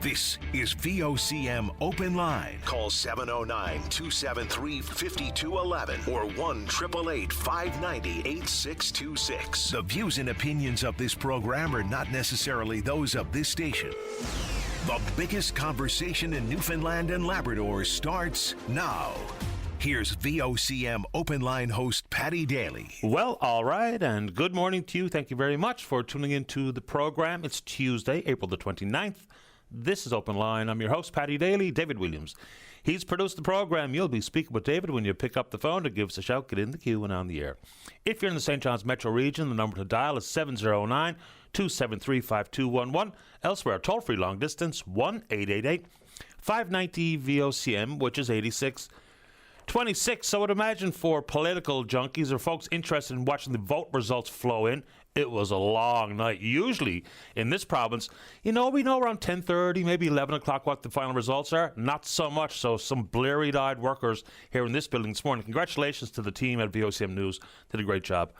This is VOCM Open Line. Call 709-273-5211 or 1-888-590-8626. The views and opinions of this program are not necessarily those of this station. The biggest conversation in Newfoundland and Labrador starts now. Here's VOCM Open Line host Paddy Daly. Well, all right, and good morning to you. Thank you very much for tuning into the program. It's Tuesday, April the 29th. This is Open Line. I'm your host, Paddy Daly. David Williams. He's produced the program. You'll be speaking with David when you pick up the phone to give us a shout, get in the queue and on the air. If you're in the St. John's metro region, the number to dial is 709-273-5211. Elsewhere, toll-free long distance, 1-888-590-VOCM, which is 8626. So I would imagine for political junkies or folks interested in watching the vote results flow in, it was a long night. Usually in this province, we know around 10:30, maybe 11 o'clock what the final results are. Not so much. So some bleary-eyed workers here in this building this morning. Congratulations to the team at VOCM News. Did a great job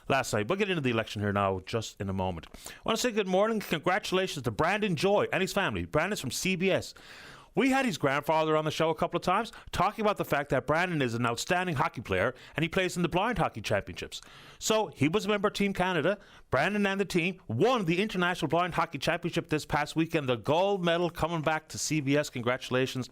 last night. We'll get into the election here now just in a moment. I want to say good morning. Congratulations to Brandon Joy and his family. Brandon's from CBS. We had his grandfather on the show a couple of times talking about the fact that Brandon is an outstanding hockey player and he plays in the Blind Hockey Championships. So he was a member of Team Canada. Brandon and the team won the International Blind Hockey Championship this past weekend. The gold medal coming back to CBS. Congratulations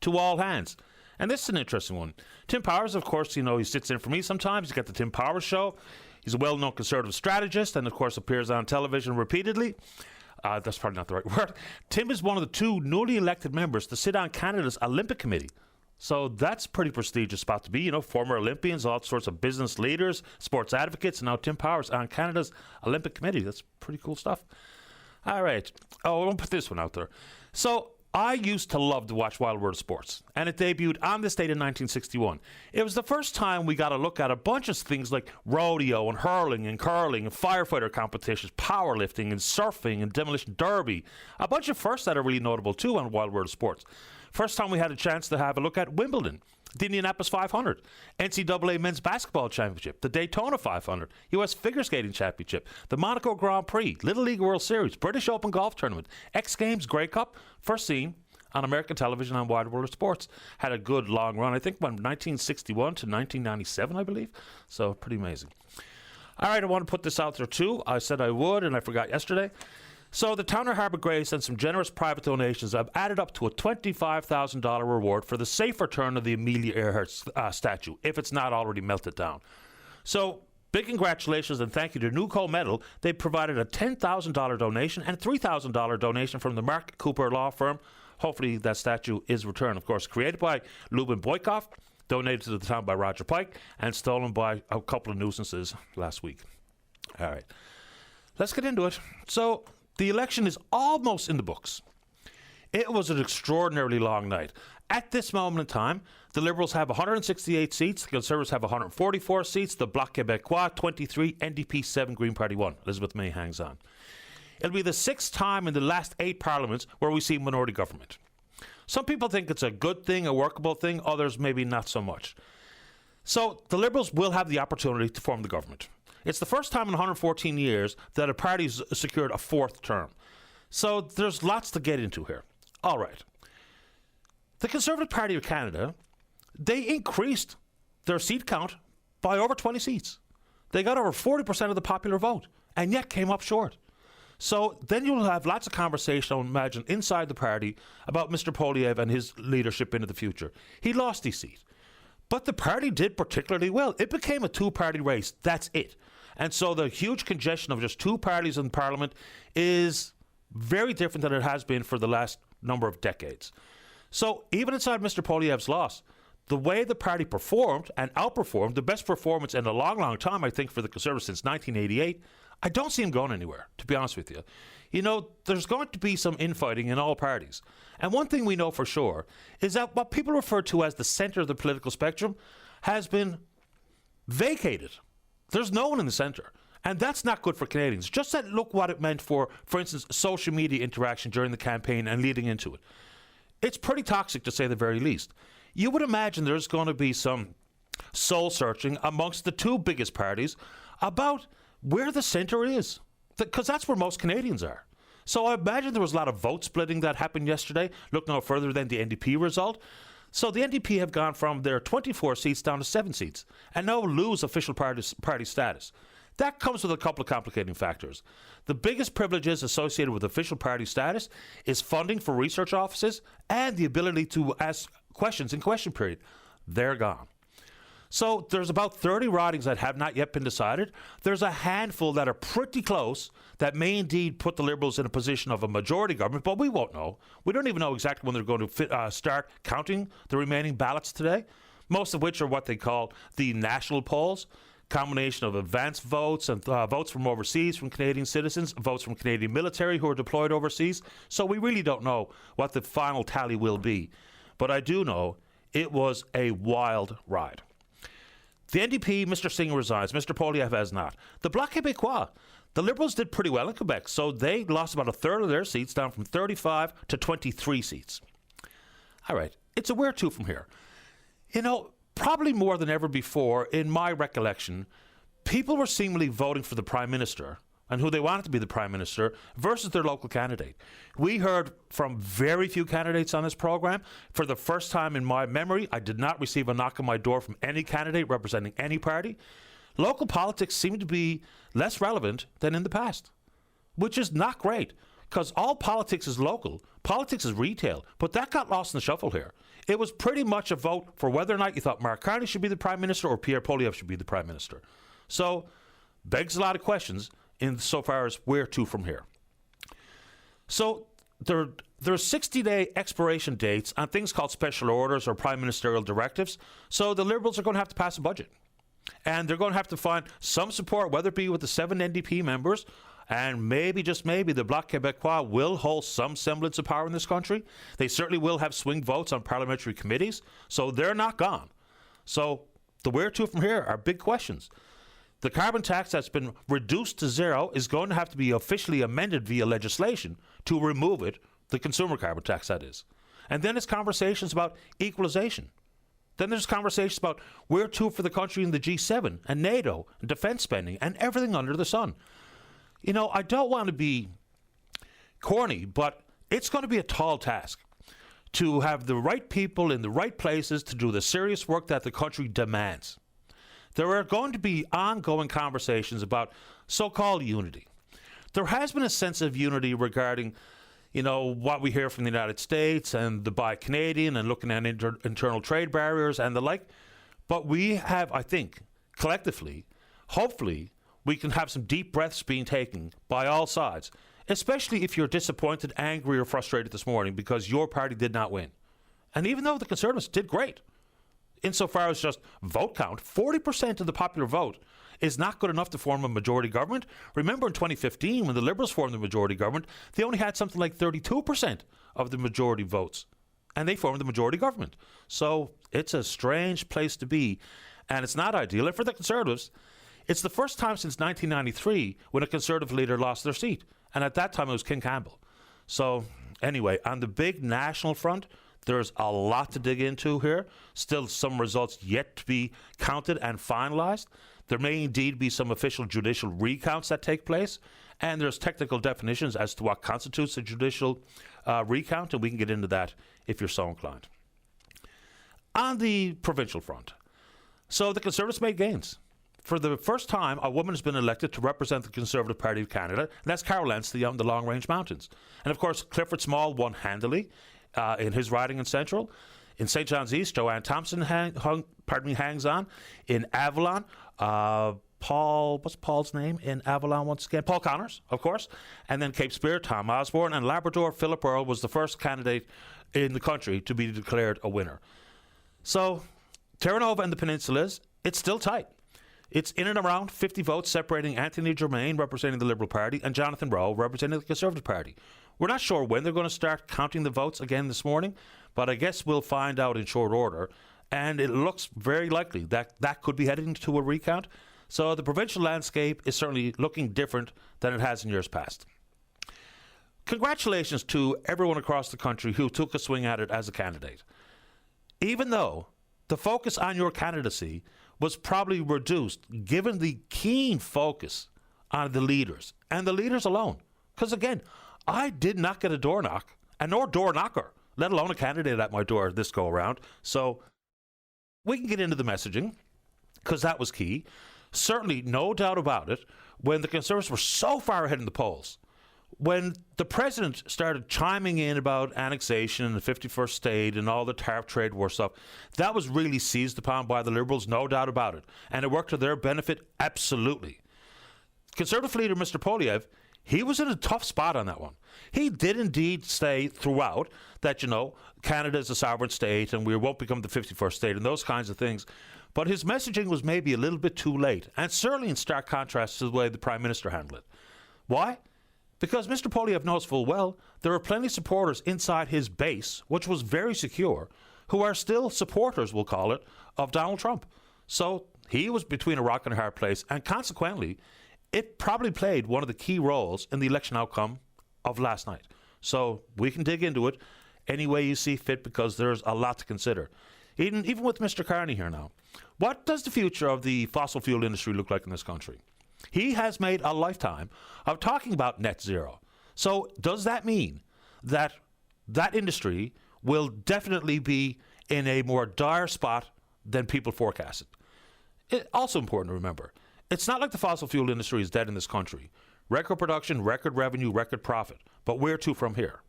to all hands. And this is an interesting one. Tim Powers, of course, he sits in for me sometimes. He's got the Tim Powers Show. He's a well-known conservative strategist and, of course, appears on television repeatedly. That's probably not the right word. Tim is one of the two newly elected members to sit on Canada's Olympic Committee. So that's a pretty prestigious spot to be. Former Olympians, all sorts of business leaders, sports advocates, and now Tim Powers on Canada's Olympic Committee. That's pretty cool stuff. All right. Oh, I won't put this one out there. So I used to love to watch Wild World of Sports, and it debuted on this date in 1961. It was the first time we got a look at a bunch of things like rodeo and hurling and curling and firefighter competitions, powerlifting and surfing and demolition derby. A bunch of firsts that are really notable too on Wild World of Sports. First time we had a chance to have a look at Wimbledon, the Indianapolis 500, NCAA Men's Basketball Championship, the Daytona 500, U.S. Figure Skating Championship, the Monaco Grand Prix, Little League World Series, British Open Golf Tournament, X Games Grey Cup, first seen on American television on Wild World of Sports. Had a good long run, I think from 1961 to 1997, I believe. So pretty amazing. All right, I want to put this out there too. I said I would, and I forgot yesterday. So the Town of Harbour Grace and some generous private donations have added up to a $25,000 reward for the safe return of the Amelia Earhart statue, if it's not already melted down. So big congratulations and thank you to New Coal Metal. They provided a $10,000 donation and a $3,000 donation from the Mark Cooper law firm. Hopefully that statue is returned. Of course, created by Lubin Boykoff, donated to the town by Roger Pike, and stolen by a couple of nuisances last week. All right, let's get into it. So the election is almost in the books. It was an extraordinarily long night. At this moment in time, the Liberals have 168 seats, the Conservatives have 144 seats, the Bloc Québécois 23, NDP 7, Green Party 1. Elizabeth May hangs on. It'll be the sixth time in the last 8 parliaments where we see minority government. Some people think it's a good thing, a workable thing, others maybe not so much. So the Liberals will have the opportunity to form the government. It's the first time in 114 years that a party's secured a 4th term. So there's lots to get into here. All right. The Conservative Party of Canada, they increased their seat count by over 20 seats. They got over 40% of the popular vote and yet came up short. So then you'll have lots of conversation, I would imagine, inside the party about Mr. Poilievre and his leadership into the future. He lost his seat. But the party did particularly well. It became a 2-party race. That's it. And so the huge congestion of just 2 parties in Parliament is very different than it has been for the last number of decades. So even inside Mr. Poilievre's loss, the way the party performed and outperformed, the best performance in a long, long time, I think, for the Conservatives since 1988, I don't see him going anywhere, to be honest with you. There's going to be some infighting in all parties. And one thing we know for sure is that what people refer to as the centre of the political spectrum has been vacated. There's no one in the centre. And that's not good for Canadians. Just look what it meant for instance, social media interaction during the campaign and leading into it. It's pretty toxic, to say the very least. You would imagine there's going to be some soul-searching amongst the 2 biggest parties about where the centre is. Because that's where most Canadians are. So I imagine there was a lot of vote splitting that happened yesterday. Look no further than the NDP result. So the NDP have gone from their 24 seats down to 7 seats and now lose official party status. That comes with a couple of complicating factors. The biggest privileges associated with official party status is funding for research offices and the ability to ask questions in question period. They're gone. So there's about 30 ridings that have not yet been decided. There's a handful that are pretty close that may indeed put the Liberals in a position of a majority government, but we won't know. We don't even know exactly when they're going to start counting the remaining ballots today, most of which are what they call the national polls, combination of advance votes and votes from overseas from Canadian citizens, votes from Canadian military who are deployed overseas. So we really don't know what the final tally will be. But I do know it was a wild ride. The NDP, Mr. Singh resigns. Mr. Poilievre has not. The Bloc Québécois, the Liberals did pretty well in Quebec, so they lost about a third of their seats, down from 35 to 23 seats. All right, it's a where to from here. You know, probably more than ever before, in my recollection, people were seemingly voting for the Prime Minister and who they wanted to be the Prime Minister versus their local candidate. We heard from very few candidates on this program. For the first time in my memory, I did not receive a knock on my door from any candidate representing any party. Local politics seem to be less relevant than in the past, which is not great because all politics is local. Politics is retail, but that got lost in the shuffle here. It was pretty much a vote for whether or not you thought Mark Carney should be the Prime Minister or Pierre Poilievre should be the Prime Minister. So, begs a lot of questions insofar as where to from here. So there are 60-day expiration dates on things called special orders or prime ministerial directives. So the Liberals are going to have to pass a budget. And they're going to have to find some support, whether it be with the 7 NDP members, and maybe, just maybe, the Bloc Québécois will hold some semblance of power in this country. They certainly will have swing votes on parliamentary committees. So they're not gone. So the where to from here are big questions. The carbon tax that's been reduced to zero is going to have to be officially amended via legislation to remove it, the consumer carbon tax, that is. And then there's conversations about equalization. Then there's conversations about where to for the country in the G7 and NATO and defense spending and everything under the sun. You know, I don't want to be corny, but it's going to be a tall task to have the right people in the right places to do the serious work that the country demands. There are going to be ongoing conversations about so-called unity. There has been a sense of unity regarding, you know, what we hear from the United States and the Buy Canadian and looking at internal trade barriers and the like. But we have, I think, collectively, hopefully, we can have some deep breaths being taken by all sides, especially if you're disappointed, angry, or frustrated this morning because your party did not win. And even though the Conservatives did great, insofar as just vote count, 40% of the popular vote is not good enough to form a majority government. Remember in 2015, when the Liberals formed the majority government, they only had something like 32% of the majority votes, and they formed the majority government. So it's a strange place to be, and it's not ideal. And for the Conservatives, it's the first time since 1993 when a Conservative leader lost their seat, and at that time it was King Campbell. So anyway, on the big national front, there's a lot to dig into here. Still some results yet to be counted and finalized. There may indeed be some official judicial recounts that take place. And there's technical definitions as to what constitutes a judicial recount. And we can get into that if you're so inclined. On the provincial front, so the Conservatives made gains. For the first time, a woman has been elected to represent the Conservative Party of Canada. And that's Carol Lentz, the Long Range Mountains. And of course, Clifford Small won handily in his riding in Central. In St. John's East, Joanne Thompson hangs on. In Avalon, what's Paul's name in Avalon once again? Paul Connors, of course. And then Cape Spear, Tom Osborne. And Labrador, Philip Earle was the first candidate in the country to be declared a winner. So, Terra Nova and the Peninsulas, it's still tight. It's in and around 50 votes separating Anthony Germain, representing the Liberal Party, and Jonathan Rowe, representing the Conservative Party. We're not sure when they're going to start counting the votes again this morning, but I guess we'll find out in short order. And it looks very likely that that could be heading to a recount. So the provincial landscape is certainly looking different than it has in years past. Congratulations to everyone across the country who took a swing at it as a candidate. Even though the focus on your candidacy was probably reduced, given the keen focus on the leaders, and the leaders alone. Because again, I did not get a door knock, and nor door knocker, let alone a candidate at my door this go around. So we can get into the messaging, because that was key. Certainly, no doubt about it, when the Conservatives were so far ahead in the polls, when the president started chiming in about annexation and the 51st state and all the tariff trade war stuff, that was really seized upon by the Liberals, no doubt about it. And it worked to their benefit, absolutely. Conservative leader Mr. Poilievre, he was in a tough spot on that one. He did indeed say throughout that, Canada is a sovereign state and we won't become the 51st state and those kinds of things. But his messaging was maybe a little bit too late, and certainly in stark contrast to the way the Prime Minister handled it. Why? Because Mr. Poilievre knows full well there are plenty of supporters inside his base, which was very secure, who are still supporters, we'll call it, of Donald Trump. So he was between a rock and a hard place, and consequently, it probably played one of the key roles in the election outcome of last night. So we can dig into it any way you see fit, because there's a lot to consider. Even with Mr. Carney here now, what does the future of the fossil fuel industry look like in this country? He has made a lifetime of talking about net zero. So does that mean that that industry will definitely be in a more dire spot than people forecasted? It's also important to remember, it's not like the fossil fuel industry is dead in this country. Record production, record revenue, record profit. But where to from here?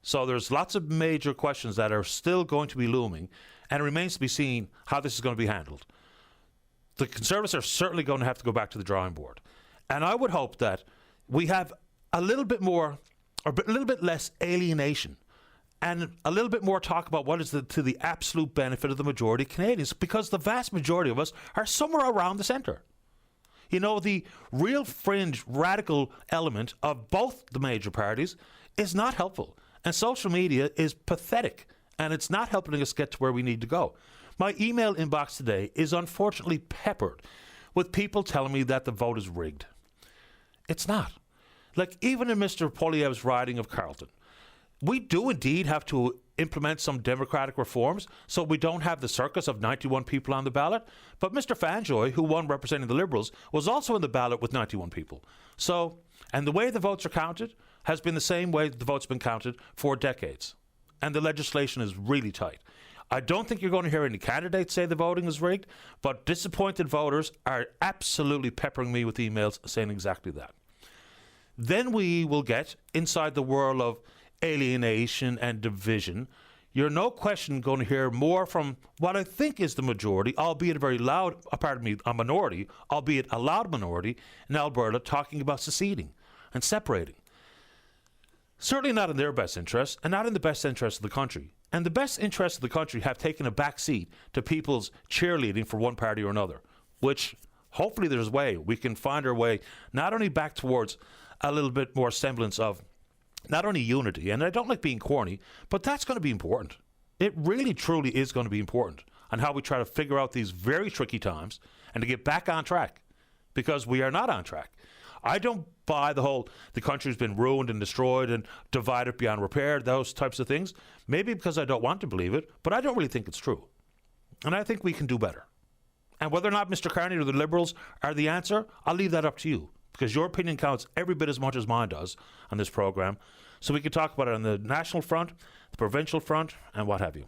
So there's lots of major questions that are still going to be looming, and it remains to be seen how this is going to be handled. The Conservatives are certainly going to have to go back to the drawing board. And I would hope that we have a little bit more, or a little bit less alienation, and a little bit more talk about what is to the absolute benefit of the majority of Canadians, because the vast majority of us are somewhere around the centre. The real fringe, radical element of both the major parties is not helpful. And social media is pathetic, and it's not helping us get to where we need to go. My email inbox today is unfortunately peppered with people telling me that the vote is rigged. It's not. Like, even in Mr. Poilievre's riding of Carleton, we do indeed have to implement some democratic reforms so we don't have the circus of 91 people on the ballot. But Mr. Fanjoy, who won representing the Liberals, was also in the ballot with 91 people. So, and the way the votes are counted has been the same way the votes have been counted for decades. And the legislation is really tight. I don't think you're going to hear any candidates say the voting is rigged, but disappointed voters are absolutely peppering me with emails saying exactly that. Then we will get inside the world of alienation and division. You're no question going to hear more from what I think is the majority, albeit a very loud, a minority, albeit a loud minority in Alberta, talking about seceding and separating. Certainly not in their best interest, and not in the best interest of the country. And the best interests of the country have taken a back seat to people's cheerleading for one party or another, which hopefully there's a way we can find our way not only back towards a little bit more semblance of not only unity, and I don't like being corny, but that's going to be important. It really, truly is going to be important on how we try to figure out these very tricky times and to get back on track, because we are not on track. I don't buy the country's been ruined and destroyed and divided beyond repair, those types of things. Maybe because I don't want to believe it, but I don't really think it's true. And I think we can do better. And whether or not Mr. Carney or the Liberals are the answer, I'll leave that up to you, because your opinion counts every bit as much as mine does on this program. So we can talk about it on the national front, the provincial front, and what have you.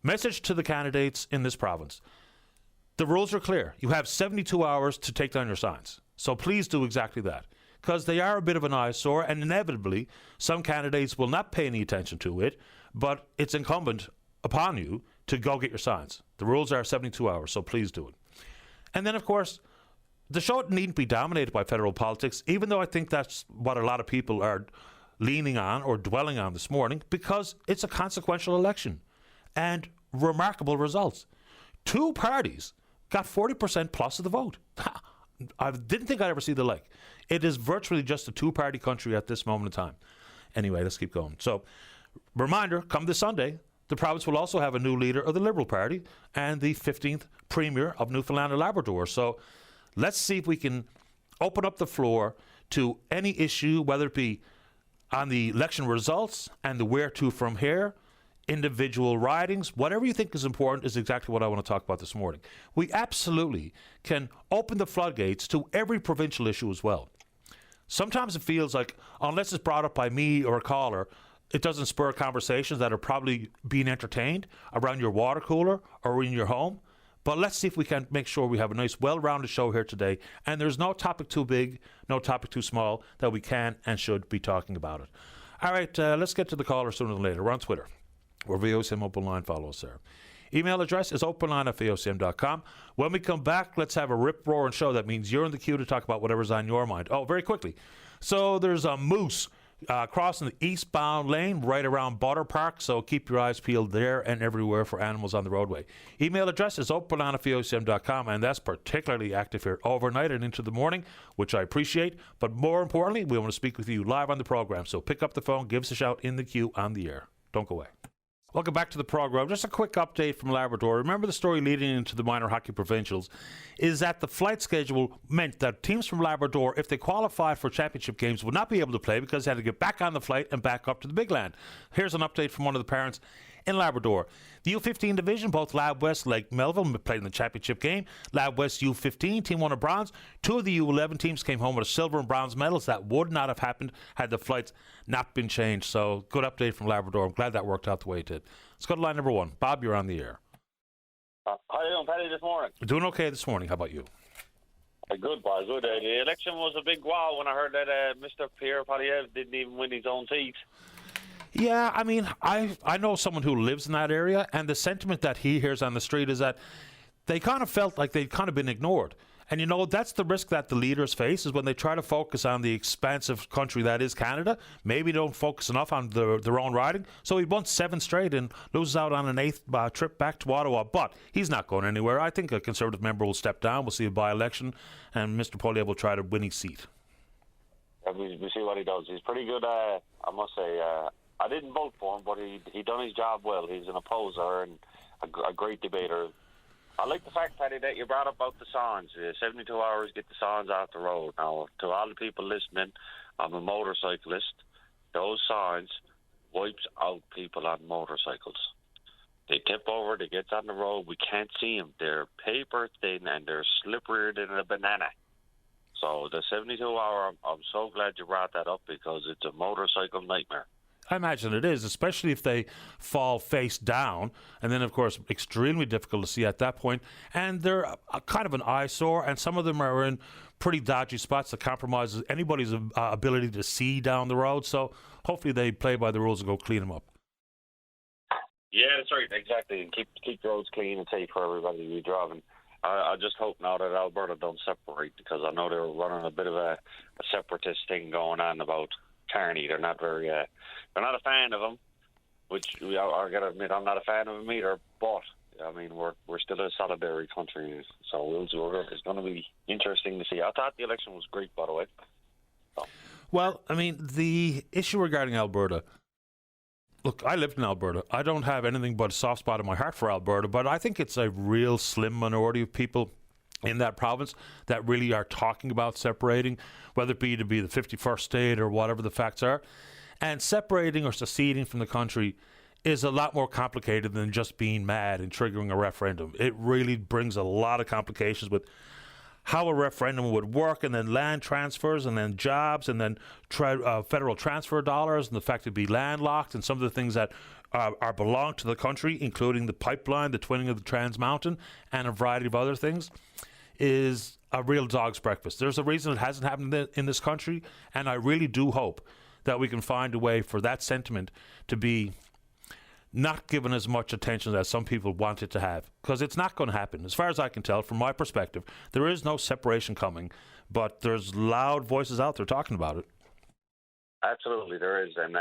Message to the candidates in this province. The rules are clear. You have 72 hours to take down your signs. So please do exactly that, because they are a bit of an eyesore, and inevitably some candidates will not pay any attention to it, but it's incumbent upon you to go get your signs. The rules are 72 hours, so please do it. And then, of course, the show needn't be dominated by federal politics, even though I think that's what a lot of people are leaning on or dwelling on this morning, because it's a consequential election and remarkable results. Two parties got 40% plus of the vote. I didn't think I'd ever see the like. It is virtually just a two-party country at this moment in time. Anyway, let's keep going. So, reminder, come this Sunday, the province will also have a new leader of the Liberal Party and the 15th Premier of Newfoundland and Labrador. So, let's see if we can open up the floor to any issue, whether it be on the election results and the where to from here, individual ridings, whatever you think is important is exactly what I want to talk about this morning. We absolutely can open the floodgates to every provincial issue as well. sometimes it feels like, unless it's brought up by me or a caller, it doesn't spur conversations that are probably being entertained around your water cooler or in your home. But let's see if we can make sure we have a nice, well-rounded show here today. And there's no topic too big, no topic too small that we can and should be talking about it. All right, let's get to the caller sooner than later. We're on Twitter. We're VOCM Open Line. Follow us there. Email address is openline@vocm.com. When we come back, let's have a rip-roaring show. That means you're in the queue to talk about whatever's on your mind. Oh, very quickly. So there's a moose crossing the eastbound lane right around Butter Park, so keep your eyes peeled there and everywhere for animals on the roadway. Email address is openline@vocm.com, and that's particularly active here overnight and into the morning, which I appreciate. But more importantly, we want to speak with you live on the program, so pick up the phone, give us a shout in the queue on the air. Don't go away. Welcome back to the program. Just a quick update from Labrador. Remember the story leading into the minor hockey provincials is that the flight schedule meant that teams from Labrador, if they qualified for championship games, would not be able to play because they had to get back on the flight and back up to the big land. Here's an update from one of the parents in Labrador. The U15 division, both Lab West, Lake Melville played in the championship game. Lab West U15 team won a bronze. Two of the U11 teams came home with a silver and bronze medals. That would not have happened had the flights not been changed. So good update from Labrador. I'm glad that worked out the way it did. Let's go to line number one. Bob, you're on the air. How are you doing, Paddy, this morning? Doing okay this morning. How about you? Good, boy, good. The election was a big wow when I heard that Mr. Pierre Poilievre didn't even win his own seat. Yeah, I mean, I know someone who lives in that area, and the sentiment that he hears on the street is that they kind of felt like they'd kind of been ignored. And, you know, that's the risk that the leaders face is when they try to focus on the expansive country that is Canada. Maybe they don't focus enough on their own riding. So he won 7 straight and loses out on an 8th trip back to Ottawa. But he's not going anywhere. I think a Conservative member will step down. We'll see a by-election, and Mr. Poilievre will try to win his seat. We see what he does. He's pretty good, I must say. I didn't vote for him, but he done his job well. He's an opposer and a great debater. I like the fact, Paddy, that you brought up about the signs. 72 hours, get the signs off the road. Now, to all the people listening, I'm a motorcyclist. Those signs wipes out people on motorcycles. They tip over, they get on the road, we can't see them. They're paper thin and they're slipperier than a banana. So the 72-hour, I'm so glad you brought that up because it's a motorcycle nightmare. I imagine it is, especially if they fall face down. And then, of course, extremely difficult to see at that point. And they're kind of an eyesore, and some of them are in pretty dodgy spots that compromises anybody's ability to see down the road. So hopefully they play by the rules and go clean them up. Yeah, that's right, exactly. And keep the roads clean and safe for everybody to be driving. I just hope now that Alberta don't separate, because I know they were running a bit of a separatist thing going on about Carney. They're not very, they're not a fan of him, which I got to admit I'm not a fan of him either. But I mean, we're still a solidarity country, so it's going to be interesting to see. I thought the election was great, by the way. So. Well, I mean, the issue regarding Alberta. Look, I lived in Alberta. I don't have anything but a soft spot in my heart for Alberta, but I think it's a real slim minority of people in that province that really are talking about separating, whether it be to be the 51st state or whatever the facts are. And separating or seceding from the country is a lot more complicated than just being mad and triggering a referendum. It really brings a lot of complications with how a referendum would work, and then land transfers, and then jobs, and then federal transfer dollars, and the fact it'd be landlocked, and some of the things that are belong to the country, including the pipeline, the twinning of the Trans Mountain, and a variety of other things, is a real dog's breakfast. There's a reason it hasn't happened in this country, and I really do hope that we can find a way for that sentiment to be not given as much attention as some people want it to have, because it's not going to happen. As far as I can tell, from my perspective, there is no separation coming, but there's loud voices out there talking about it. Absolutely, there is. And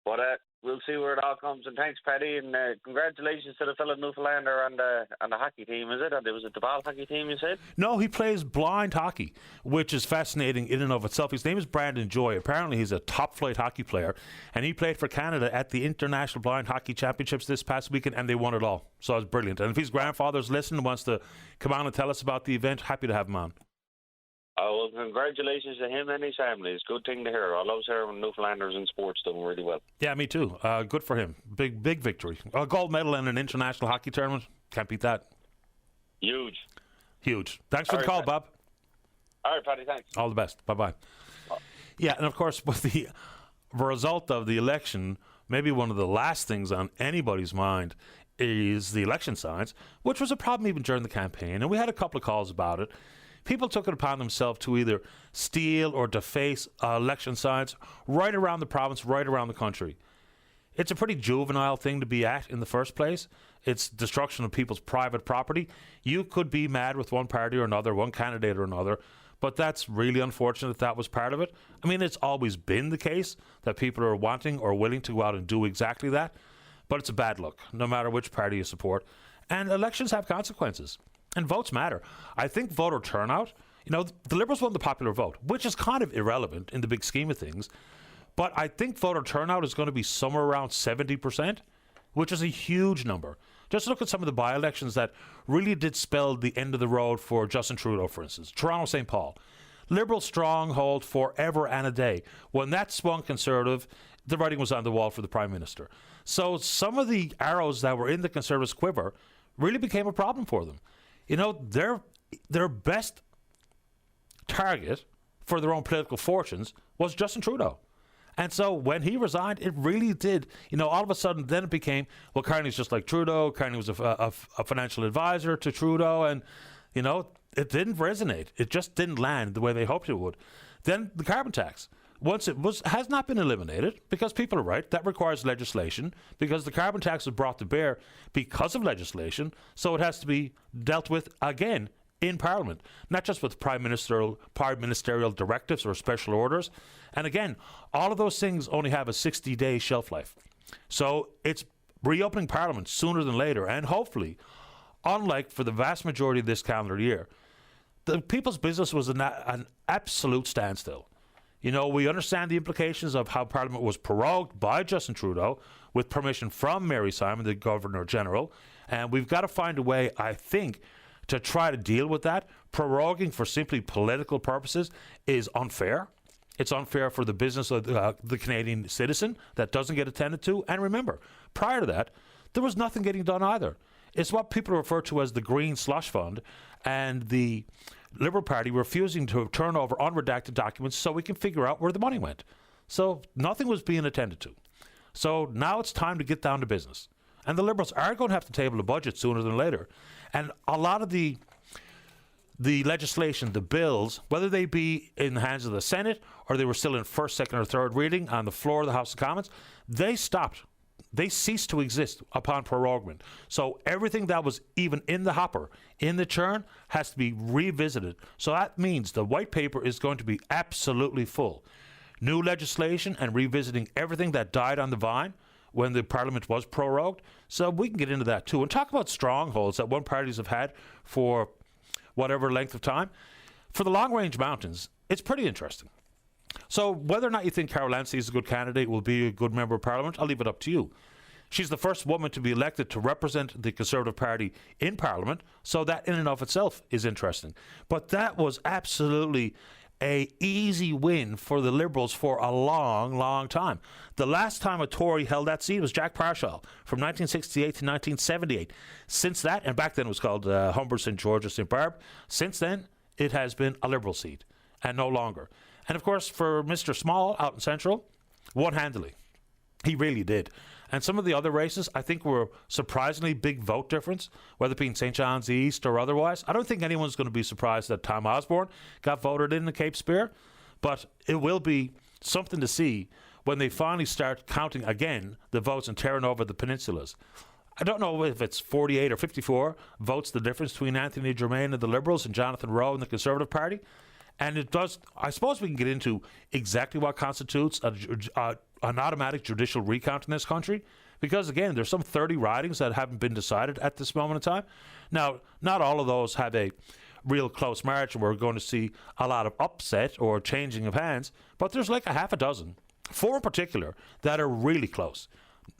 but we'll see where it all comes. And thanks, Paddy, and congratulations to the fellow Newfoundlander on the hockey team. Was it the ball hockey team you said? No, he plays blind hockey, which is fascinating in and of itself. His name is Brandon Joy. Apparently he's a top-flight hockey player, and he played for Canada at the International Blind Hockey Championships this past weekend, and they won it all. So it's brilliant. And if his grandfather's listening and wants to come on and tell us about the event, happy to have him on. Well, congratulations to him and his family. It's a good thing to hear. I love hearing Newfoundlanders in sports doing really well. Yeah, me too. Good for him. Big victory. A gold medal in an international hockey tournament. Can't beat that. Huge. Thanks for the call, Bob. All right, Paddy, thanks. All the best. Bye-bye. Bye. Yeah, and of course, with the result of the election, maybe one of the last things on anybody's mind is the election signs, which was a problem even during the campaign. And we had a couple of calls about it. People took it upon themselves to either steal or deface election signs right around the province, right around the country. It's a pretty juvenile thing to be at in the first place. It's destruction of people's private property. You could be mad with one party or another, one candidate or another, but that's really unfortunate that was part of it. I mean, it's always been the case that people are wanting or willing to go out and do exactly that, but it's a bad look, no matter which party you support. And elections have consequences, and votes matter. I think voter turnout, the Liberals won the popular vote, which is kind of irrelevant in the big scheme of things, but I think voter turnout is going to be somewhere around 70%, which is a huge number. Just look at some of the by-elections that really did spell the end of the road for Justin Trudeau, for instance. Toronto, St. Paul. Liberal stronghold forever and a day. When that swung Conservative, the writing was on the wall for the Prime Minister. So some of the arrows that were in the Conservatives' quiver really became a problem for them. Their best target for their own political fortunes was Justin Trudeau. And so when he resigned, it really did, all of a sudden then it became, well, Carney's just like Trudeau. Carney was a financial advisor to Trudeau, and, it didn't resonate. It just didn't land the way they hoped it would. Then the carbon tax. Once has not been eliminated, because people are right, that requires legislation, because the carbon tax was brought to bear because of legislation, so it has to be dealt with again in Parliament, not just with prime ministerial directives or special orders. And again, all of those things only have a 60-day shelf life. So it's reopening Parliament sooner than later, and hopefully, unlike for the vast majority of this calendar year, the people's business was an absolute standstill. We understand the implications of how Parliament was prorogued by Justin Trudeau with permission from Mary Simon, the Governor-General, and we've got to find a way, I think, to try to deal with that. Proroguing for simply political purposes is unfair. It's unfair for the business of the Canadian citizen that doesn't get attended to. And remember, prior to that, there was nothing getting done either. It's what people refer to as the Green Slush Fund, and the Liberal Party refusing to turn over unredacted documents so we can figure out where the money went. So nothing was being attended to. So now it's time to get down to business. And the Liberals are going to have to table a budget sooner than later. And a lot of the legislation, the bills, whether they be in the hands of the Senate or they were still in first, second, or third reading on the floor of the House of Commons, they stopped. They ceased to exist upon prorogement. So everything that was even in the hopper, in the churn, has to be revisited. So that means the white paper is going to be absolutely full. New legislation and revisiting everything that died on the vine when the Parliament was prorogued. So we can get into that too. And talk about strongholds that one parties have had for whatever length of time. For the long-range mountains, it's pretty interesting. So whether or not you think Carol Lancey is a good candidate, will be a good member of Parliament, I'll leave it up to you. She's the first woman to be elected to represent the Conservative Party in Parliament, so that in and of itself is interesting. But that was absolutely a easy win for the Liberals for a long, long time. The last time a Tory held that seat was Jack Parshall from 1968 to 1978. Since that, and back then it was called Humber St. George or St. Barb, since then it has been a Liberal seat and no longer. And of course, for Mr. Small out in Central, won handily. He really did. And some of the other races, I think, were surprisingly big vote difference, whether it be in St. John's East or otherwise. I don't think anyone's going to be surprised that Tom Osborne got voted in the Cape Spear, but it will be something to see when they finally start counting again the votes and tearing over the peninsulas. I don't know if it's 48 or 54 votes the difference between Anthony Germain and the Liberals and Jonathan Rowe and the Conservative Party. And it does, I suppose we can get into exactly what constitutes an automatic judicial recount in this country, because again, there's some 30 ridings that haven't been decided at this moment in time. Now, not all of those have a real close margin. We're going to see a lot of upset or changing of hands, but there's like a half a dozen, 4 in particular, that are really close.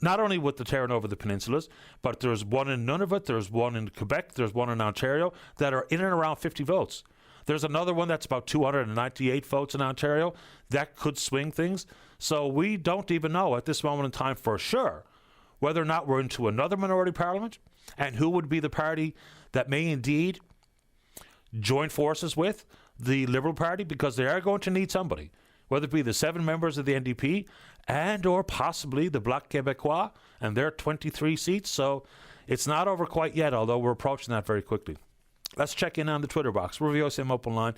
Not only with the tearing over the peninsulas, but there's one in Nunavut, there's one in Quebec, there's one in Ontario that are in and around 50 votes. There's another one that's about 298 votes in Ontario. That could swing things. So we don't even know at this moment in time for sure whether or not we're into another minority parliament and who would be the party that may indeed join forces with the Liberal Party, because they are going to need somebody. whether it be the 7 members of the NDP and or possibly the Bloc Québécois and their 23 seats. So it's not over quite yet, although we're approaching that very quickly. Let's check in on the Twitter box. We're VOCM Open Line.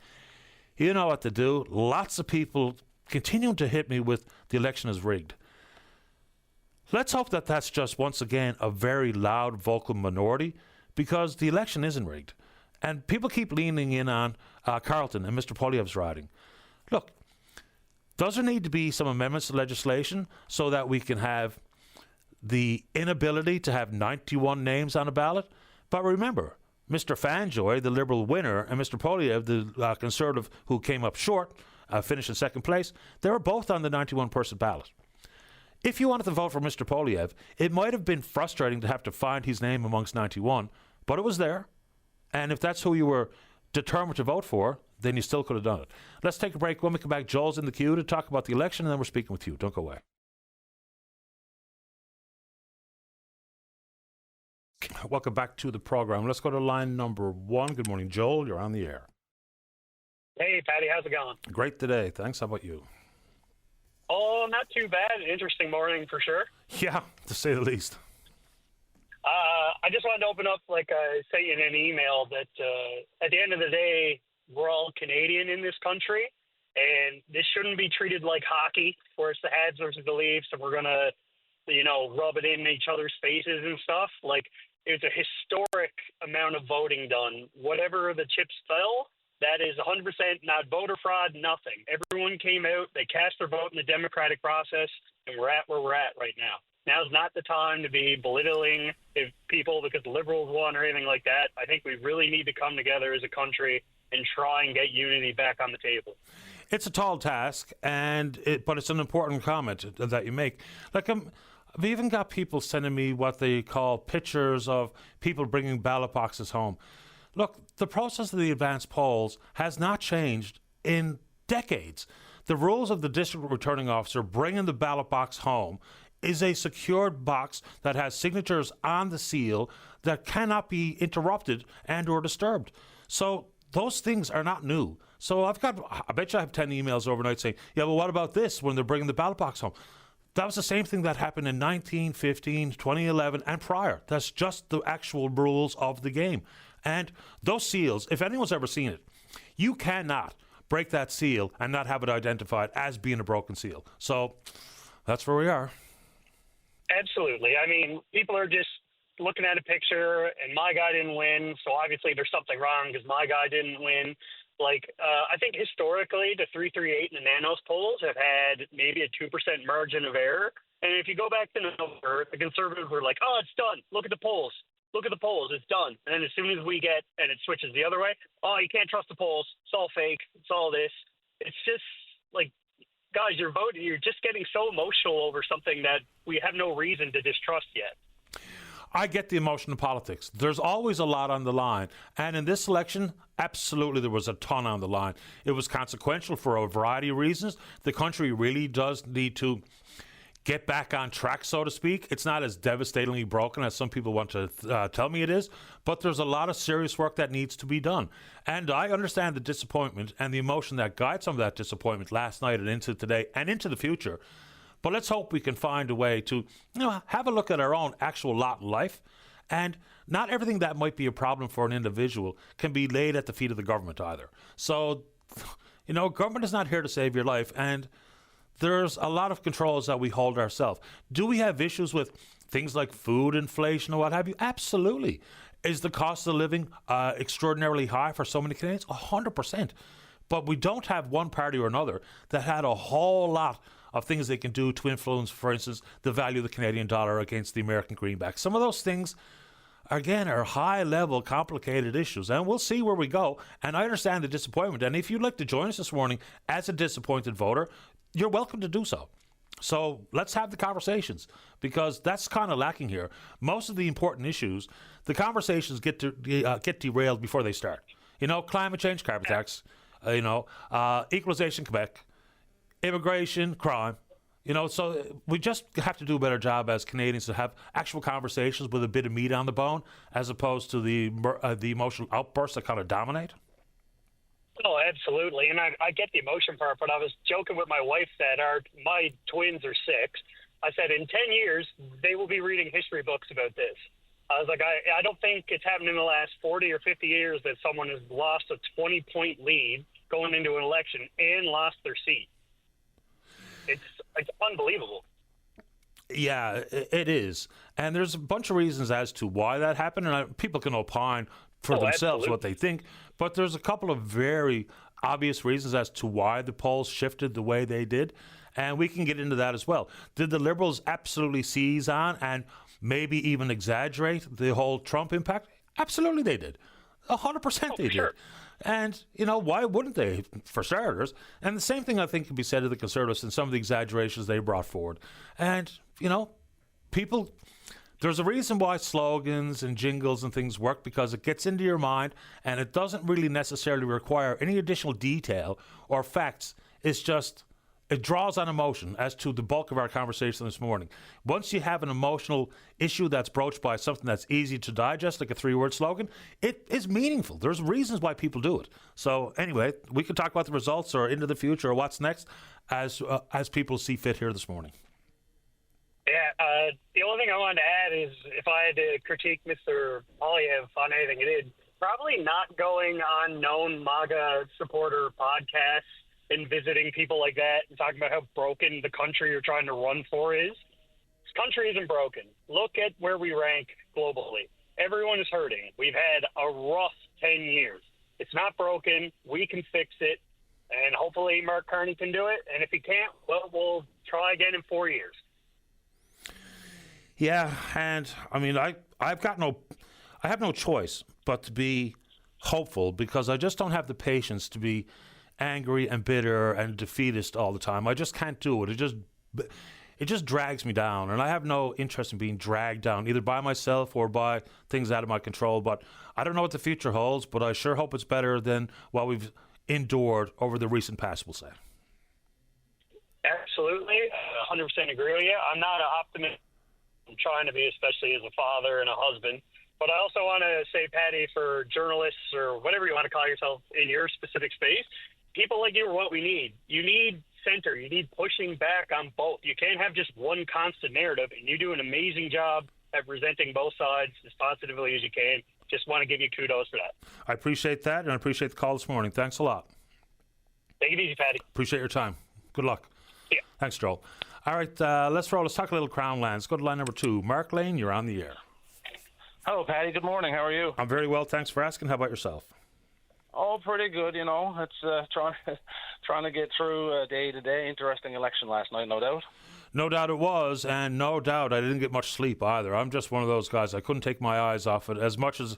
You know what to do. Lots of people continuing to hit me with the election is rigged. Let's hope that that's just, once again, a very loud, vocal minority, because the election isn't rigged. And people keep leaning in on Carleton and Mr. Poilievre's riding. Look, does there need to be some amendments to legislation so that we can have the inability to have 91 names on a ballot? But remember, Mr. Fanjoy, the Liberal winner, and Mr. Poilievre, the Conservative who came up short, finished in second place, they were both on the 91-person ballot. If you wanted to vote for Mr. Poilievre, it might have been frustrating to have to find his name amongst 91, but it was there. And if that's who you were determined to vote for, then you still could have done it. Let's take a break. When we come back, Joel's in the queue to talk about the election, and then we're speaking with you. Don't go away. Welcome back to the program. Let's go to line number 1. Good morning, Joel. You're on the air. Hey, Patty. How's it going? Great today. Thanks. How about you? Oh, not too bad. Interesting morning for sure. Yeah, to say the least. I just wanted to open up, like I sent you in an email, that at the end of the day, we're all Canadian in this country, and this shouldn't be treated like hockey, where it's the Habs versus the Leafs, and we're going to, rub it in each other's faces and stuff. Like, it's a historic amount of voting done. Whatever the chips fell, that is 100% not voter fraud, nothing. Everyone came out, they cast their vote in the democratic process, and we're at where we're at right now. Now's not the time to be belittling people because the Liberals won or anything like that. I think we really need to come together as a country and try and get unity back on the table. It's a tall task, but it's an important comment that you make. Like, I've even got people sending me what they call pictures of people bringing ballot boxes home. Look, the process of the advanced polls has not changed in decades. The rules of the district returning officer bringing the ballot box home is a secured box that has signatures on the seal that cannot be interrupted and or disturbed. So those things are not new. So I bet you I have 10 emails overnight saying, yeah, well, what about this when they're bringing the ballot box home? That was the same thing that happened in 1915, 2011, and prior. That's just the actual rules of the game. And those seals, if anyone's ever seen it, you cannot break that seal and not have it identified as being a broken seal. So that's where we are. Absolutely. I mean, people are just looking at a picture, and my guy didn't win, so obviously there's something wrong because my guy didn't win. Like, I think historically the 338 and the Nanos polls have had maybe a 2% margin of error. And if you go back to November, the Conservatives were like, oh, it's done. Look at the polls. Look at the polls. It's done. And then as soon as we get, and it switches the other way, oh, you can't trust the polls. It's all fake. It's all this. It's just like, guys, you're just getting so emotional over something that we have no reason to distrust yet. I get the emotion of politics. There's always a lot on the line. And in this election, absolutely there was a ton on the line. It was consequential for a variety of reasons. The country really does need to get back on track, so to speak. It's not as devastatingly broken as some people want to tell me it is, but there's a lot of serious work that needs to be done. And I understand the disappointment and the emotion that guides some of that disappointment last night and into today and into the future. But let's hope we can find a way to have a look at our own actual lot in life. And not everything that might be a problem for an individual can be laid at the feet of the government either. So, government is not here to save your life. And there's a lot of controls that we hold ourselves. Do we have issues with things like food inflation or what have you? Absolutely. Is the cost of living extraordinarily high for so many Canadians? 100%. But we don't have one party or another that had a whole lot of things they can do to influence, for instance, the value of the Canadian dollar against the American greenback. Some of those things, again, are high-level, complicated issues, and we'll see where we go. And I understand the disappointment. And if you'd like to join us this morning as a disappointed voter, you're welcome to do so. So let's have the conversations, because that's kind of lacking here. Most of the important issues, the conversations get derailed before they start. Climate change, carbon tax, equalization, Quebec, immigration, crime. So we just have to do a better job as Canadians to have actual conversations with a bit of meat on the bone, as opposed to the emotional outbursts that kind of dominate. Oh, absolutely. And I get the emotion part, but I was joking with my wife that my twins are 6. I said in 10 years, they will be reading history books about this. I was like, I don't think it's happened in the last 40 or 50 years that someone has lost a 20-point lead going into an election and lost their seat. It's unbelievable. Yeah, it is. And there's a bunch of reasons as to why that happened, and people can opine for themselves absolutely. what they think, but there's a couple of very obvious reasons as to why the polls shifted the way they did, and we can get into that as well. Did the Liberals absolutely seize on and maybe even exaggerate the whole Trump impact? Absolutely they did. 100% they did. Sure. And, why wouldn't they, for starters? And the same thing, I think, can be said of the Conservatives and some of the exaggerations they brought forward. And, people, there's a reason why slogans and jingles and things work, because it gets into your mind and it doesn't really necessarily require any additional detail or facts. It's just, it draws on emotion, as to the bulk of our conversation this morning. Once you have an emotional issue that's broached by something that's easy to digest, like a 3-word slogan, it is meaningful. There's reasons why people do it. So anyway, we can talk about the results or into the future or what's next as people see fit here this morning. Yeah, the only thing I wanted to add is if I had to critique Mr. Polyev on anything he did, probably not going on known MAGA supporter podcasts and visiting people like that and talking about how broken the country you're trying to run for is. This country isn't broken. Look at where we rank globally. Everyone is hurting. We've had a rough 10 years. It's not broken. We can fix it. And hopefully Mark Carney can do it. And if he can't, well, we'll try again in 4 years. Yeah, and I mean, I have no choice but to be hopeful, because I just don't have the patience to be angry and bitter and defeatist all the time. I just can't do it. It just drags me down, and I have no interest in being dragged down either by myself or by things out of my control. But I don't know what the future holds, but I sure hope it's better than what we've endured over the recent past, we'll say. Absolutely. 100% agree with you. I'm not an optimist. I'm trying to be, especially as a father and a husband. But I also want to say, Patty, for journalists or whatever you want to call yourself in your specific space, people like you are what we need. You need center. You need pushing back on both. You can't have just one constant narrative, and you do an amazing job at presenting both sides as positively as you can. Just want to give you kudos for that. I appreciate that, and I appreciate the call this morning. Thanks a lot. Take it easy, Patty. Appreciate your time. Good luck. Yeah. Thanks, Joel. All right, let's talk a little Crown Lands. Go to line number 2. Mark Lane, you're on the air. Hello, Patty. Good morning. How are you? I'm very well, thanks for asking. How about yourself? Oh, pretty good. It's trying to get through day to day. Interesting election last night, no doubt. No doubt it was, and no doubt I didn't get much sleep either. I'm just one of those guys. I couldn't take my eyes off it. As much as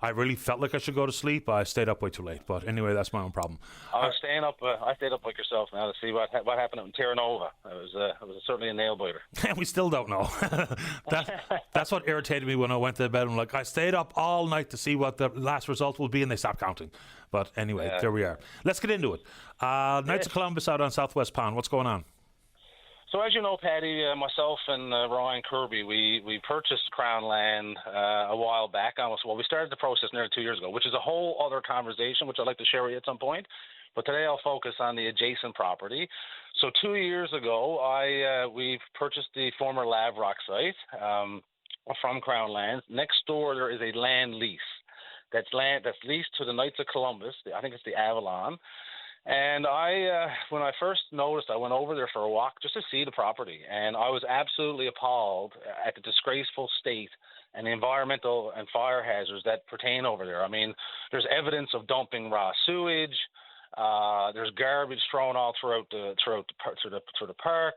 I really felt like I should go to sleep, I stayed up way too late. But anyway, that's my own problem. I stayed up like yourself now to see what happened out in Terranova. It was certainly a nail biter. And we still don't know. That's what irritated me when I went to bed. I'm like, I stayed up all night to see what the last result will be, and they stopped counting. But anyway, There we are. Let's get into it. Knights of Columbus out on Southwest Pound. What's going on? So as you know, Patty, myself and Ryan Kirby, we purchased Crown Land a while back. We started the process nearly 2 years ago, which is a whole other conversation, which I'd like to share with you at some point. But today I'll focus on the adjacent property. So 2 years ago, we purchased the former Lavrock site from Crown Lands. Next door, there is a land lease. That's leased to the Knights of Columbus. I think it's the Avalon. And when I first noticed, I went over there for a walk just to see the property, and I was absolutely appalled at the disgraceful state and the environmental and fire hazards that pertain over there. I mean, there's evidence of dumping raw sewage. There's garbage thrown all through the park.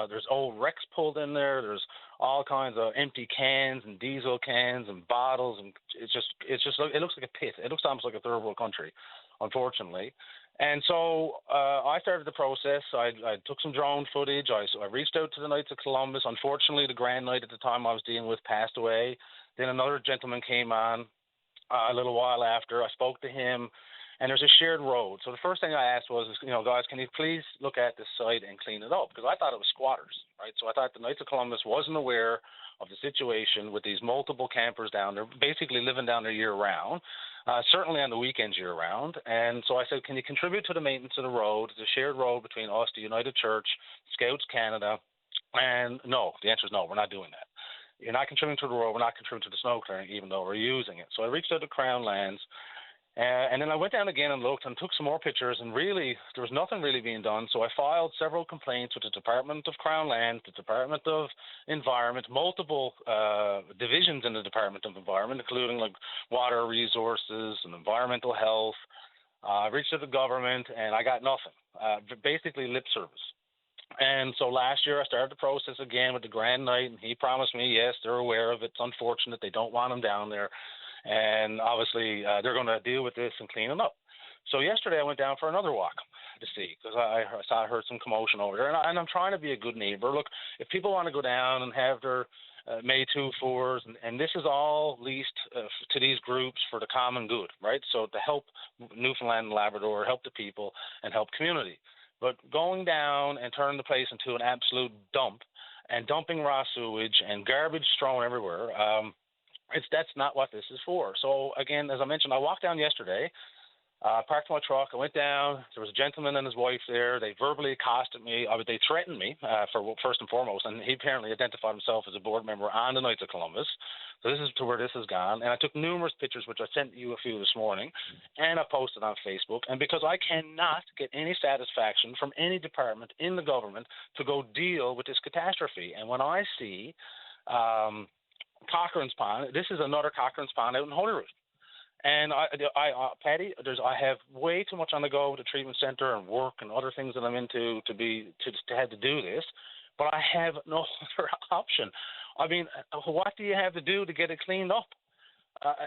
There's old wrecks pulled in there. There's all kinds of empty cans and diesel cans and bottles, and it looks like a pit. It looks almost like a third world country, unfortunately. And so I started the process. I took some drone footage. I reached out to the Knights of Columbus. Unfortunately, the Grand Knight at the time I was dealing with passed away. Then another gentleman came on a little while after. I spoke to him. and there's a shared road. So the first thing I asked was, guys, can you please look at this site and clean it up? Because I thought it was squatters, right? So I thought the Knights of Columbus wasn't aware of the situation with these multiple campers down there, basically living down there year-round, certainly on the weekends year-round. And so I said, can you contribute to the maintenance of the road, the shared road between us, the United Church, Scouts Canada? And no, the answer is no, we're not doing that. You're not contributing to the road, we're not contributing to the snow clearing, even though we're using it. So I reached out to Crown Lands, and then I went down again and looked and took some more pictures, and really, there was nothing really being done. So I filed several complaints with the Department of Crown Lands, the Department of Environment, multiple divisions in the Department of Environment, including like water resources and environmental health. I reached out to the government, and I got nothing, basically lip service. And so last year I started the process again with the Grand Knight, and he promised me, yes, they're aware of it. It's unfortunate. They don't want him down there. And obviously they're going to deal with this and clean it up. So yesterday I went down for another walk to see, because I heard some commotion over there. And I'm trying to be a good neighbor. Look, if people want to go down and have their May 2-4s, and this is all leased to these groups for the common good, right? So to help Newfoundland and Labrador, help the people, and help community. But going down and turning the place into an absolute dump and dumping raw sewage and garbage thrown everywhere, that's not what this is for. So, again, as I mentioned, I walked down yesterday, parked my truck, I went down. There was a gentleman and his wife there. They verbally accosted me. They threatened me, first and foremost, and he apparently identified himself as a board member on the Knights of Columbus. So this is to where this has gone. And I took numerous pictures, which I sent you a few this morning, and I posted on Facebook. And because I cannot get any satisfaction from any department in the government to go deal with this catastrophe. And when I see Cochrane's Pond, this is another Cochrane's Pond out in Holyrood. And Patty, I have way too much on the go with the treatment center and work and other things that I'm into to have to do this, but I have no other option. I mean, what do you have to do to get it cleaned up?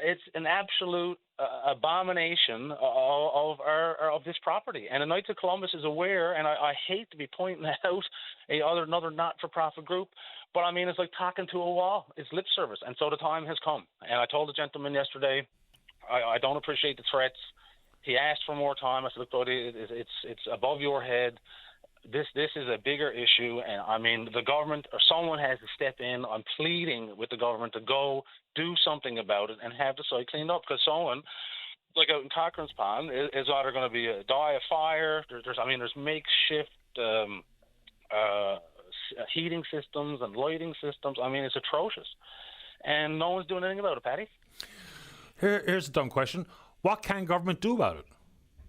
It's an absolute abomination of this property, and the Knights of Columbus is aware. And I hate to be pointing out another not-for-profit group, but I mean, it's like talking to a wall. It's lip service, and so the time has come. And I told the gentleman yesterday, I don't appreciate the threats. He asked for more time. I said, look, buddy, it's above your head. This is a bigger issue, and I mean, the government or someone has to step in. I'm pleading with the government to go do something about it and have the site cleaned up, because someone, like out in Cochrane's Pond, is either going to be a die of fire. There's makeshift heating systems and lighting systems. I mean, it's atrocious, and no one's doing anything about it, Patty. Here's a dumb question. What can government do about it?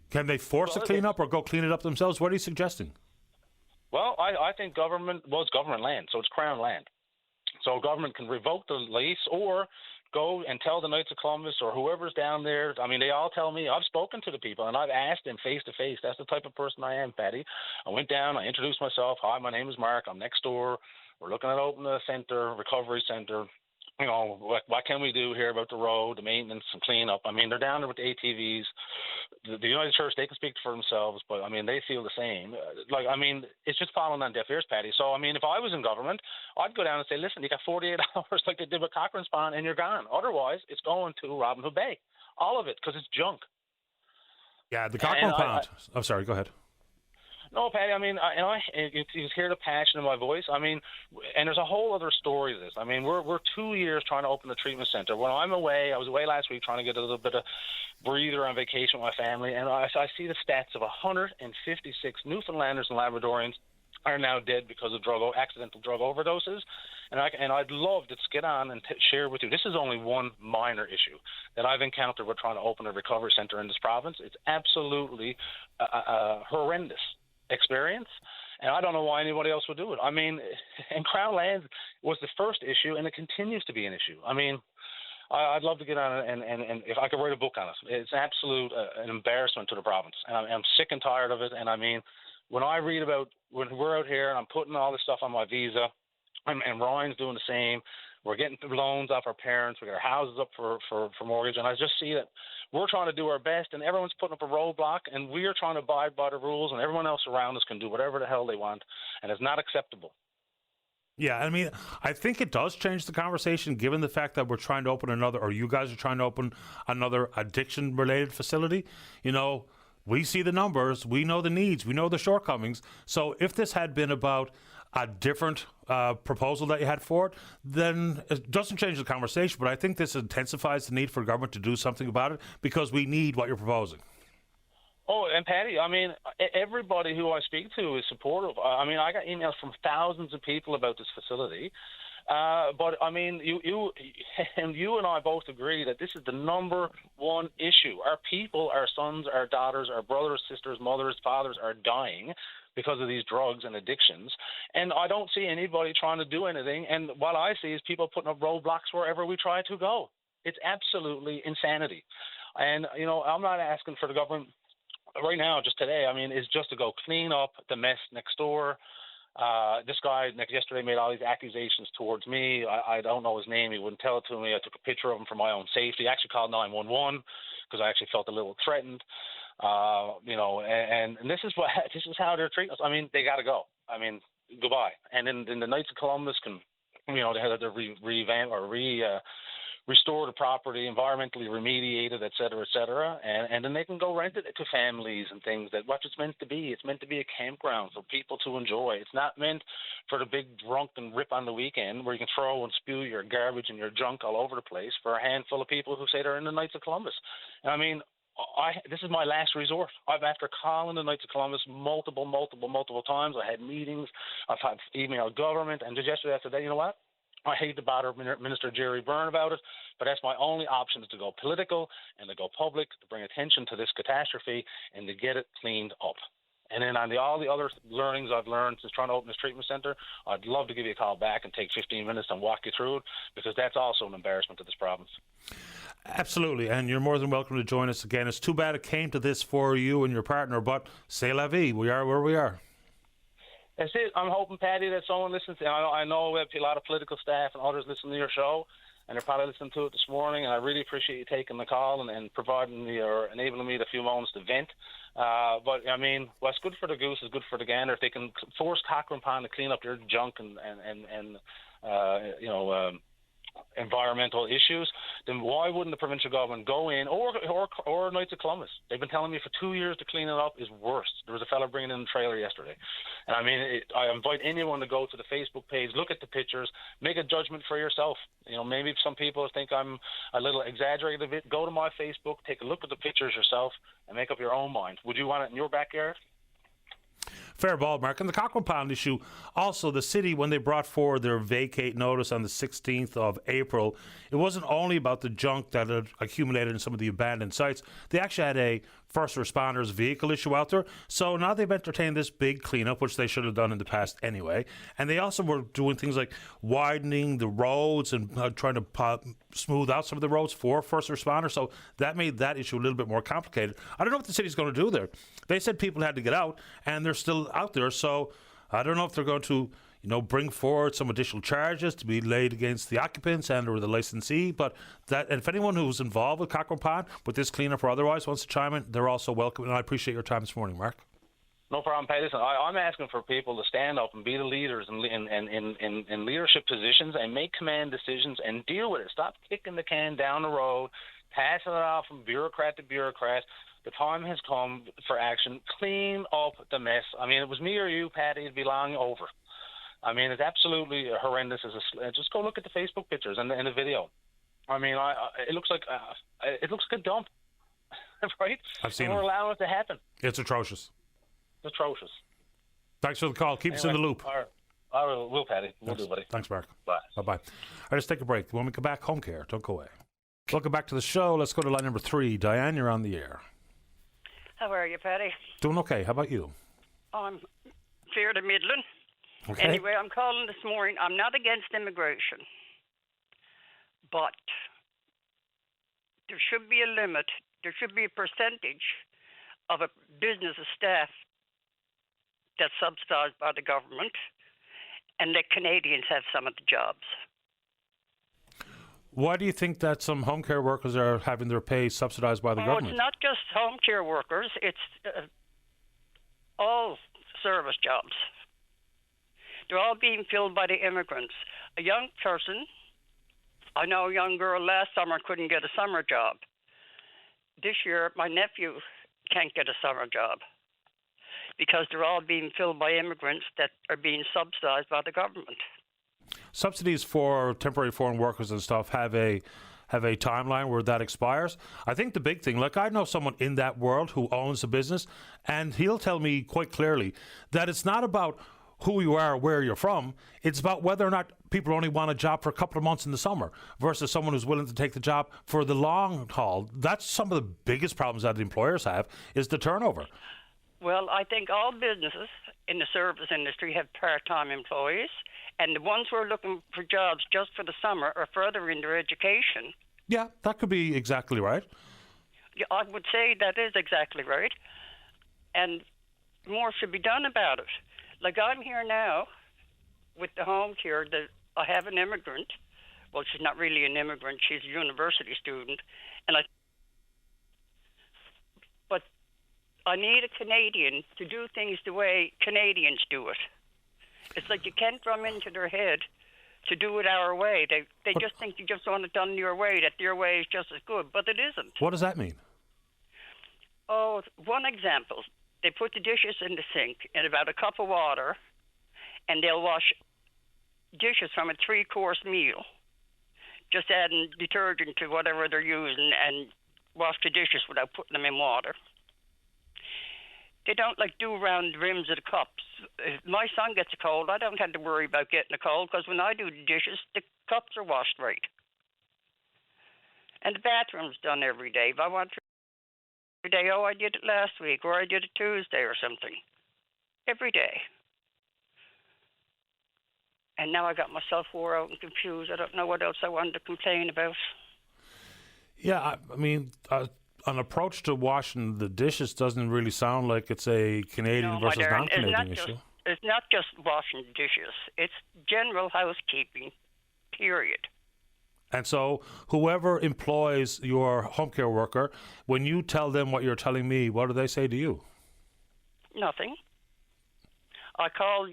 Can they force a clean up or go clean it up themselves? What are you suggesting? Well, I think government was government land, so it's Crown land. So government can revoke the lease or go and tell the Knights of Columbus or whoever's down there. I mean, they all tell me. I've spoken to the people, and I've asked them face to face. That's the type of person I am, Patty. I went down, I introduced myself. Hi, my name is Mark. I'm next door. We're looking at opening a center, recovery center. You know, what can we do here about the road, the maintenance, and cleanup? I mean, they're down there with the ATVs. The United Church, they can speak for themselves, but, I mean, they feel the same. It's just falling on deaf ears, Patty. So, I mean, if I was in government, I'd go down and say, listen, you got 48 hours like they did with Cochrane's Pond, and you're gone. Otherwise, it's going to Robin Hood Bay. All of it, because it's junk. Yeah, the Cochrane Pond. I'm sorry, go ahead. No, Patty, I mean, you hear the passion in my voice. I mean, and there's a whole other story to this. I mean, we're 2 years trying to open the treatment center. When I was away last week trying to get a little bit of breather on vacation with my family, and I see the stats of 156 Newfoundlanders and Labradorians are now dead because of accidental drug overdoses. And I'd love to get on and share with you. This is only one minor issue that I've encountered with trying to open a recovery center in this province. It's absolutely horrendous experience, and I don't know why anybody else would do it. I mean, and Crown Lands was the first issue, and it continues to be an issue. I mean, I'd love to get on it, and if I could write a book on it. It's absolute an embarrassment to the province, and I'm sick and tired of it. And I mean, when I read about when we're out here and I'm putting all this stuff on my visa, and Ryan's doing the same. We're getting loans off our parents. We got our houses up for mortgage. And I just see that we're trying to do our best, and everyone's putting up a roadblock, and we're trying to abide by the rules, and everyone else around us can do whatever the hell they want, and it's not acceptable. Yeah, I mean, I think it does change the conversation given the fact that we're trying to open another, or you guys are trying to open another addiction-related facility. You know, we see the numbers, we know the needs, we know the shortcomings. So if this had been about a different proposal that you had for it, then it doesn't change the conversation. But I think this intensifies the need for government to do something about it because we need what you're proposing. Oh, and Patty, I mean, everybody who I speak to is supportive. I mean, I got emails from thousands of people about this facility. But I mean, you and I both agree that this is the number one issue. Our people, our sons, our daughters, our brothers, sisters, mothers, fathers are dying because of these drugs and addictions. And I don't see anybody trying to do anything. And what I see is people putting up roadblocks wherever we try to go. It's absolutely insanity. And, you know, I'm not asking for the government right now, just today, I mean, is just to go clean up the mess next door. This guy yesterday made all these accusations towards me. I don't know his name. He wouldn't tell it to me. I took a picture of him for my own safety. I actually called 911 because I actually felt a little threatened. You know, and this is how they're treating us. I mean, they got to go. I mean, goodbye. And then the Knights of Columbus can, you know, they had to revamp or restore the property, environmentally remediated, et cetera, and then they can go rent it to families and things. That what it's meant to be. It's meant to be a campground for people to enjoy. It's not meant for the big drunken rip on the weekend where you can throw and spew your garbage and your junk all over the place for a handful of people who say they're in the Knights of Columbus. And I mean, this is my last resort. After calling the Knights of Columbus multiple times. I had meetings. I've had emailed government, and just yesterday I said, you know what? I hate to bother Minister Jerry Byrne about it, but that's my only option is to go political and to go public, to bring attention to this catastrophe and to get it cleaned up. And then on all the other learnings I've learned since trying to open this treatment center, I'd love to give you a call back and take 15 minutes and walk you through it, because that's also an embarrassment to this province. Absolutely, and you're more than welcome to join us again. It's too bad it came to this for you and your partner, but c'est la vie. We are where we are. That's it. I'm hoping, Patty, that someone listens to it. I know we have a lot of political staff and others listen to your show, and they're probably listening to it this morning, and I really appreciate you taking the call and providing me or enabling me a few moments to vent. But, I mean, what's good for the goose is good for the gander. If they can force Cochrane Pond to clean up their junk and environmental issues, then why wouldn't the provincial government go in, or Knights of Columbus? They've been telling me for 2 years to clean it up is worse. There was a fellow bringing in a trailer yesterday. And I mean, I invite anyone to go to the Facebook page, look at the pictures, make a judgment for yourself. You know, maybe some people think I'm a little exaggerated a bit. Go to my Facebook, take a look at the pictures yourself, and make up your own mind. Would you want it in your backyard? Fair ball, Mark. And the Cochrane Pond issue, also the city, when they brought forward their vacate notice on the 16th of April, it wasn't only about the junk that had accumulated in some of the abandoned sites. They actually had a first responders vehicle issue out there. So now they've entertained this big cleanup, which they should have done in the past anyway. And they also were doing things like widening the roads and trying to smooth out some of the roads for first responders. So that made that issue a little bit more complicated. I don't know what the city's going to do there. They said people had to get out, and they're still out there. So I don't know if they're going to, bring forward some additional charges to be laid against the occupants and or the licensee. But and if anyone who's involved with Cochrane Pond, with this cleanup or otherwise, wants to chime in, they're also welcome. And I appreciate your time this morning, Mark. No problem, Pat. Listen, I'm asking for people to stand up and be the leaders in leadership positions and make command decisions and deal with it. Stop kicking the can down the road, passing it off from bureaucrat to bureaucrat. The time has come for action. Clean up the mess. I mean, it was me or you, Patty, it'd be long over. I mean, it's absolutely horrendous. Just go look at the Facebook pictures and the video. I mean, it looks like a dump, right? I've seen and we're them. allowing it to happen. It's atrocious. It's atrocious. Thanks for the call. Keep us in the loop. All right. We'll, Patty. We'll do, buddy. Thanks, Mark. Bye. Bye-bye. All right, let's take a break. When we come back, home care. Don't go away. Welcome back to the show. Let's go to line number 3. Diane, you're on the air. How are you, Paddy? Doing okay. How about you? I'm fair to middling. Okay. Anyway, I'm calling this morning. I'm not against immigration, but there should be a limit. There should be a percentage of a business staff that's subsidized by the government, and let Canadians have some of the jobs. Why do you think that some home care workers are having their pay subsidized by the government? It's not just home care workers. It's all service jobs. They're all being filled by the immigrants. A young person, I know a young girl last summer couldn't get a summer job. This year, my nephew can't get a summer job because they're all being filled by immigrants that are being subsidized by the government. Subsidies for temporary foreign workers and stuff have a timeline where that expires. I think the big thing, like I know someone in that world who owns a business, and he'll tell me quite clearly that it's not about who you are, where you're from. It's about whether or not people only want a job for a couple of months in the summer versus someone who's willing to take the job for the long haul. That's some of the biggest problems that the employers have, is the turnover. Well, I think all businesses in the service industry have part-time employees, and the ones who are looking for jobs just for the summer are furthering their education. Yeah, that could be exactly right. Yeah, I would say that is exactly right, and more should be done about it. Like I'm here now with the home care. I have an immigrant. Well, she's not really an immigrant. She's a university student, but I need a Canadian to do things the way Canadians do it. It's like you can't drum into their head to do it our way. They just think you just want it done your way, that your way is just as good, but it isn't. What does that mean? Oh, one example. They put the dishes in the sink in about a cup of water, and they'll wash dishes from a 3-course meal, just adding detergent to whatever they're using and wash the dishes without putting them in water. They don't do around the rims of the cups. If my son gets a cold, I don't have to worry about getting a cold because when I do the dishes, the cups are washed right. And the bathroom's done every day. If I want to every day, oh, I did it last week or I did it Tuesday or something. Every day. And now I got myself wore out and confused. I don't know what else I wanted to complain about. Yeah, I mean, an approach to washing the dishes doesn't really sound like it's a Canadian versus non-Canadian issue. It's not just washing dishes. It's general housekeeping, period. And so whoever employs your home care worker, when you tell them what you're telling me, what do they say to you? Nothing. I called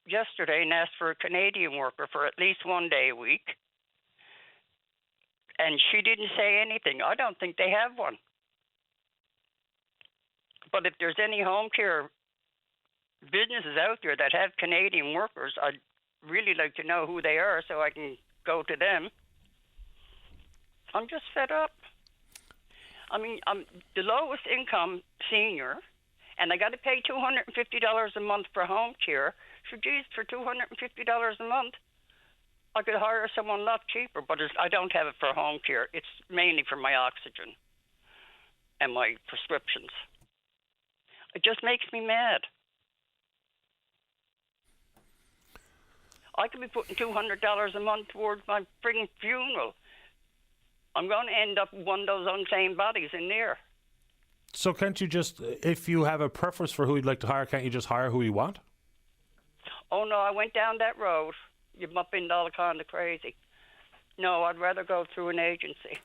yesterday and asked for a Canadian worker for at least one day a week. And she didn't say anything. I don't think they have one. But if there's any home care businesses out there that have Canadian workers, I'd really like to know who they are so I can go to them. I'm just fed up. I mean, I'm the lowest income senior, and I got to pay $250 a month for home care. So, geez, for $250 a month, I could hire someone a lot cheaper, but I don't have it for home care. It's mainly for my oxygen and my prescriptions. It just makes me mad. I could be putting $200 a month towards my frigging funeral. I'm going to end up with one of those unclaimed bodies in there. So can't you just, if you have a preference for who you'd like to hire, can't you just hire who you want? Oh, no, I went down that road. You bump into all kind of crazy. No, I'd rather go through an agency.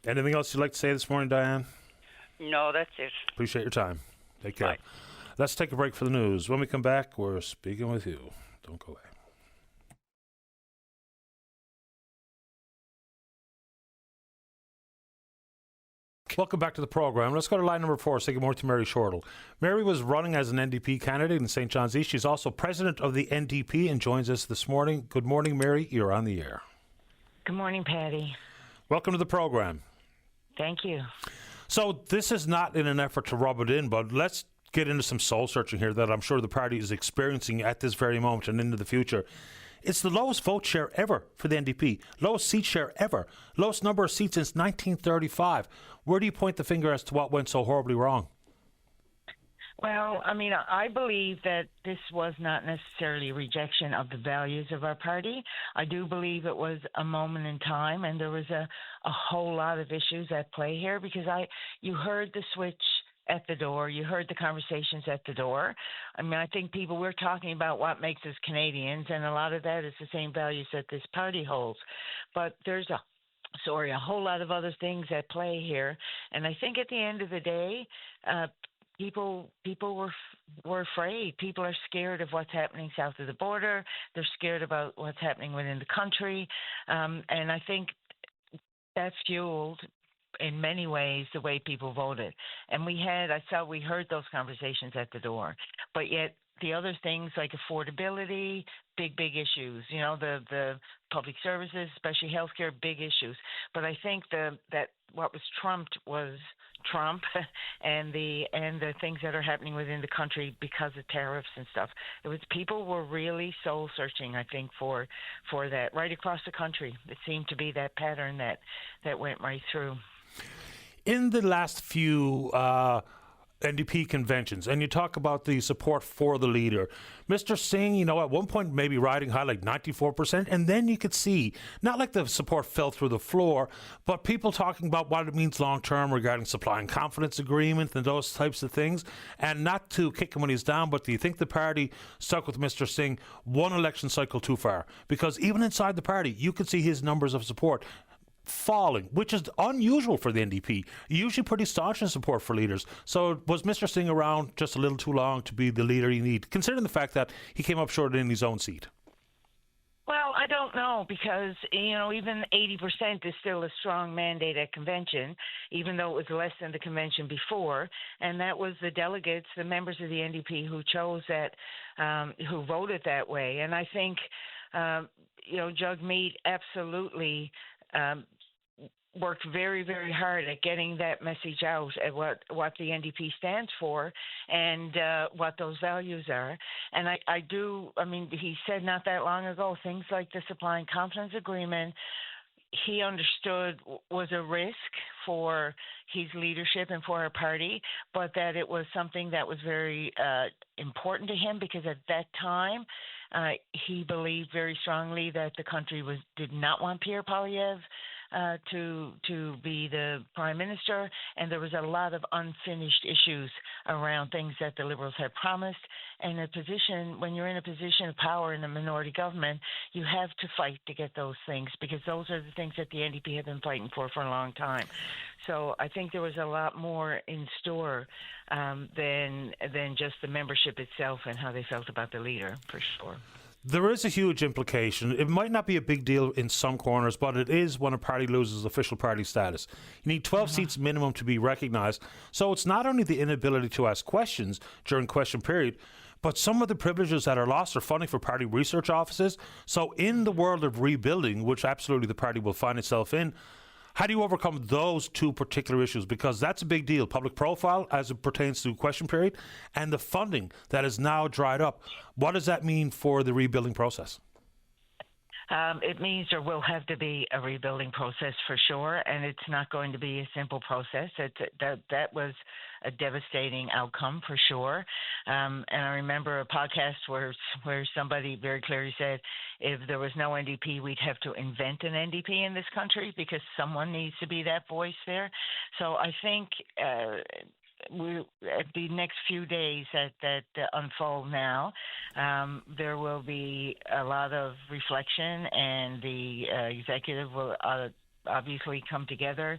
Anything else you'd like to say this morning, Diane? No, that's it. Appreciate your time. Take care. Bye. Let's take a break for the news. When we come back, we're speaking with you. Don't go away. Welcome back to the program. Let's go to line number 4. Say good morning to Mary Shortle. Mary was running as an NDP candidate in St. John's East. She's also president of the NDP and joins us this morning. Good morning, Mary. You're on the air. Good morning, Patty. Welcome to the program. Thank you. So this is not in an effort to rub it in, but let's get into some soul searching here that I'm sure the party is experiencing at this very moment and into the future. It's the lowest vote share ever for the NDP, lowest seat share ever, lowest number of seats since 1935. Where do you point the finger as to what went so horribly wrong? Well, I mean, I believe that this was not necessarily a rejection of the values of our party. I do believe it was a moment in time, and there was a whole lot of issues at play here because you heard the switch at the door. You heard the conversations at the door. I mean, I think we're talking about what makes us Canadians, and a lot of that is the same values that this party holds. But there's a whole lot of other things at play here. And I think at the end of the day, people were afraid. People are scared of what's happening south of the border. They're scared about what's happening within the country, and I think that fueled in many ways the way people voted. And we heard those conversations at the door, but yet the other things like affordability, big issues, the public services, especially healthcare, big issues. But I think that what was trumped was Trump and the things that are happening within the country because of tariffs and stuff. It was people were really soul searching, I think, for that right across the country. It seemed to be that pattern that went right through. In the last few NDP conventions, and you talk about the support for the leader, Mr. Singh, at one point maybe riding high like 94%, and then you could see, not like the support fell through the floor, but people talking about what it means long term regarding supply and confidence agreement and those types of things. And not to kick him when he's down, but do you think the party stuck with Mr. Singh one election cycle too far? Because even inside the party, you could see his numbers of support falling, which is unusual for the NDP. Usually pretty staunch in support for leaders. So was Mr. Singh around just a little too long to be the leader you need, considering the fact that he came up short in his own seat? Well, I don't know, because, even 80% is still a strong mandate at convention, even though it was less than the convention before. And that was the delegates, the members of the NDP who chose that, who voted that way. And I think, Jagmeet absolutely worked very, very hard at getting that message out at what the NDP stands for and what those values are. And he said not that long ago, things like the supply and confidence agreement, he understood was a risk for his leadership and for our party, but that it was something that was very important to him, because at that time he believed very strongly that the country did not want Pierre Poilievre to be the prime minister, and there was a lot of unfinished issues around things that the Liberals had promised. And when you're in a position of power in a minority government, you have to fight to get those things, because those are the things that the NDP have been fighting for a long time. So I think there was a lot more in store than just the membership itself and how they felt about the leader, for sure. There is a huge implication. It might not be a big deal in some corners, but it is when a party loses official party status. You need 12 seats minimum to be recognised. So it's not only the inability to ask questions during question period, but some of the privileges that are lost are funding for party research offices. So in the world of rebuilding, which absolutely the party will find itself in, how do you overcome those two particular issues? Because that's a big deal. Public profile as it pertains to question period, and the funding that is now dried up. What does that mean for the rebuilding process? It means there will have to be a rebuilding process for sure, and it's not going to be a simple process. That was a devastating outcome for sure. And I remember a podcast where somebody very clearly said, if there was no NDP, we'd have to invent an NDP in this country, because someone needs to be that voice there. So I think at the next few days that unfold now, there will be a lot of reflection, and the executive will obviously come together.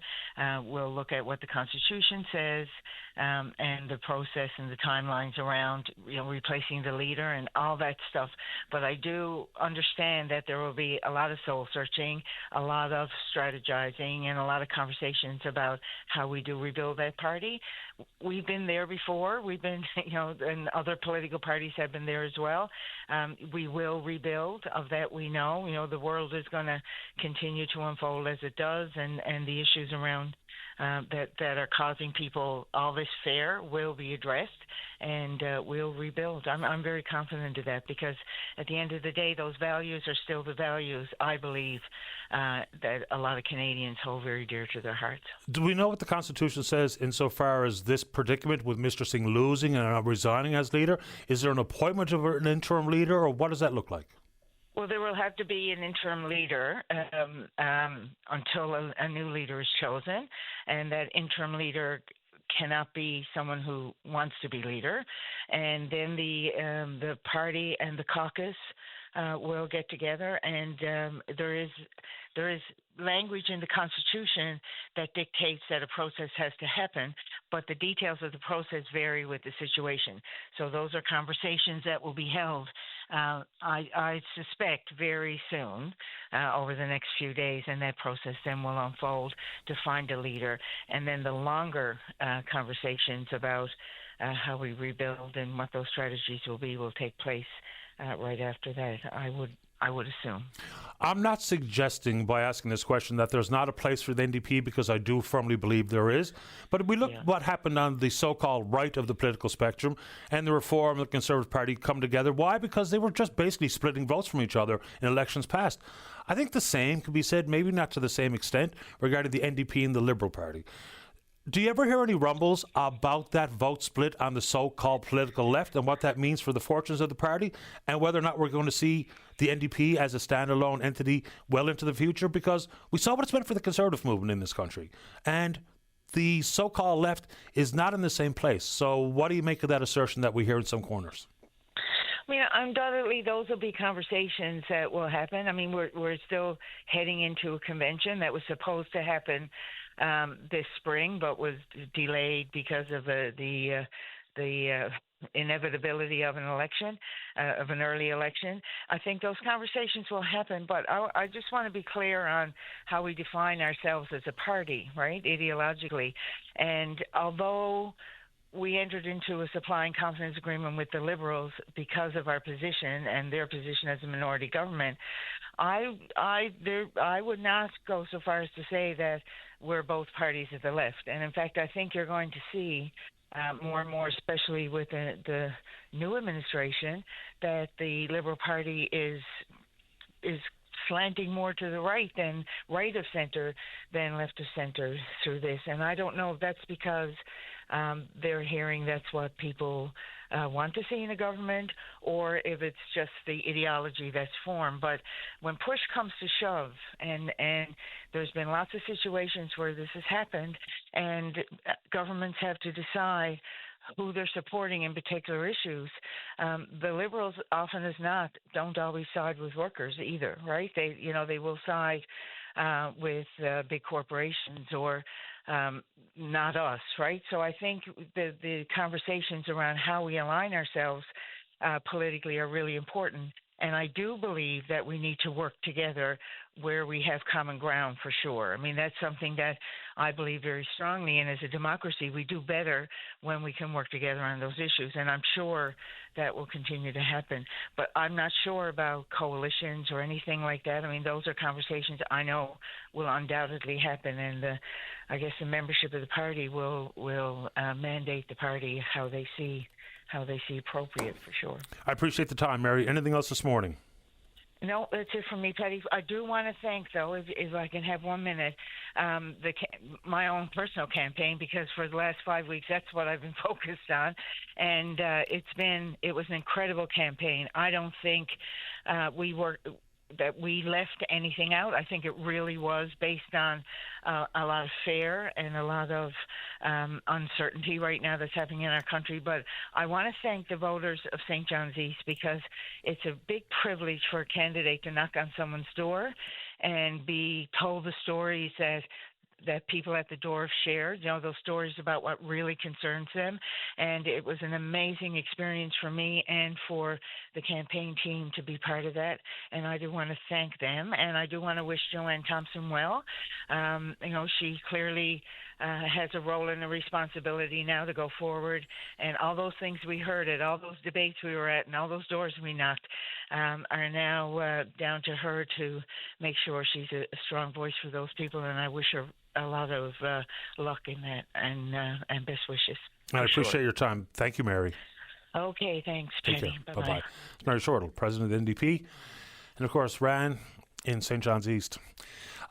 We'll look at what the Constitution says, and the process and the timelines around replacing the leader and all that stuff. But I do understand that there will be a lot of soul searching, a lot of strategizing, and a lot of conversations about how we do rebuild that party. We've been there before. We've been, and other political parties have been there as well. We will rebuild. Of that we know. The world is going to continue to unfold as it does, and the issues around that are causing people all this fear will be addressed, and we'll rebuild. I'm very confident of that, because at the end of the day, those values are still the values, I believe, that a lot of Canadians hold very dear to their hearts. Do we know what the Constitution says insofar as this predicament with Mr. Singh losing and resigning as leader? Is there an appointment of an interim leader, or what does that look like? Well, there will have to be an interim leader until a new leader is chosen, and that interim leader cannot be someone who wants to be leader. And then the party and the caucus will get together, and there is language in the Constitution that dictates that a process has to happen, but the details of the process vary with the situation. So those are conversations that will be held, I suspect, very soon over the next few days, and that process then will unfold to find a leader. And then the longer conversations about how we rebuild and what those strategies will be will take place right after that, I would assume. I'm not suggesting by asking this question that there's not a place for the NDP, because I do firmly believe there is. But we look what happened on the so-called right of the political spectrum, and the Reform and the Conservative Party come together. Why? Because they were just basically splitting votes from each other in elections past. I think the same could be said, maybe not to the same extent, regarding the NDP and the Liberal Party. Do you ever hear any rumbles about that vote split on the so-called political left and what that means for the fortunes of the party, and whether or not we're going to see the NDP as a standalone entity well into the future? Because we saw what it's meant for the Conservative movement in this country, and the so-called left is not in the same place. So what do you make of that assertion that we hear in some corners? I mean, undoubtedly, those will be conversations that will happen. I mean, we're still heading into a convention that was supposed to happen this spring, but was delayed because of the inevitability of an election, of an early election. I think those conversations will happen, but I just want to be clear on how we define ourselves as a party, right, ideologically. And although we entered into a supply and confidence agreement with the Liberals because of our position and their position as a minority government, I would not go so far as to say that we're both parties of the left. And in fact, I think you're going to see more and more, especially with the new administration, that the Liberal Party is slanting more to the right than right of center than left of center through this. And I don't know if that's because they're hearing that's what people want to see in a government, or if it's just the ideology that's formed. But when push comes to shove, and there's been lots of situations where this has happened, and governments have to decide who they're supporting in particular issues, the Liberals often as not don't always side with workers either, right? They will side with big corporations or not us, right? So I think the conversations around how we align ourselves politically are really important. And I do believe that we need to work together where we have common ground, for sure. I mean, that's something that I believe very strongly in. As a democracy, we do better when we can work together on those issues. And I'm sure that will continue to happen. But I'm not sure about coalitions or anything like that. I mean, those are conversations I know will undoubtedly happen. And I guess the membership of the party will mandate the party how they see appropriate, for sure. I appreciate the time, Mary. Anything else this morning? No, that's it from me, Patty. I do want to thank, though, if I can have 1 minute, my own personal campaign, because for the last 5 weeks, that's what I've been focused on. And it was an incredible campaign. I don't think that we left anything out. I think it really was based on a lot of fear and a lot of uncertainty right now that's happening in our country. But I want to thank the voters of St. John's East, because it's a big privilege for a candidate to knock on someone's door and be told the stories that people at the door have shared, those stories about what really concerns them. And it was an amazing experience for me and for the campaign team to be part of that. And I do want to thank them. And I do want to wish Joanne Thompson well. She clearly has a role and a responsibility now to go forward. And all those things we heard at all those debates we were at and all those doors we knocked are now down to her to make sure she's a strong voice for those people. And I wish her a lot of luck in that, and best wishes. I appreciate your time. Thank you, Mary. Okay, thanks, Patty. Bye-bye. It's Mary Shortle, President of the NDP, and of course ran in St. John's East.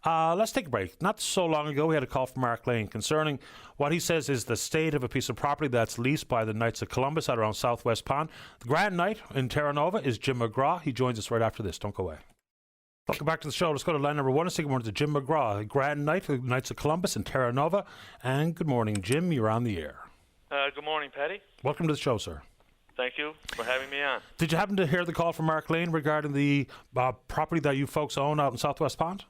Let's take a break. Not so long ago, we had a call from Mark Lane concerning what he says is the state of a piece of property that's leased by the Knights of Columbus out around Southwest Pond. The Grand Knight in Terra Nova is Jim McGraw. He joins us right after this. Don't go away. Welcome back to the show. Let's go to line number one and say good morning to Jim McGraw, Grand Knight, the Knights of Columbus in Terra Nova. And good morning, Jim. You're on the air. Good morning, Patty. Welcome to the show, sir. Thank you for having me on. Did you happen to hear the call from Mark Lane regarding the property that you folks own out in Southwest Pond?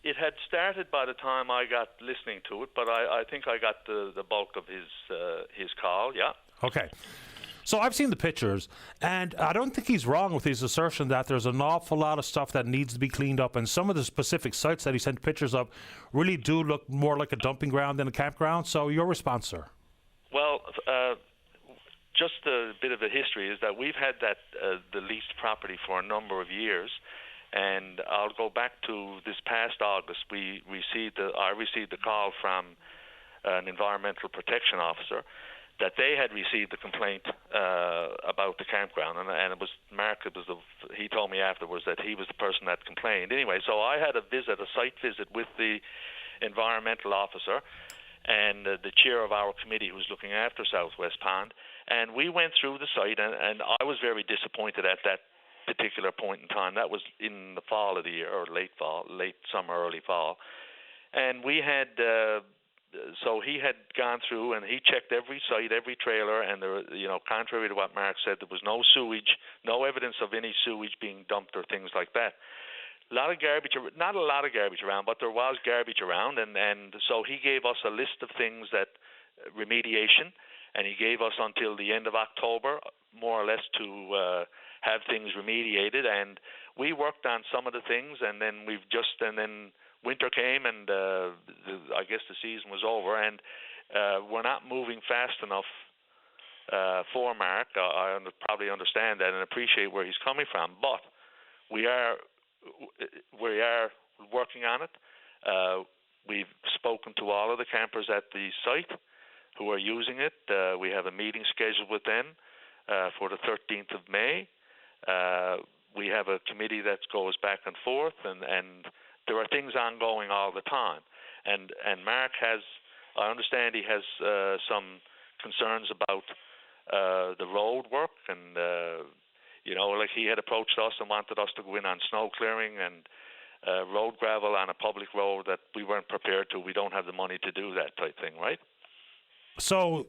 It had started by the time I got listening to it, but I think I got the bulk of his call, yeah. Okay. So I've seen the pictures, and I don't think he's wrong with his assertion that there's an awful lot of stuff that needs to be cleaned up, and some of the specific sites that he sent pictures of really do look more like a dumping ground than a campground. So your response, sir? Well, just a bit of a history is that we've had that the leased property for a number of years, and I'll go back to this past August. I received a call from an environmental protection officer that they had received a complaint about the campground, and it was Mark. He told me afterwards that he was the person that complained. Anyway, so I had a site visit with the environmental officer and the chair of our committee who's looking after Southwest Pond, and we went through the site, and I was very disappointed at that particular point in time. That was in the fall of the year, or late summer, early fall, and we had. So he had gone through and he checked every site, every trailer, and there, contrary to what Mark said, there was no sewage, no evidence of any sewage being dumped or things like that. Not a lot of garbage around, but there was garbage around, and so he gave us a list of things that remediation, and he gave us until the end of October, more or less, to have things remediated, and we worked on some of the things, and then winter came, and I guess the season was over, and we're not moving fast enough for Mark. I probably understand that and appreciate where he's coming from, but we are working on it. We've spoken to all of the campers at the site who are using it. We have a meeting scheduled with them for the 13th of May. We have a committee that goes back and forth, and there are things ongoing all the time. And Mark I understand he has some concerns about the road work, and like he had approached us and wanted us to go in on snow clearing and road gravel on a public road that we weren't prepared to. We don't have the money to do that type thing, right? So,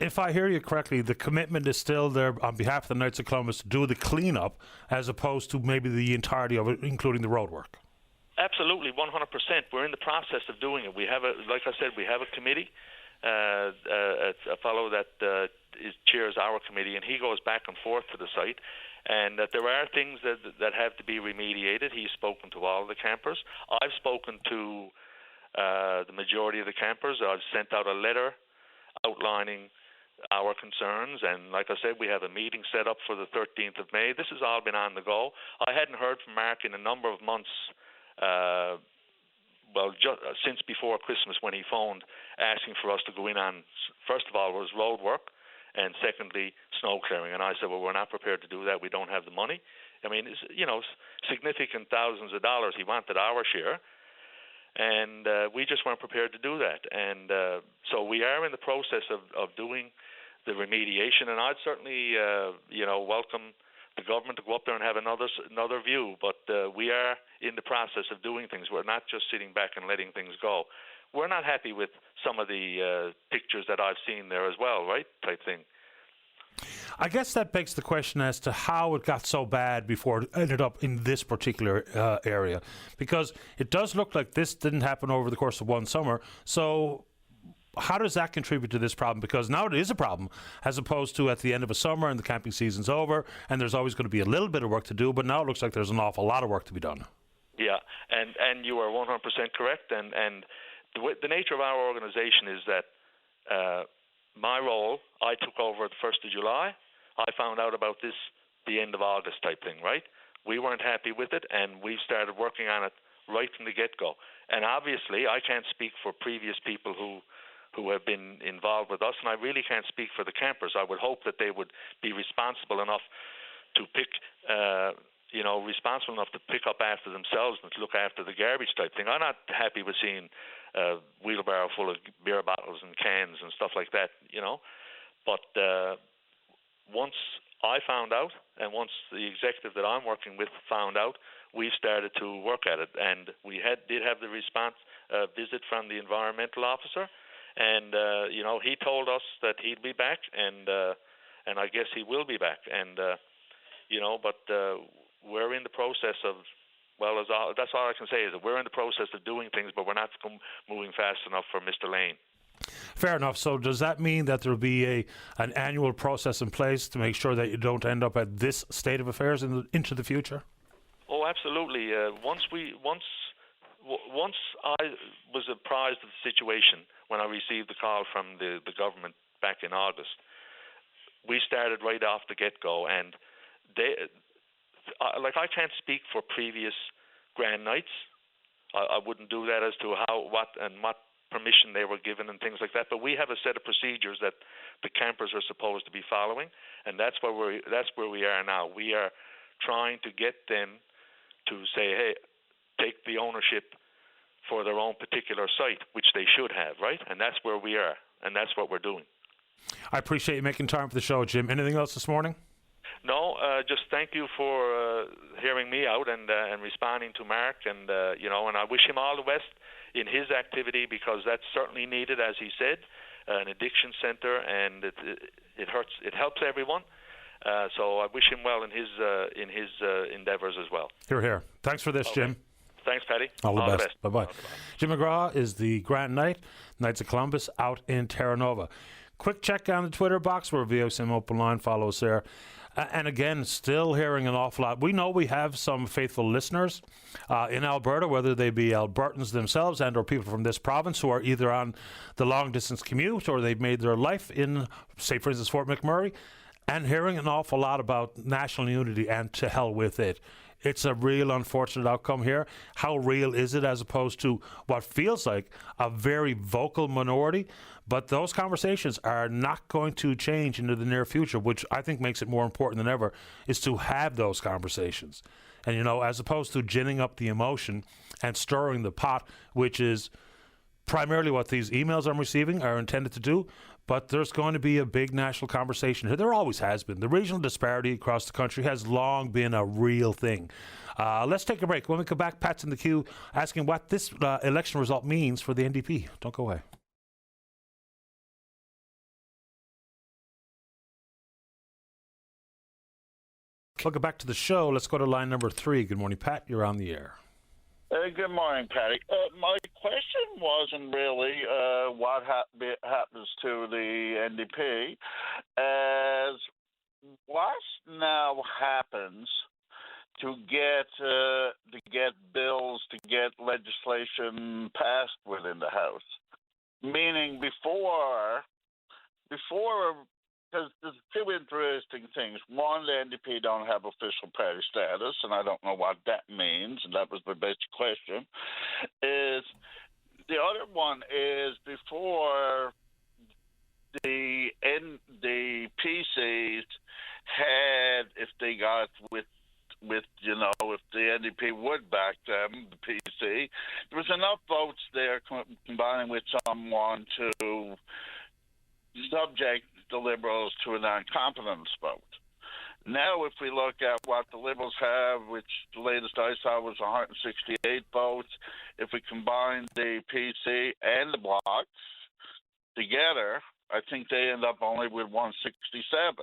if I hear you correctly, the commitment is still there on behalf of the Knights of Columbus to do the cleanup as opposed to maybe the entirety of it, including the road work. Absolutely, 100%. We're in the process of doing it. We have like I said, we have a committee, a fellow that chairs our committee, and he goes back and forth to the site. And that there are things that have to be remediated. He's spoken to all of the campers. I've spoken to the majority of the campers. I've sent out a letter outlining our concerns, and like I said, we have a meeting set up for the 13th of May. This has all been on the go. I hadn't heard from Mark in a number of months. Since before Christmas, when he phoned asking for us to go in on, first of all, was road work, and secondly, snow clearing. And I said, well, we're not prepared to do that. We don't have the money. I mean, it's, significant thousands of dollars. He wanted our share, and we just weren't prepared to do that. And so we are in the process of doing the remediation, and I'd certainly, welcome the government to go up there and have another view, but we are in the process of doing things. We're not just sitting back and letting things go. We're not happy with some of the pictures that I've seen there as well, right, type thing. I guess that begs the question as to how it got so bad before it ended up in this particular area, because it does look like this didn't happen over the course of one summer. So how does that contribute to this problem? Because now it is a problem, as opposed to at the end of a summer and the camping season's over and there's always going to be a little bit of work to do, but now it looks like there's an awful lot of work to be done. Yeah, and you are 100% correct. And the nature of our organization is that my role, I took over the 1st of July. I found out about this the end of August type thing, right? We weren't happy with it, and we started working on it right from the get-go. And obviously, I can't speak for previous people who have been involved with us, and I really can't speak for the campers. I would hope that they would be responsible enough to pick up after themselves and to look after the garbage type thing. I'm not happy with seeing a wheelbarrow full of beer bottles and cans and stuff like that, But once I found out, and once the executive that I'm working with found out, we started to work at it. And we did have the response visit from the environmental officer. And, he told us that he'd be back, and and I guess he will be back. And but we're in the process of. Well, that's all I can say is that we're in the process of doing things, but we're not moving fast enough for Mr. Lane. Fair enough. So does that mean that there will be an annual process in place to make sure that you don't end up at this state of affairs into the future? Oh, absolutely. Once I was apprised of the situation when I received the call from the government back in August, we started right off the get-go, and I can't speak for previous Grand Nights. I wouldn't do that as to what permission they were given and things like that. But we have a set of procedures that the campers are supposed to be following, and that's where we are now. We are trying to get them to say, hey, take the ownership for their own particular site, which they should have, right? And that's where we are, and that's what we're doing. I appreciate you making time for the show, Jim. Anything else this morning? No, just thank you for hearing me out and responding to Mark, and and I wish him all the best in his activity, because that's certainly needed, as he said, an addiction center, and it helps everyone. So I wish him well in his endeavors as well. Hear, hear. Thanks for this, okay. Jim. Thanks, Paddy. All the best. Bye-bye. Jim McGraw is the Grand Knight, Knights of Columbus, out in Terra Nova. Quick check on the Twitter box. We're VOCM Open Line. Follow us there. And again, still hearing an awful lot. We know we have some faithful listeners in Alberta, whether they be Albertans themselves and or people from this province who are either on the long-distance commute or they've made their life in, say, for instance, Fort McMurray, and hearing an awful lot about national unity and to hell with it. It's a real unfortunate outcome here. How real is it as opposed to what feels like a very vocal minority? But those conversations are not going to change into the near future, which I think makes it more important than ever, is to have those conversations. And, as opposed to ginning up the emotion and stirring the pot, which is primarily what these emails I'm receiving are intended to do. But there's going to be a big national conversation here. There always has been. The regional disparity across the country has long been a real thing. Let's take a break. When we come back, Pat's in the queue asking what this election result means for the NDP. Don't go away. Welcome back to the show. Let's go to line number 3. Good morning, Pat. You're on the air. Good morning, Patty. My question wasn't really what happens to the NDP, as what now happens to get bills, to get legislation passed within the House. Meaning before, because there's two interesting things. One, the NDP don't have official party status, and I don't know what that means, and that was my basic question. Is the other one is before the PCs had, if they got with if the NDP would back them, the PC, there was enough votes there combining with someone to subject the Liberals to a non-confidence vote. Now, if we look at what the Liberals have, which the latest I saw was 168 votes, if we combine the PC and the Bloc together, I think they end up only with 167.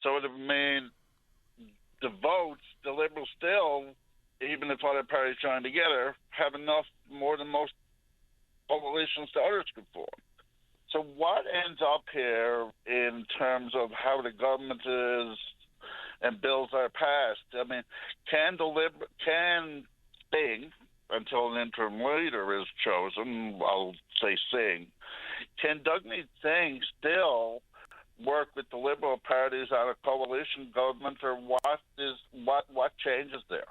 So it would mean the votes, the Liberals still, even if other parties join together, have enough, more than most coalitions that others could form. So what ends up here in terms of how the government is and bills are passed? I mean, can Singh, until an interim leader is chosen, I'll say Singh, can Dagmeet Singh still work with the Liberal parties on a coalition government, or what changes there?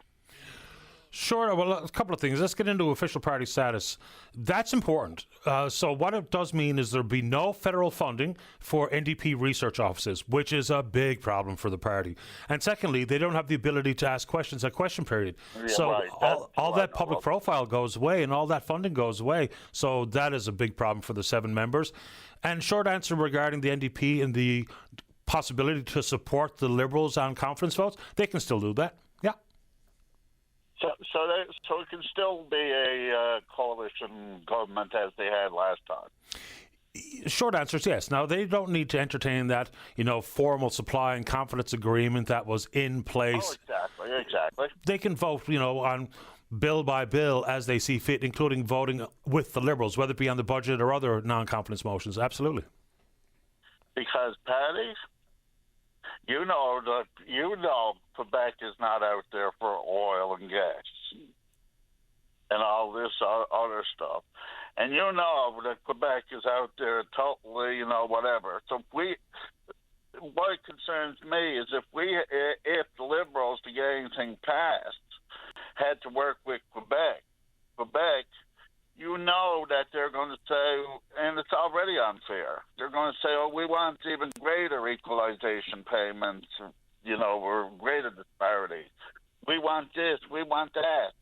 Sure. Well, a couple of things. Let's get into official party status. That's important. So what it does mean is there'll be no federal funding for NDP research offices, which is a big problem for the party. And secondly, they don't have the ability to ask questions at question period. Yeah, so right. all that public profile goes away and all that funding goes away. So that is a big problem for the 7 members. And short answer regarding the NDP and the possibility to support the Liberals on confidence votes, they can still do that. Yeah. So it can still be a coalition government as they had last time. Short answer is yes. Now, they don't need to entertain that, formal supply and confidence agreement that was in place. Oh, exactly. They can vote, on bill by bill as they see fit, including voting with the Liberals, whether it be on the budget or other non-confidence motions. Absolutely. Because, Paddy, Quebec is not out there for oil and gas and all this other stuff. And that Quebec is out there totally, whatever. So what concerns me is if the Liberals, to get anything passed, had to work with Quebec, that they're going to say, and it's already unfair, they're going to say, oh, we want even greater equalization payments, or greater disparity. We want this, we want that.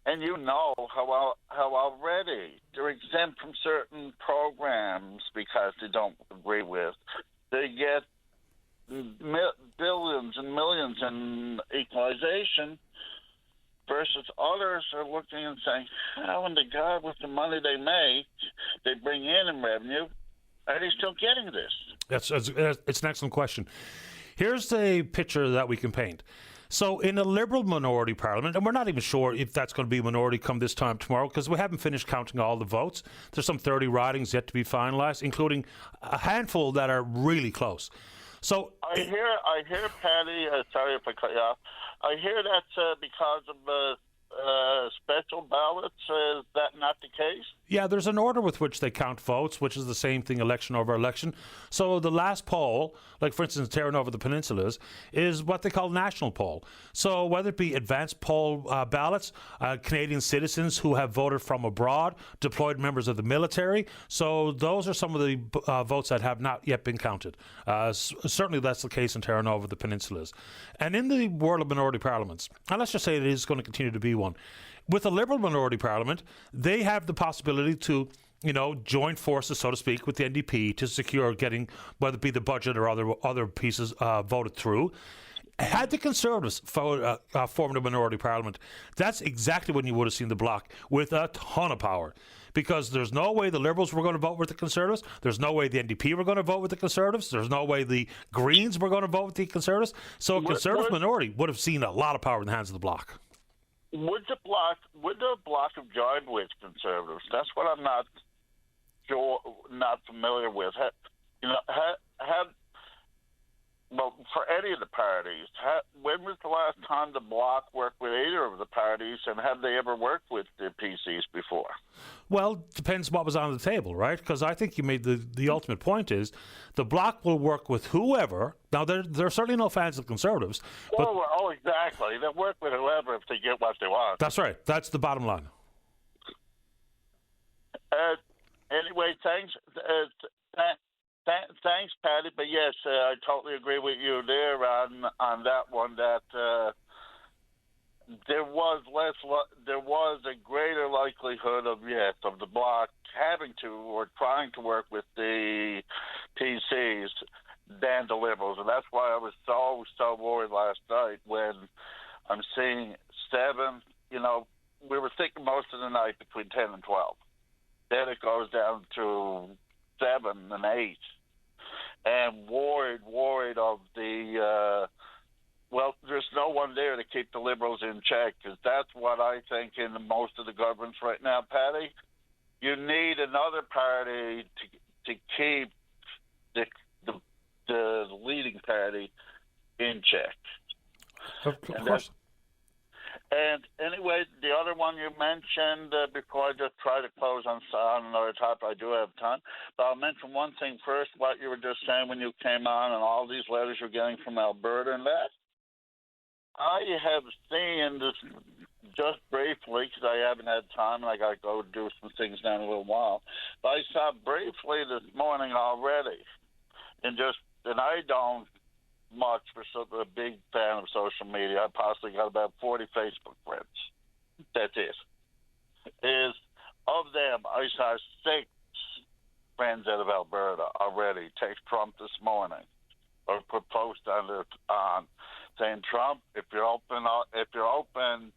And how already they're exempt from certain programs because they don't agree with. They get billions and millions in equalization versus others are looking and saying, how in the God, with the money they bring in revenue, are they still getting this? It's an excellent question. Here's a picture that we can paint. So in a Liberal minority parliament, and we're not even sure if that's going to be a minority come this time tomorrow because we haven't finished counting all the votes. There's some 30 ridings yet to be finalised, including a handful that are really close. So I hear, Patty, sorry if I cut you off, I hear that's because of special ballots. Is that not the case? Yeah, there's an order with which they count votes, which is the same thing election over election. So the last poll, like for instance Terran over the Peninsulas, is what they call national poll. So whether it be advanced poll ballots, Canadian citizens who have voted from abroad, deployed members of the military, so those are some of the votes that have not yet been counted. Certainly that's the case in Terran over the Peninsulas. And in the world of minority parliaments, and let's just say it is going to continue to be one, with a Liberal minority parliament, they have the possibility to, join forces, so to speak, with the NDP to secure getting, whether it be the budget or other pieces voted through. Had the Conservatives formed a minority parliament, that's exactly when you would have seen the Bloc with a ton of power. Because there's no way the Liberals were going to vote with the Conservatives. There's no way the NDP were going to vote with the Conservatives. There's no way the Greens were going to vote with the Conservatives. So a Conservative minority would have seen a lot of power in the hands of the Bloc. Would the Bloc have joined with Conservatives? That's what I'm not familiar with. Well, for any of the parties, when was the last time the Bloc worked with either of the parties, and have they ever worked with the PCs before? Well, depends what was on the table, right? Because I think you made the ultimate point is the Bloc will work with whoever. Now, there are certainly no fans of Conservatives. But exactly. They'll work with whoever if they get what they want. That's right. That's the bottom line. Anyway, thanks. Thanks, Patty. But yes, I totally agree with you there on that one. That there was a greater likelihood of the Bloc having to or trying to work with the PCs than the Liberals, and that's why I was so worried last night when I'm seeing 7. We were thinking most of the night between 10 and 12. Then it goes down to 7 and 8, and worried of the. There's no one there to keep the Liberals in check, because that's what I think in most of the governments right now, Patty. You need another party to keep the leading party in check. Of course. And anyway, the other one you mentioned, before I just try to close on another topic, I do have time, but I'll mention one thing first, what you were just saying when you came on and all these letters you're getting from Alberta and that. I have seen this just briefly, because I haven't had time and I got to go do some things now in a little while, but I saw briefly this morning already, and I don't much for a big fan of social media. I possibly got about 40 Facebook friends. That's it. Of them, I saw 6 friends out of Alberta already text Trump this morning or put post on saying, Trump, if you're open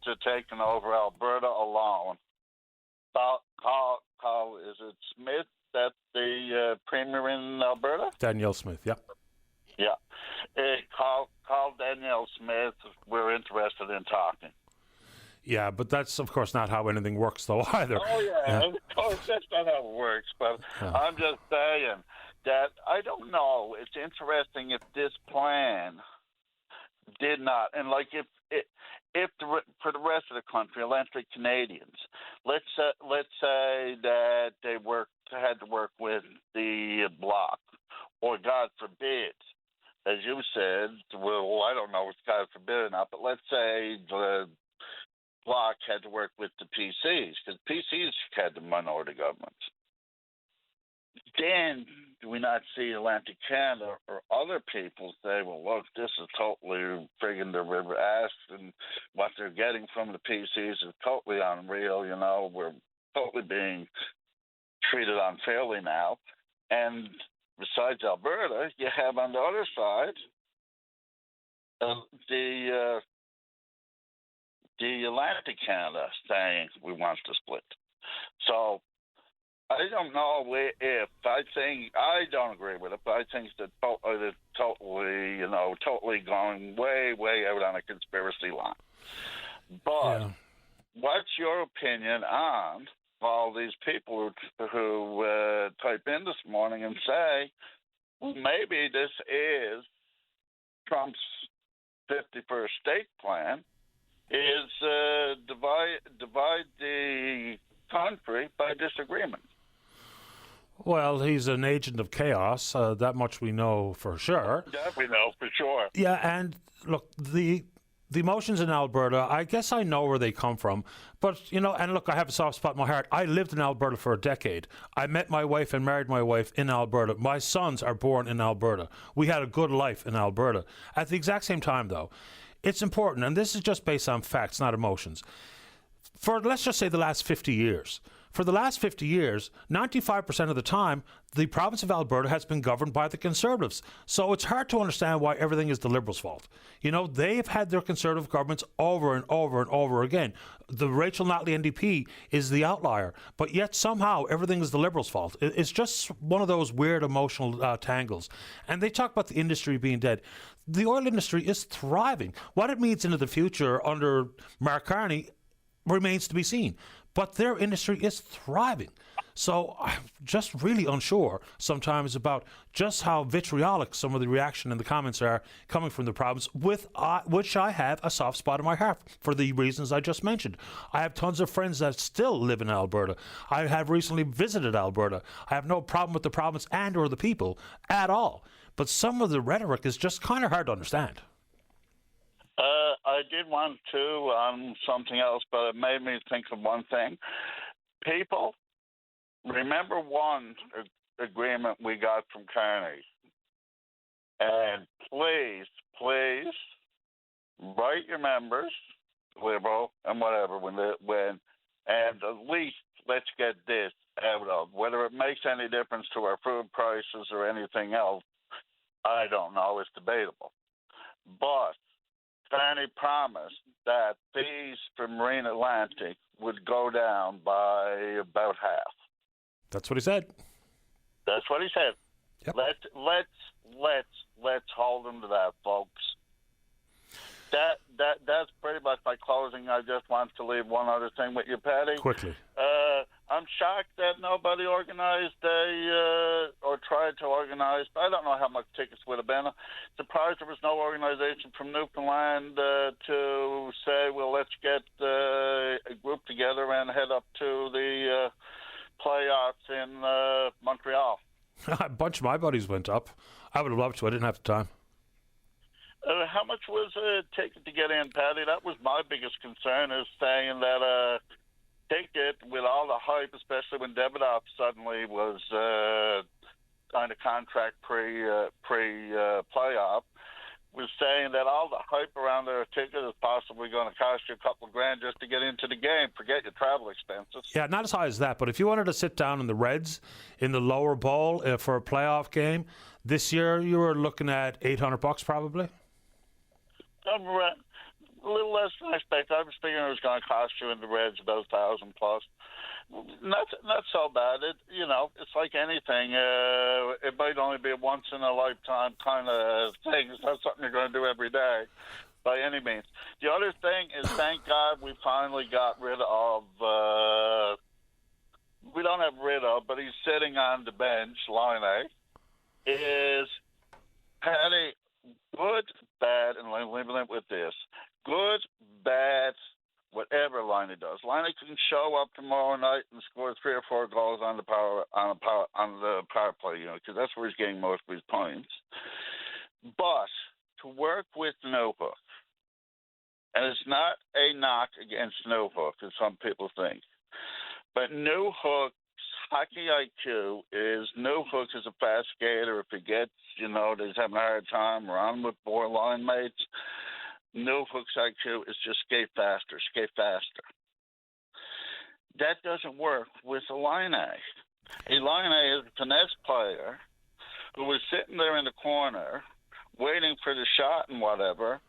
to taking over Alberta alone, call is it Smith? That's the Danielle Smith, yeah. Yeah. Call Danielle Smith. We're interested in talking. Yeah, but that's, of course, not how anything works, though, either. Oh, yeah, of course, that's not how it works. But I'm just saying that I don't know. It's interesting if this plan did not, and like if for the rest of the country, Atlantic Canadians, let's say that they had to work with the bloc, or God forbid, as you said, well, I don't know if God forbid or not, but let's say the bloc had to work with the PCs, because PCs had the minority governments. Then do we not see Atlantic Canada or other people say, well, look, this is totally friggin' the river ass, and what they're getting from the PCs is totally unreal, you know, we're totally being treated unfairly now. And besides Alberta, you have on the other side the Atlantic Canada saying we want to split. So I don't know if I don't agree with it, but I think that it's totally going way, way out on a conspiracy line. But what's your opinion on all these people who type in this morning and say, well, maybe this is Trump's 51st state plan, is divide the country by disagreement? Well, he's an agent of chaos. That much we know for sure. That we know for sure. Yeah, and look, the emotions in Alberta, I guess I know where they come from. But, you know, and look, I have a soft spot in my heart. I lived in Alberta for a decade. I met my wife and married my wife in Alberta. My sons are born in Alberta. We had a good life in Alberta. At the exact same time, though, it's important, and this is just based on facts, not emotions. For, let's just say, the last 50 years. For the last 50 years, 95% of the time, the province of Alberta has been governed by the Conservatives. So it's hard to understand why everything is the Liberals' fault. You know, they've had their Conservative governments over and over and over again. The Rachel Notley NDP is the outlier, but yet somehow everything is the Liberals' fault. It's just one of those weird emotional tangles. And they talk about the industry being dead. The oil industry is thriving. What it means into the future under Mark Carney remains to be seen. But their industry is thriving. So I'm just really unsure sometimes about just how vitriolic some of the reaction and the comments are coming from the province, with which I have a soft spot in my heart for the reasons I just mentioned. I have tons of friends that still live in Alberta. I have recently visited Alberta. I have no problem with the province and or the people at all. But some of the rhetoric is just kind of hard to understand. I did want to on something else, but it made me think of one thing. People, remember one agreement we got from Carney. And please write your members, Liberal and whatever, when and at least let's get this out of. Whether it makes any difference to our food prices or anything else, I don't know. It's debatable. But Carney promised that fees for Marine Atlantic would go down by about half. That's what he said. That's what he said. Yep. Let's hold him to that, folks. That's pretty much my closing. I just want to leave one other thing with you, Patty. Quickly. I'm shocked that nobody organized or tried to organize. I don't know how much tickets would have been. Surprised there was no organization from Newfoundland to say, well, let's get a group together and head up to the playoffs in Montreal. A bunch of my buddies went up. I would have loved to. I didn't have the time. How much was a ticket to get in, Patty? That was my biggest concern, is saying that ticket with all the hype, especially when Davidoff suddenly was signed a contract pre-playoff, was saying that all the hype around their ticket is possibly going to cost you a couple of grand just to get into the game. Forget your travel expenses. Yeah, not as high as that, but if you wanted to sit down in the Reds in the lower bowl for a playoff game, this year you were looking at $800 probably. A little less than I expected. I was figuring it was going to cost you in the Reds about $1,000 plus. Not so bad. It's like anything. It might only be a once in a lifetime kind of thing. It's not something you're going to do every day, by any means. The other thing is, thank God, we finally got rid of. We don't have rid of, but he's sitting on the bench. Line A is Patty. Good, bad, and let me limit with this. Good, bad. Whatever Liney does, Liney can show up tomorrow night and score 3 or 4 goals on the power play, because that's where he's getting most of his points. But to work with no hook, and it's not a knock against no hook, as some people think, but no hook's hockey IQ is no hook is a fast skater. If he gets, that he's having a hard time around with 4 line mates. No hook's IQ is just skate faster. That doesn't work with a line A. A line A is a finesse player who was sitting there in the corner waiting for the shot and whatever,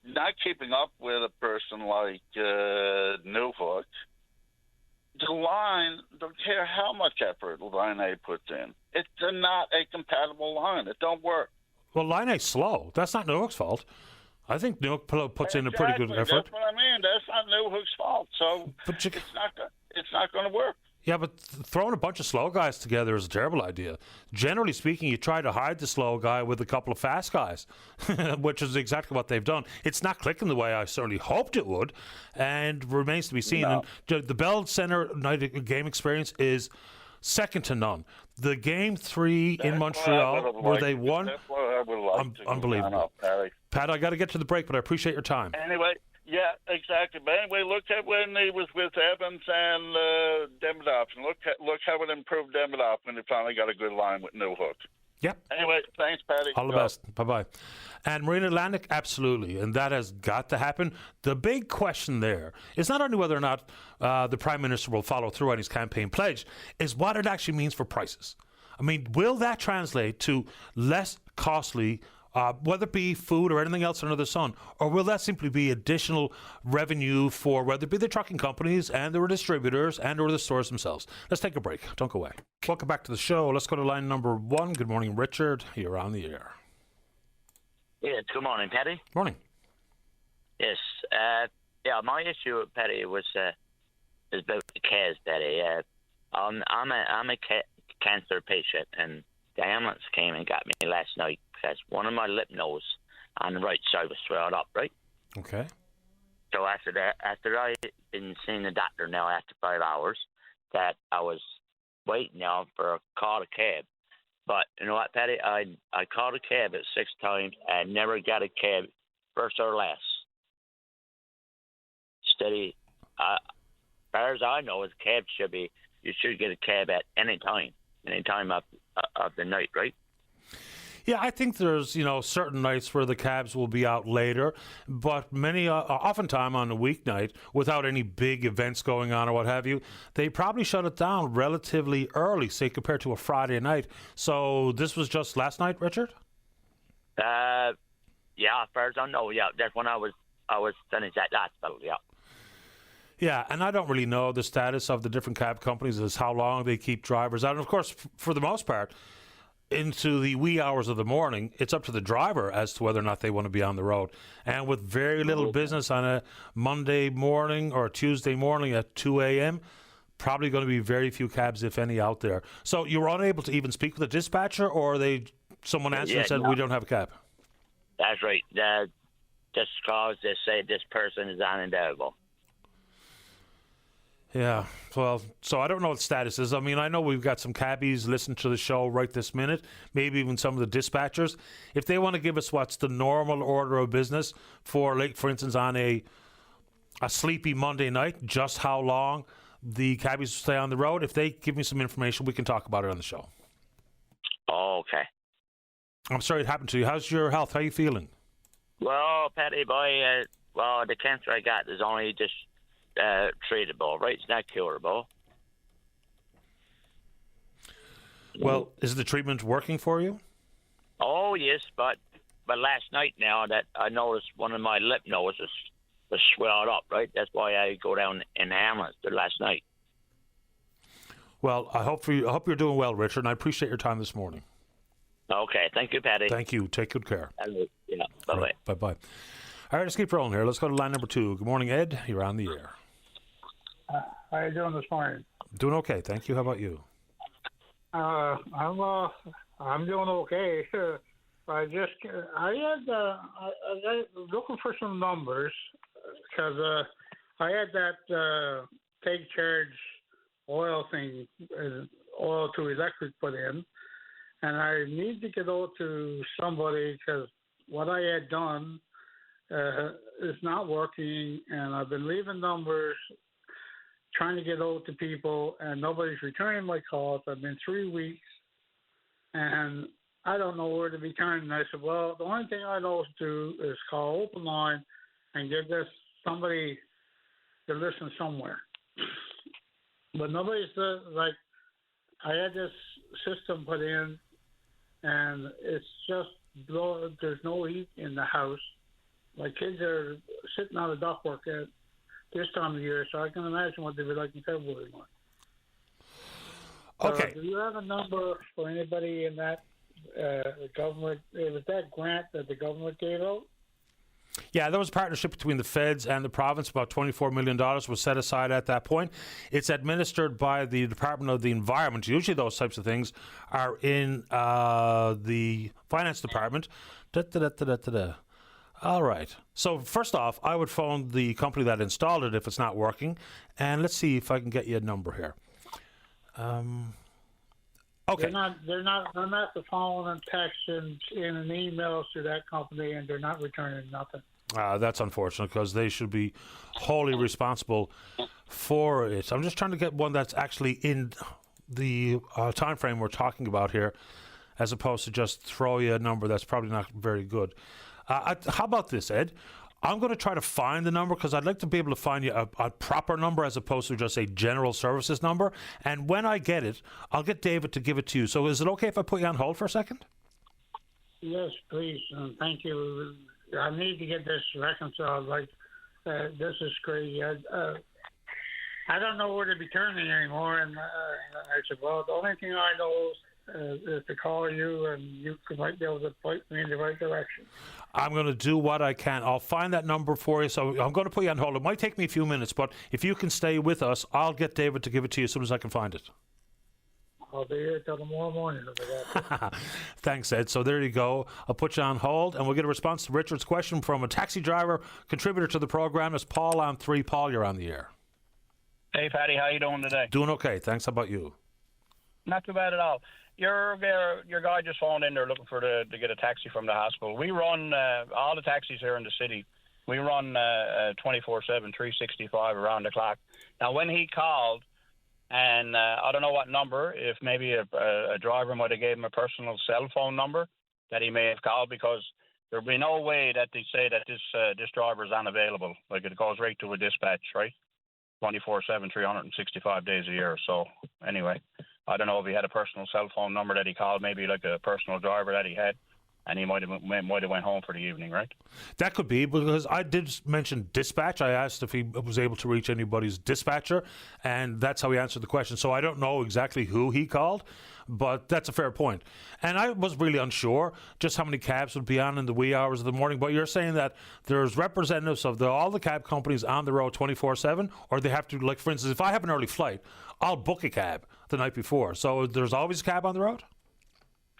not keeping up with a person like no hook. The line, don't care how much effort line A puts in. It's not a compatible line. It don't work. Well, line A's slow. That's not Newhook's fault. I think Newhook puts in a pretty good effort. That's what I mean. That's not Newhook's fault. So it's not going to work. Yeah, but throwing a bunch of slow guys together is a terrible idea. Generally speaking, you try to hide the slow guy with a couple of fast guys, which is exactly what they've done. It's not clicking the way I certainly hoped it would, and remains to be seen. No. And the Bell Center night game experience is second to none. The game 3 in Montreal, where they won, that's what I would like to unbelievable. Pat, I got to get to the break, but I appreciate your time. Anyway, yeah, exactly. But anyway, look at when he was with Evans and Demidov, and look how it improved Demidov when he finally got a good line with no hook. Yep. Anyway, thanks, Patty. All the best. Bye-bye. And Marine Atlantic, absolutely. And that has got to happen. The big question there is not only whether or not the Prime Minister will follow through on his campaign pledge, is what it actually means for prices. I mean, will that translate to less costly, whether it be food or anything else under the sun, or will that simply be additional revenue for whether it be the trucking companies and the distributors and or the stores themselves? Let's take a break. Don't go away. Welcome back to the show. Let's go to line number 1. Good morning, Richard. You're on the air. Yes, good morning, Patty. Morning. Yes, my issue, Patty, was is about the calves, Patty. I'm a cancer patient, and the ambulance came and got me last night because one of my lip nodes on the right side was swelled up, right? Okay. So after I been seeing the doctor now after 5 hours, that I was waiting now for a call to cab. But you know what, Patty? I called a cab at 6 times and never got a cab, first or last. Steady. As far as I know, you should get a cab at any time of the night, right? Yeah, I think there's, certain nights where the cabs will be out later, but many, oftentimes on a weeknight, without any big events going on or what have you, they probably shut it down relatively early, say, compared to a Friday night. So this was just last night, Richard? Yeah, as far as I know, yeah. That's when I was finished at the hospital, yeah. Yeah, and I don't really know the status of the different cab companies as how long they keep drivers out. And, of course, for the most part, into the wee hours of the morning, it's up to the driver as to whether or not they want to be on the road. And with very little business on a Monday morning or Tuesday morning at 2 a.m., probably going to be very few cabs, if any, out there. So you were unable to even speak with a dispatcher, or someone answered and said, we don't have a cab? That's right. Just because they say this person is unavailable. Yeah, well, so I don't know what status is. I mean, I know we've got some cabbies listening to the show right this minute, maybe even some of the dispatchers. If they want to give us what's the normal order of business for, like, for instance, on a sleepy Monday night, just how long the cabbies stay on the road, if they give me some information, we can talk about it on the show. Oh, okay. I'm sorry it happened to you. How's your health? How are you feeling? Well, Patty boy, the cancer I got is only just treatable, right? It's not curable. Well, is the treatment working for you? Oh, yes, but last night now that I noticed one of my lip nodes was swelled up, right? That's why I go down in the ambulance last night. Well, I hope you're doing well, Richard, and I appreciate your time this morning. Okay, thank you, Paddy. Thank you. Take good care. Yeah, bye-bye. Right, bye-bye. All right, let's keep rolling here. Let's go to line number 2. Good morning, Ed. You're on the air. How are you doing this morning? Doing okay, thank you. How about you? I'm doing okay. I looking for some numbers because I had that take charge oil thing, oil to electric put in, and I need to get out to somebody because what I had done is not working, and I've been leaving numbers trying to get out to people, and nobody's returning my calls. I've been 3 weeks, and I don't know where to be turning. I said, well, the only thing I know to do is call open line and give this somebody to listen somewhere. But nobody's like, I had this system put in, and it's just there's no heat in the house. My kids are sitting on the ductwork at this time of year, so I can imagine what they were like in February. Okay. Do you have a number for anybody in that government? It was that grant that the government gave out? Yeah, there was a partnership between the feds and the province. About $24 million was set aside at that point. It's administered by the Department of the Environment. Usually those types of things are in the finance department. All right. So first off, I would phone the company that installed it if it's not working. And let's see if I can get you a number here. Okay. They're not the phone and text and emails to that company, and they're not returning nothing. That's unfortunate because they should be wholly responsible for it. I'm just trying to get one that's actually in the time frame we're talking about here, as opposed to just throw you a number that's probably not very good. How about this, Ed? I'm going to try to find the number because I'd like to be able to find you a proper number as opposed to just a general services number. And when I get it, I'll get David to give it to you. So is it okay if I put you on hold for a second? Yes, please. Thank you. I need to get this reconciled. This is crazy. I don't know where to be turning anymore. And I said, well, the only thing I know is to call you, and you might be able to point me in the right direction. I'm going to do what I can. I'll find that number for you. So I'm going to put you on hold. It might take me a few minutes, but if you can stay with us, I'll get David to give it to you as soon as I can find it. I'll be here till tomorrow morning. Thanks, Ed. So there you go. I'll put you on hold, and we'll get a response to Richard's question from a taxi driver, contributor to the program. It's Paul on 3. Paul, you're on the air. Hey, Paddy. How you doing today? Doing okay. Thanks. How about you? Not too bad at all. Your guy just phoned in there looking to get a taxi from the hospital. We run all the taxis here in the city. We run 24/7, 365 around the clock. Now, when he called, and I don't know what number, if maybe a driver might have gave him a personal cell phone number that he may have called, because there'd be no way that they say that this driver is unavailable. Like, it goes right to a dispatch, right? 24/7, 365 days a year. So anyway, I don't know if he had a personal cell phone number that he called, maybe like a personal driver that he had, and he might have went home for the evening, right? That could be, because I did mention dispatch. I asked if he was able to reach anybody's dispatcher, and that's how he answered the question. So I don't know exactly who he called, but that's a fair point. And I was really unsure just how many cabs would be on in the wee hours of the morning, but you're saying that there's representatives of all the cab companies on the road 24/7, or they have to, like, for instance, if I have an early flight, I'll book a cab the night before. So there's always a cab on the road?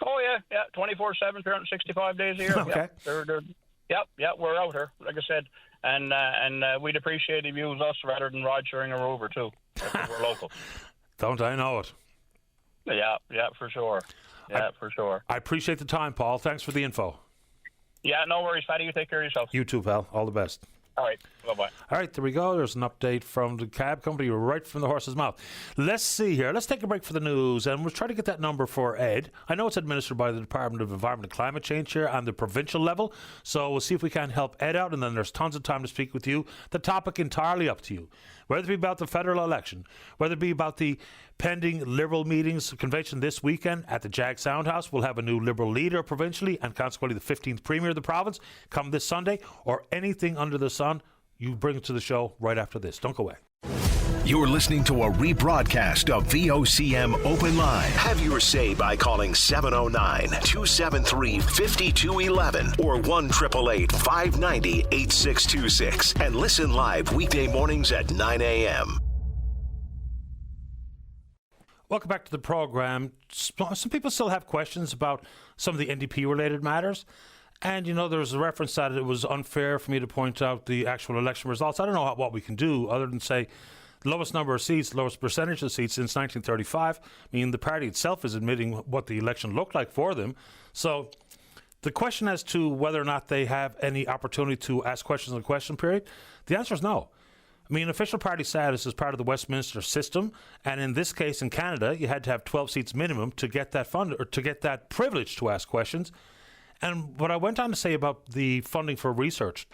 Oh, yeah, 24/7, 365 days a year. Okay. Yeah, we're out here, like I said. And we'd appreciate if you use us rather than ride sharing or Uber, too, because we're local. Don't I know it? Yeah, for sure. For sure. I appreciate the time, Paul. Thanks for the info. Yeah, no worries, Paddy. You take care of yourself. You too, pal. All the best. All right. Bye-bye. All right, there we go. There's an update from the cab company right from the horse's mouth. Let's see here. Let's take a break for the news, and we'll try to get that number for Ed. I know it's administered by the Department of Environment and Climate Change here on the provincial level, so we'll see if we can help Ed out, and then there's tons of time to speak with you. The topic entirely up to you. Whether it be about the federal election, whether it be about the pending Liberal meetings convention this weekend at the Jag Soundhouse, we'll have a new Liberal leader provincially and consequently the 15th Premier of the province come this Sunday, or anything under the sun, you bring it to the show right after this. Don't go away. You're listening to a rebroadcast of VOCM Open Line. Have your say by calling 709-273-5211 or 1-888-590-8626 and listen live weekday mornings at 9 a.m. Welcome back to the program. Some people still have questions about some of the NDP-related matters. And, you know, there was a reference that it was unfair for me to point out the actual election results. I don't know what we can do other than say the lowest number of seats, lowest percentage of seats since 1935. I mean, the party itself is admitting what the election looked like for them. So the question as to whether or not they have any opportunity to ask questions in the question period, the answer is no. I mean, official party status is part of the Westminster system, and in this case, in Canada, you had to have 12 seats minimum to get that fund or to get that privilege to ask questions. And what I went on to say about the funding for research,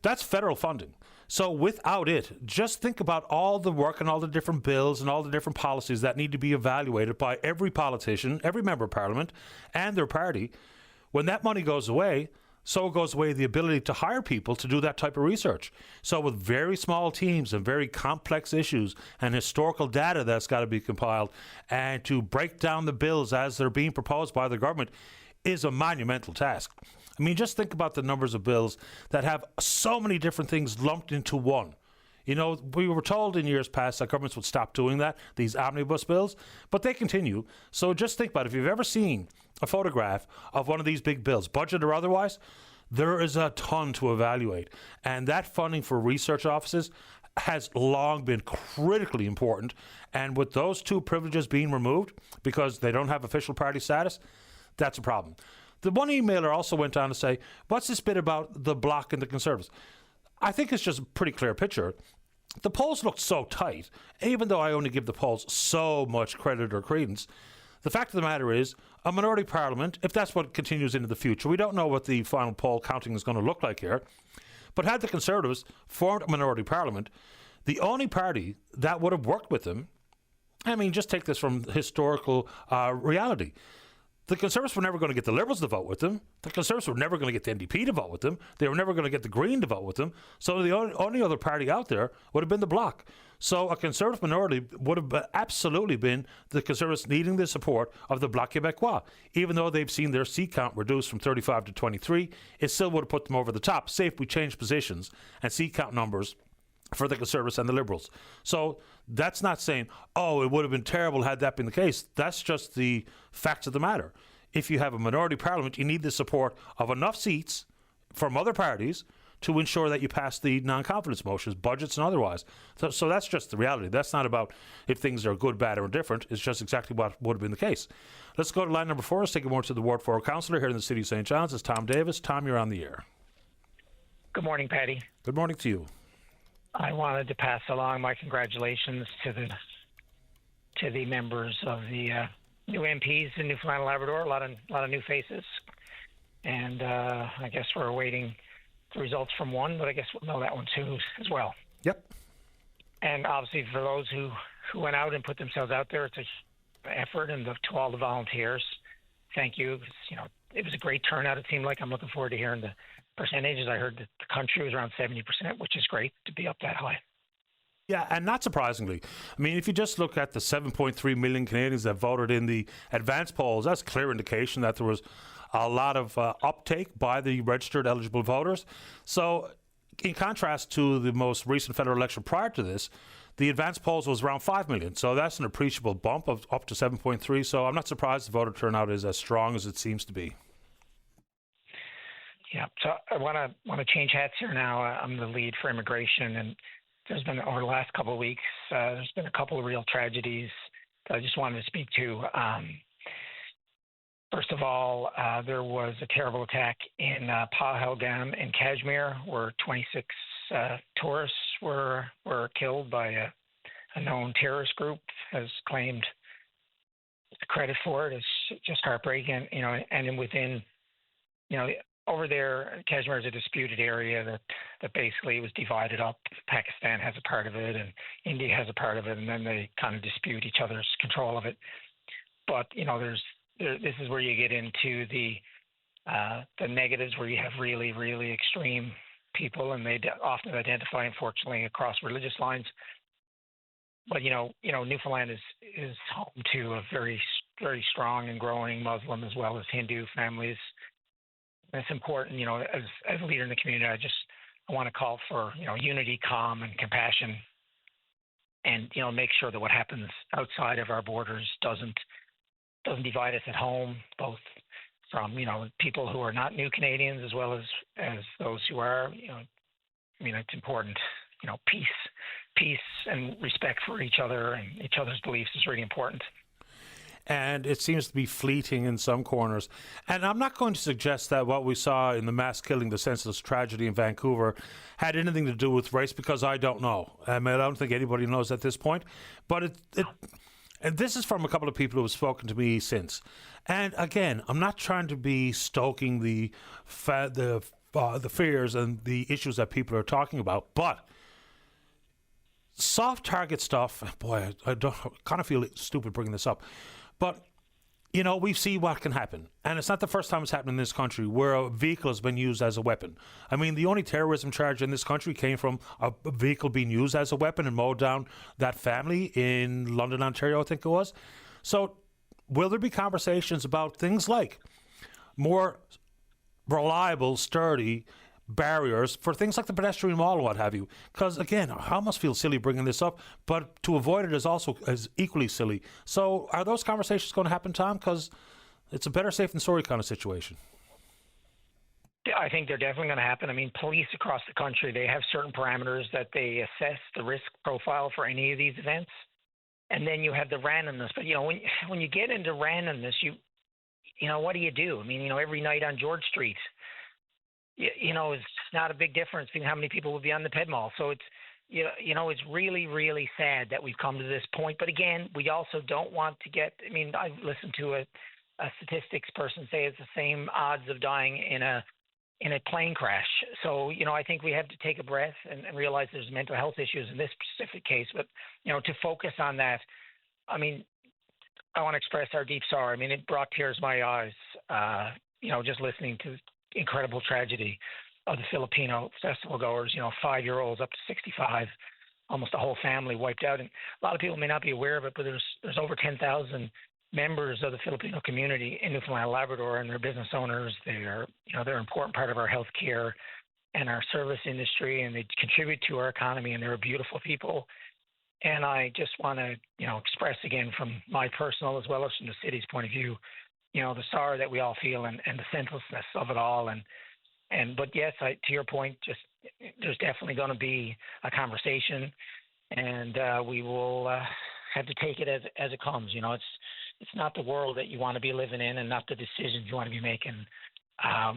that's federal funding. So without it, just think about all the work and all the different bills and all the different policies that need to be evaluated by every politician, every member of parliament, and their party. When that money goes away, so goes away the ability to hire people to do that type of research. So with very small teams and very complex issues and historical data that's got to be compiled, and to break down the bills as they're being proposed by the government is a monumental task. I mean, just think about the numbers of bills that have so many different things lumped into one. You know, we were told in years past that governments would stop doing that, these omnibus bills, but they continue. So just think about it. If you've ever seen a photograph of one of these big bills, budget or otherwise, there is a ton to evaluate. And that funding for research offices has long been critically important. And with those two privileges being removed because they don't have official party status, that's a problem. The one emailer also went on to say, what's this bit about the Bloc and the Conservatives? I think it's just a pretty clear picture. The polls looked so tight, even though I only give the polls so much credit or credence. The fact of the matter is, a minority parliament, if that's what continues into the future, we don't know what the final poll counting is going to look like here, but had the Conservatives formed a minority parliament, the only party that would have worked with them, I mean, just take this from historical reality. The Conservatives were never going to get the Liberals to vote with them. The Conservatives were never going to get the NDP to vote with them. They were never going to get the Green to vote with them. So the only other party out there would have been the Bloc. So a Conservative minority would have absolutely been the Conservatives needing the support of the Bloc Québécois. Even though they've seen their seat count reduced from 35 to 23, it still would have put them over the top. Say if we change positions and seat count numbers for the Conservatives and the Liberals. So that's not saying, oh, it would have been terrible had that been the case. That's just the facts of the matter. If you have a minority parliament, you need the support of enough seats from other parties to ensure that you pass the non-confidence motions, budgets and otherwise. So that's just the reality. That's not about if things are good, bad or indifferent. It's just exactly what would have been the case. Let's go to line number 4. Let's take a more to the Ward 4 councillor here in the city of St. John's. It's Tom Davis. Tom, you're on the air. Good morning, Patty. Good morning to you. I wanted to pass along my congratulations to the members of the new MPs in Newfoundland and Labrador. A lot of new faces, and I guess we're awaiting the results from one, but I guess we'll know that one too as well. Yep. And obviously, for those who went out and put themselves out there, it's an effort, and to all the volunteers, thank you. You know, it was a great turnout. It seemed like. I'm looking forward to hearing the percentages. I heard that the country was around 70%, which is great to be up that high. Yeah, and not surprisingly. I mean, if you just look at the 7.3 million Canadians that voted in the advanced polls, that's a clear indication that there was a lot of uptake by the registered eligible voters. So in contrast to the most recent federal election prior to this, the advanced polls was around 5 million. So that's an appreciable bump of up to 7.3. So I'm not surprised the voter turnout is as strong as it seems to be. Yeah, so I want to change hats here now. I'm the lead for immigration, and there's been, over the last couple of weeks, there's been a couple of real tragedies that I just wanted to speak to. First of all, there was a terrible attack in Pahalgam in Kashmir, where 26 tourists were killed by a known terrorist group. Has claimed credit for it. It's just heartbreaking, you know. And then within, you know, over there, Kashmir is a disputed area that basically was divided up. Pakistan has a part of it, and India has a part of it, and then they kind of dispute each other's control of it. But you know, this is where you get into the negatives, where you have really, really extreme people, and they often identify, unfortunately, across religious lines. Newfoundland is home to a very, very strong and growing Muslim as well as Hindu families. And it's important, as a leader in the community, I want to call for, unity, calm, and compassion, and make sure that what happens outside of our borders doesn't divide us at home, both from people who are not new Canadians as well as those who are. It's important. Peace and respect for each other and each other's beliefs is really important. And it seems to be fleeting in some corners. And I'm not going to suggest that what we saw in the mass killing, the senseless tragedy in Vancouver, had anything to do with race, because I don't know. I don't think anybody knows at this point. But and this is from a couple of people who have spoken to me since. And again, I'm not trying to be stoking the fears and the issues that people are talking about, but soft target stuff, boy, I kind of feel stupid bringing this up, but we see what can happen, and it's not the first time it's happened in this country where a vehicle has been used as a weapon. I mean, the only terrorism charge in this country came from a vehicle being used as a weapon and mowed down that family in London, Ontario, I think it was. So will there be conversations about things like more reliable, sturdy barriers for things like the pedestrian wall and what have you? Because again, I almost feel silly bringing this up, but to avoid it is equally silly. So are those conversations going to happen, Tom? Because it's a better safe than sorry kind of situation. I think they're definitely going to happen. I mean, police across the country, they have certain parameters that they assess the risk profile for any of these events, and then you have the randomness. But when you get into randomness, what do you do? I mean, every night on George Street, it's not a big difference between how many people would be on the Ped Mall. So it's really, really sad that we've come to this point. But again, we also don't want to I've listened to a statistics person say it's the same odds of dying in a plane crash. So, I think we have to take a breath and realize there's mental health issues in this specific case. But, to focus on that, I want to express our deep sorrow. It brought tears to my eyes, just listening to incredible tragedy of the Filipino festival goers, 5-year-olds up to 65, almost a whole family wiped out. And a lot of people may not be aware of it, but there's over 10,000 members of the Filipino community in Newfoundland and Labrador, and they're business owners. They're an important part of our healthcare and our service industry, and they contribute to our economy, and they're beautiful people. And I just want to, express again from my personal as well as from the city's point of view, the sorrow that we all feel and the senselessness of it all. But yes, to your point, there's definitely going to be a conversation, and we will have to take it as it comes. It's not the world that you want to be living in, and not the decisions you want to be making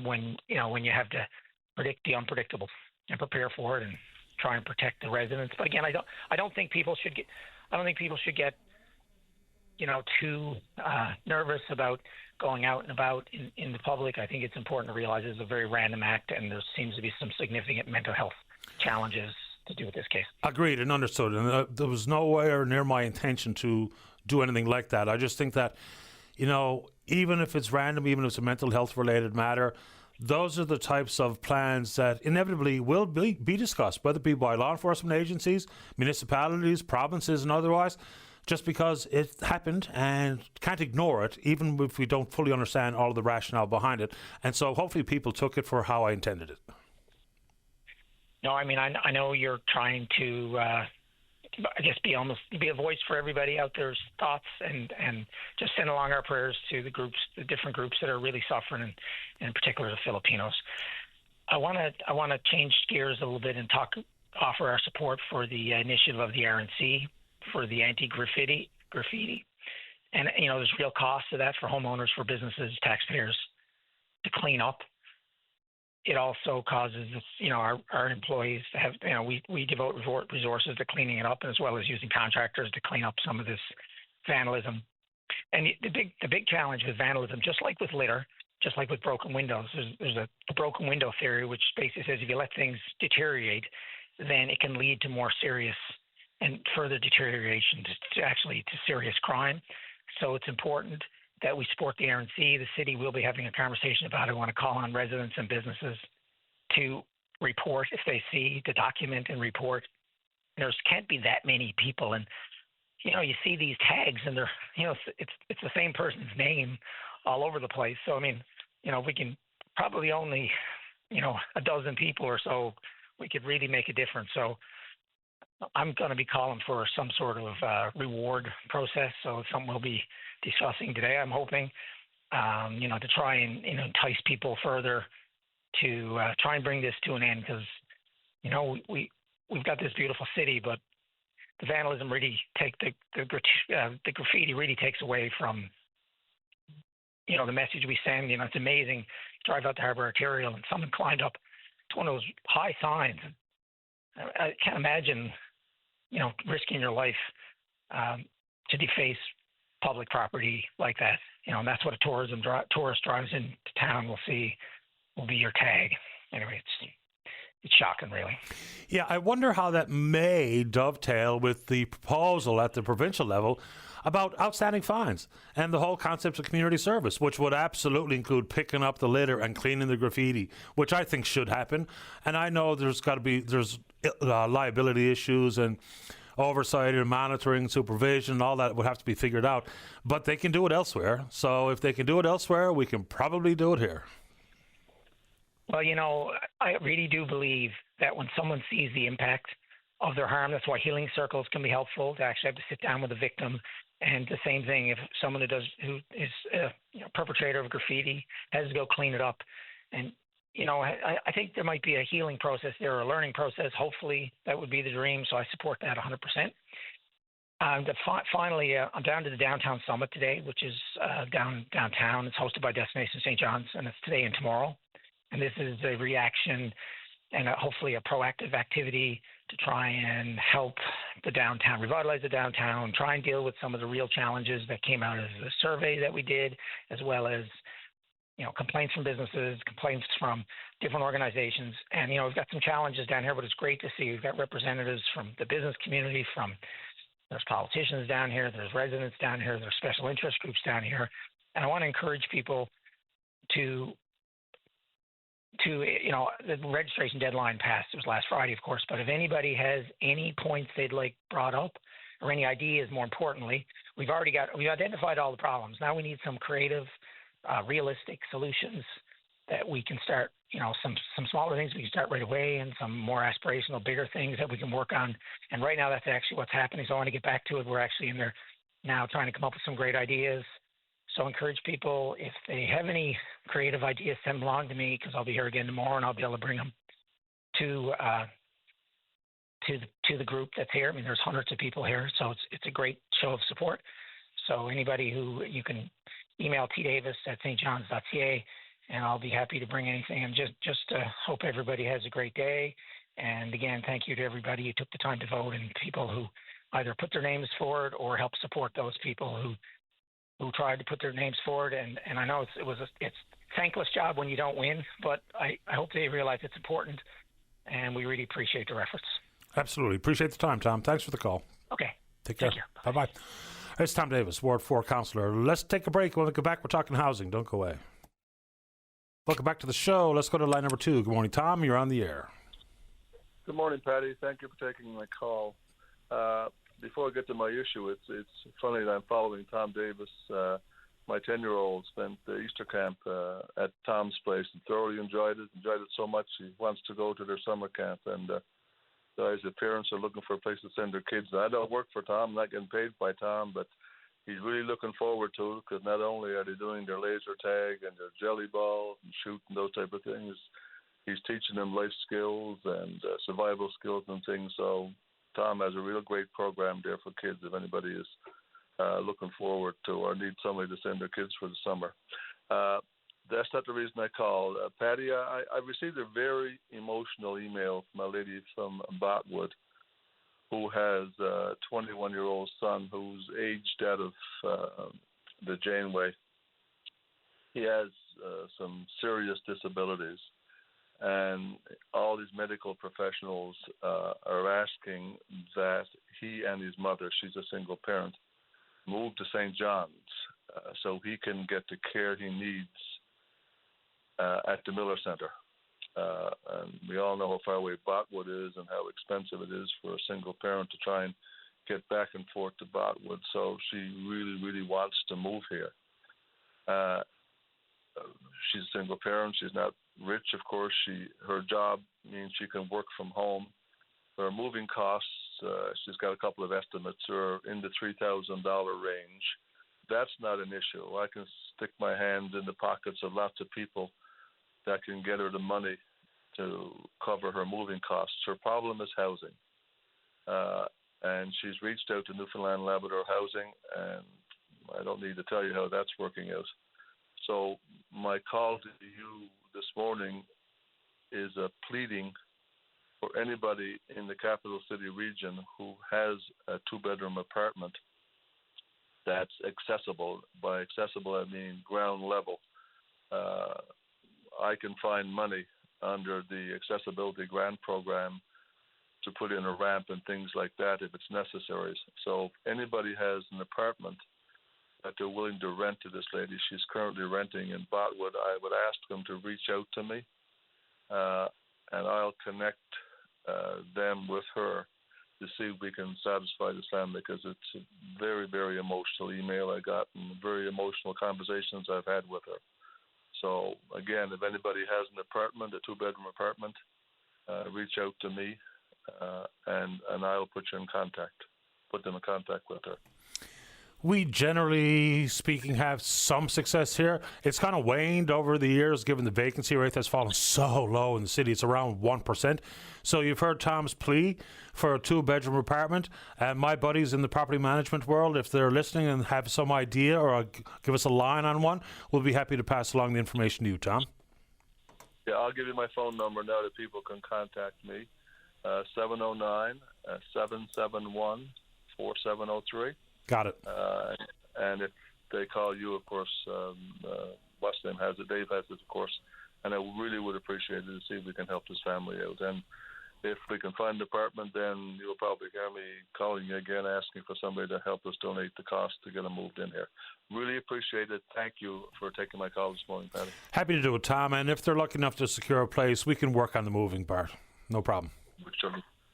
when you have to predict the unpredictable and prepare for it and try and protect the residents. But again, I don't think people should get too nervous about going out and about in the public. I think it's important to realize it's a very random act, and there seems to be some significant mental health challenges to do with this case. Agreed and understood. And there was nowhere near my intention to do anything like that. I just think that, even if it's random, even if it's a mental health related matter, those are the types of plans that inevitably will be discussed, whether it be by law enforcement agencies, municipalities, provinces, and otherwise, just because it happened and can't ignore it, even if we don't fully understand all of the rationale behind it. And so hopefully people took it for how I intended it. No, I know you're trying to, be a voice for everybody out there's thoughts, and just send along our prayers to the different groups that are really suffering, and in particular the Filipinos. I want to change gears a little bit and offer our support for the initiative of the RNC for the anti-graffiti, and there's real cost to that for homeowners, for businesses, taxpayers to clean up. It also causes our employees to have we devote resources to cleaning it up, as well as using contractors to clean up some of this vandalism. And the big challenge with vandalism, just like with litter, just like with broken windows, there's a broken window theory, which basically says if you let things deteriorate, then it can lead to more serious and further deterioration to serious crime. So it's important that we support the RNC. The city will be having a conversation about it. I want to call on residents and businesses to report if they see, to document and report. There can't be that many people, and you see these tags and they're, it's the same person's name all over the place. So, I mean, we can probably only, a dozen people or so, we could really make a difference. So I'm going to be calling for some sort of reward process. So it's something we'll be discussing today, I'm hoping, to try and, entice people further to try and bring this to an end, because, we've got this beautiful city, but the vandalism really the graffiti really takes away from, the message we send. It's amazing. Drive out to Harbour Arterial and someone climbed up to one of those high signs. I can't imagine, risking your life to deface public property like that. And that's what a tourist drives into town will see, will be your tag. Anyway, it's shocking, really. Yeah, I wonder how that may dovetail with the proposal at the provincial level about outstanding fines and the whole concept of community service, which would absolutely include picking up the litter and cleaning the graffiti, which I think should happen. And I know there's liability issues and oversight and monitoring, supervision, all that would have to be figured out. But they can do it elsewhere. So if they can do it elsewhere, we can probably do it here. Well, I really do believe that when someone sees the impact of their harm, that's why healing circles can be helpful, to actually have to sit down with the victim. And the same thing, if someone who is a perpetrator of graffiti has to go clean it up. And, I think there might be a healing process there, or a learning process. Hopefully that would be the dream. So I support that 100%. Finally, I'm down to the Downtown Summit today, which is downtown. It's hosted by Destination St. John's, and it's today and tomorrow. And this is a reaction and hopefully a proactive activity to try and help the downtown, revitalize the downtown, try and deal with some of the real challenges that came out of the survey that we did, as well as, complaints from businesses, complaints from different organizations. And, we've got some challenges down here, but it's great to see. We've got representatives from the business community, there's politicians down here, there's residents down here, there's special interest groups down here. And I want to encourage people to the registration deadline passed. It was last Friday, of course, but if anybody has any points they'd like brought up, or any ideas, more importantly, we've identified all the problems. Now we need some creative, realistic solutions that we can start, some smaller things we can start right away, and some more aspirational, bigger things that we can work on. And right now that's actually what's happening. So I want to get back to it. We're actually in there now trying to come up with some great ideas. So encourage people, if they have any creative ideas, send them along to me, because I'll be here again tomorrow, and I'll be able to bring them to the group that's here. I mean, there's hundreds of people here, so it's a great show of support. So anybody who you can email tdavis@stjohns.ca, and I'll be happy to bring anything. And just hope everybody has a great day. And again, thank you to everybody who took the time to vote, and people who either put their names forward or help support those people who tried to put their names forward. And I know it's a thankless job when you don't win, but I hope they realize it's important, and we really appreciate their efforts. Absolutely. Appreciate the time, Tom. Thanks for the call. Okay. Take care. Bye-bye. It's Tom Davis, Ward 4 Councillor. Let's take a break. When we come back, we're talking housing. Don't go away. Welcome back to the show. Let's go to line number 2. Good morning, Tom. You're on the air. Good morning, Patty. Thank you for taking my call. Before I get to my issue, it's funny that I'm following Tom Davis. My 10-year-old spent the Easter camp at Tom's place and thoroughly enjoyed it so much he wants to go to their summer camp. And guys, the parents are looking for a place to send their kids. I don't work for Tom, I'm not getting paid by Tom, but he's really looking forward to it, because not only are they doing their laser tag and their jelly ball and shooting, those type of things, he's teaching them life skills and survival skills and things. So Tom has a real great program there for kids if anybody is looking forward to or need somebody to send their kids for the summer. That's not the reason I called. Patty, I received a very emotional email from a lady from Botwood who has a 21-year-old son who's aged out of the Janeway. He has some serious disabilities, and all these medical professionals are asking that he and his mother, she's a single parent, move to St. John's so he can get the care he needs at the Miller Center. And we all know how far away Botwood is and how expensive it is for a single parent to try and get back and forth to Botwood, so she really, really wants to move here. She's a single parent. She's not rich, of course. Her job means she can work from home. Her moving costs, she's got a couple of estimates, are in the $3,000 range. That's not an issue. I can stick my hand in the pockets of lots of people that can get her the money to cover her moving costs. Her problem is housing. And she's reached out to Newfoundland Labrador Housing, and I don't need to tell you how that's working out. So my call to you this morning is a pleading for anybody in the capital city region who has a two-bedroom apartment that's accessible. By accessible, I mean ground level. I can find money under the Accessibility Grant Program to put in a ramp and things like that if it's necessary. So if anybody has an apartment that they're willing to rent to this lady, she's currently renting in Botwood, I would ask them to reach out to me, and I'll connect them with her to see if we can satisfy this family, because it's a very, very emotional email I got and very emotional conversations I've had with her. So, again, if anybody has an apartment, a two-bedroom apartment, reach out to me, and I'll put them in contact with her. We, generally speaking, have some success here. It's kind of waned over the years, given the vacancy rate that's fallen so low in the city. It's around 1%. So you've heard Tom's plea for a two-bedroom apartment. And my buddies in the property management world, if they're listening and have some idea or give us a line on one, we'll be happy to pass along the information to you, Tom. Yeah, I'll give you my phone number now that people can contact me. 709-771-4703. Got it. And if they call you, of course, what's name has it, Dave has it, of course, and I really would appreciate it to see if we can help this family out. And if we can find an apartment, then you'll probably hear me calling you again, asking for somebody to help us donate the cost to get them moved in here. Really appreciate it. Thank you for taking my call this morning, Patty. Happy to do it, Tom. And if they're lucky enough to secure a place, we can work on the moving part. No problem. We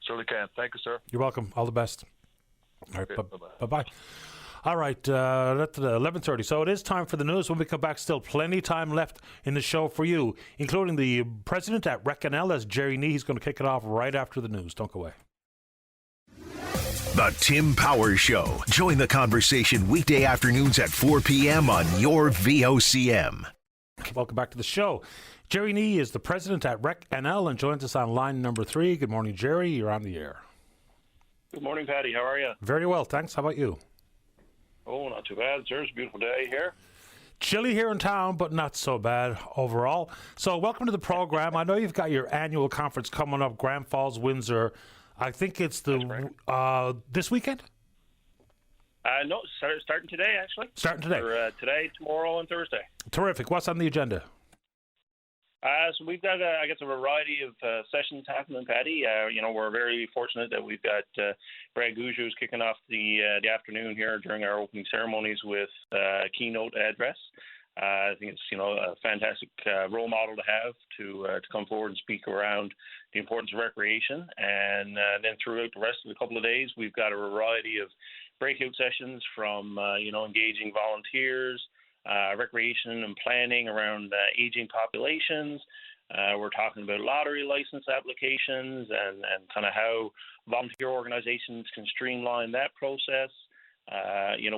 certainly can. Thank you, sir. You're welcome. All the best. All right, okay, bye-bye. All right, that's 11:30. So it is time for the news. When we come back, still plenty time left in the show for you, including the president at RecNL, that's Jerry Nee. He's going to kick it off right after the news. Don't go away. The Tim Powers Show. Join the conversation weekday afternoons at 4 p.m. on your VOCM. Welcome back to the show. Jerry Nee is the president at RecNL and joins us on line number 3. Good morning, Jerry. You're on the air. Good morning, Patty. How are you? Very well, thanks. How about you? Oh, not too bad, sir. It's a beautiful day here. Chilly here in town, but not so bad overall. So welcome to the program. I know you've got your annual conference coming up, Grand Falls, Windsor. I think it's this weekend? No, starting today, actually. Starting today? Today, tomorrow, and Thursday. Terrific. What's on the agenda? So we've got, I guess, a variety of sessions happening, Patty. We're very fortunate that we've got Brad Gouge, who's kicking off the afternoon here during our opening ceremonies with a keynote address. I think it's, a fantastic role model to have to come forward and speak around the importance of recreation. And then throughout the rest of the couple of days, we've got a variety of breakout sessions from, engaging volunteers, recreation and planning around aging populations. We're talking about lottery license applications and kind of how volunteer organizations can streamline that process.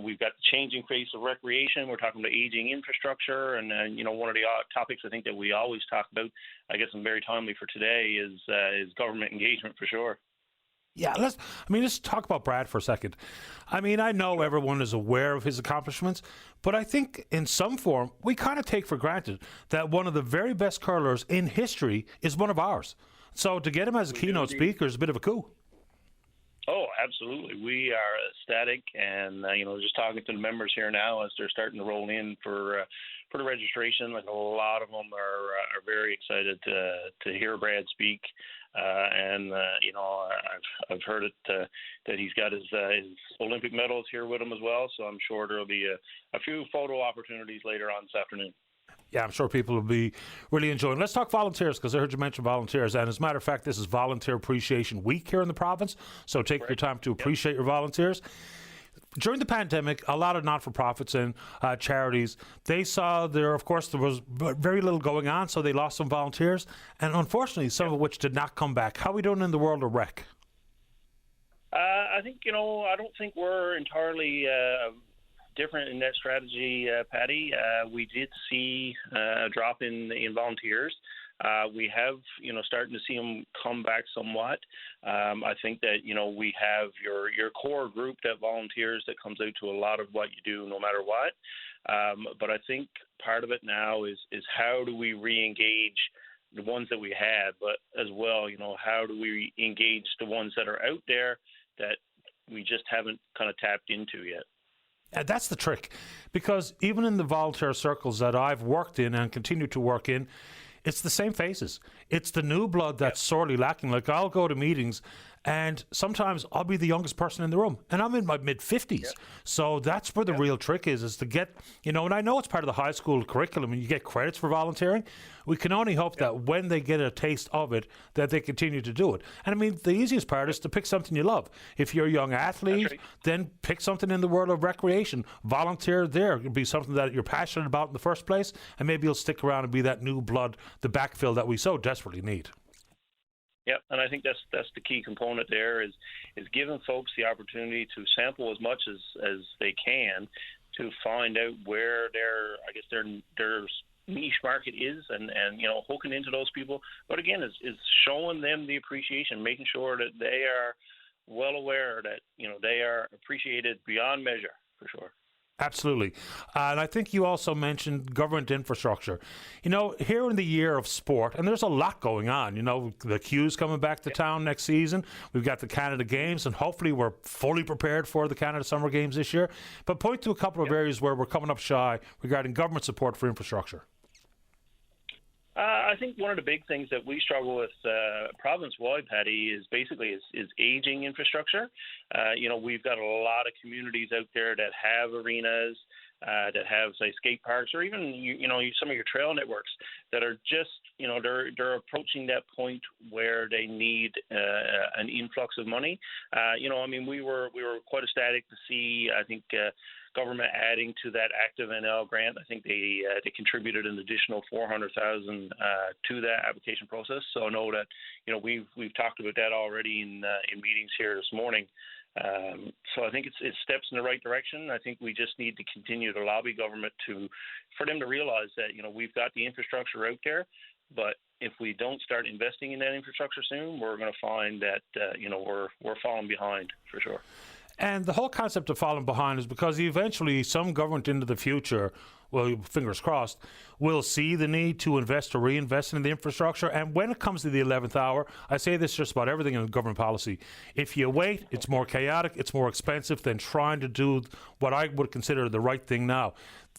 We've got the changing face of recreation. We're talking about aging infrastructure. And one of the topics I think that we always talk about, I guess, and very timely for today is government engagement for sure. Yeah, let's talk about Brad for a second. I know everyone is aware of his accomplishments, but I think in some form we kind of take for granted that one of the very best curlers in history is one of ours. So to get him as a keynote speaker is a bit of a coup. Oh, absolutely. We are ecstatic, and just talking to the members here now as they're starting to roll in for the registration. Like a lot of them are very excited to hear Brad speak. I've heard it that he's got his Olympic medals here with him as well. So I'm sure there'll be a few photo opportunities later on this afternoon. Yeah, I'm sure people will be really enjoying. Let's talk volunteers, because I heard you mention volunteers. And as a matter of fact, this is Volunteer Appreciation Week here in the province. So take your time to appreciate your volunteers. During the pandemic, a lot of not-for-profits and charities, they saw there was very little going on, so they lost some volunteers. And unfortunately, some of which did not come back. How are we doing in the world of rec? I think, I don't think we're entirely different in that strategy, Patty. We did see a drop in volunteers. We have, starting to see them come back somewhat. I think that, we have your core group that volunteers that comes out to a lot of what you do no matter what. But I think part of it now is how do we re-engage the ones that we had, but as well, how do we engage the ones that are out there that we just haven't kind of tapped into yet? And that's the trick, because even in the volunteer circles that I've worked in and continue to work in, it's the same faces. It's the new blood that's sorely lacking. Like, I'll go to meetings and sometimes I'll be the youngest person in the room and I'm in my mid-50s. Yep. So that's where the real trick is to get, and I know it's part of the high school curriculum and you get credits for volunteering. We can only hope that when they get a taste of it, that they continue to do it. And I mean, the easiest part is to pick something you love. If you're a young athlete, then pick something in the world of recreation. Volunteer there. It could be something that you're passionate about in the first place, and maybe you'll stick around and be that new blood, the backfill that we so desperately need. Yeah, and I think that's the key component there is giving folks the opportunity to sample as much as they can to find out where their niche market is and hooking into those people. But again, is showing them the appreciation, making sure that they are well aware that they are appreciated beyond measure, for sure. Absolutely. And I think you also mentioned government infrastructure. Here in the year of sport, and there's a lot going on. The Q's coming back to town next season. We've got the Canada Games, and hopefully we're fully prepared for the Canada Summer Games this year. But point to a couple of areas where we're coming up shy regarding government support for infrastructure. I think one of the big things that we struggle with province-wide, Patty, is aging infrastructure. We've got a lot of communities out there that have arenas, that have, say, skate parks, or even some of your trail networks that are just they're approaching that point where they need an influx of money. We were quite ecstatic to see, I think, government adding to that Active NL grant. I think they contributed an additional $400,000 to that application process. So I know that we've talked about that already in meetings here this morning. So I think it's steps in the right direction. I think we just need to continue to lobby government for them to realize that we've got the infrastructure out there, but if we don't start investing in that infrastructure soon, we're going to find that we're falling behind for sure. And the whole concept of falling behind is because eventually some government into the future, well, fingers crossed, will see the need to invest or reinvest in the infrastructure. And when it comes to the 11th hour, I say this just about everything in government policy. If you wait, it's more chaotic, it's more expensive than trying to do what I would consider the right thing now.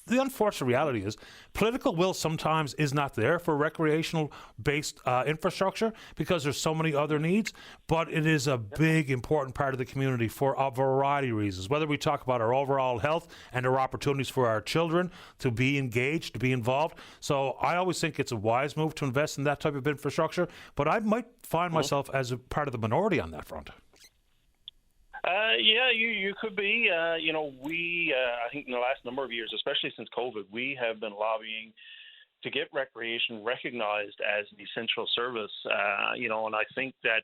The unfortunate reality is political will sometimes is not there for recreational-based infrastructure because there's so many other needs, but it is a big, important part of the community for a variety of reasons, whether we talk about our overall health and our opportunities for our children to be engaged, to be involved. So I always think it's a wise move to invest in that type of infrastructure, but I might find myself as a part of the minority on that front. You could be. We I think in the last number of years, especially since COVID, we have been lobbying to get recreation recognized as an essential service. And I think that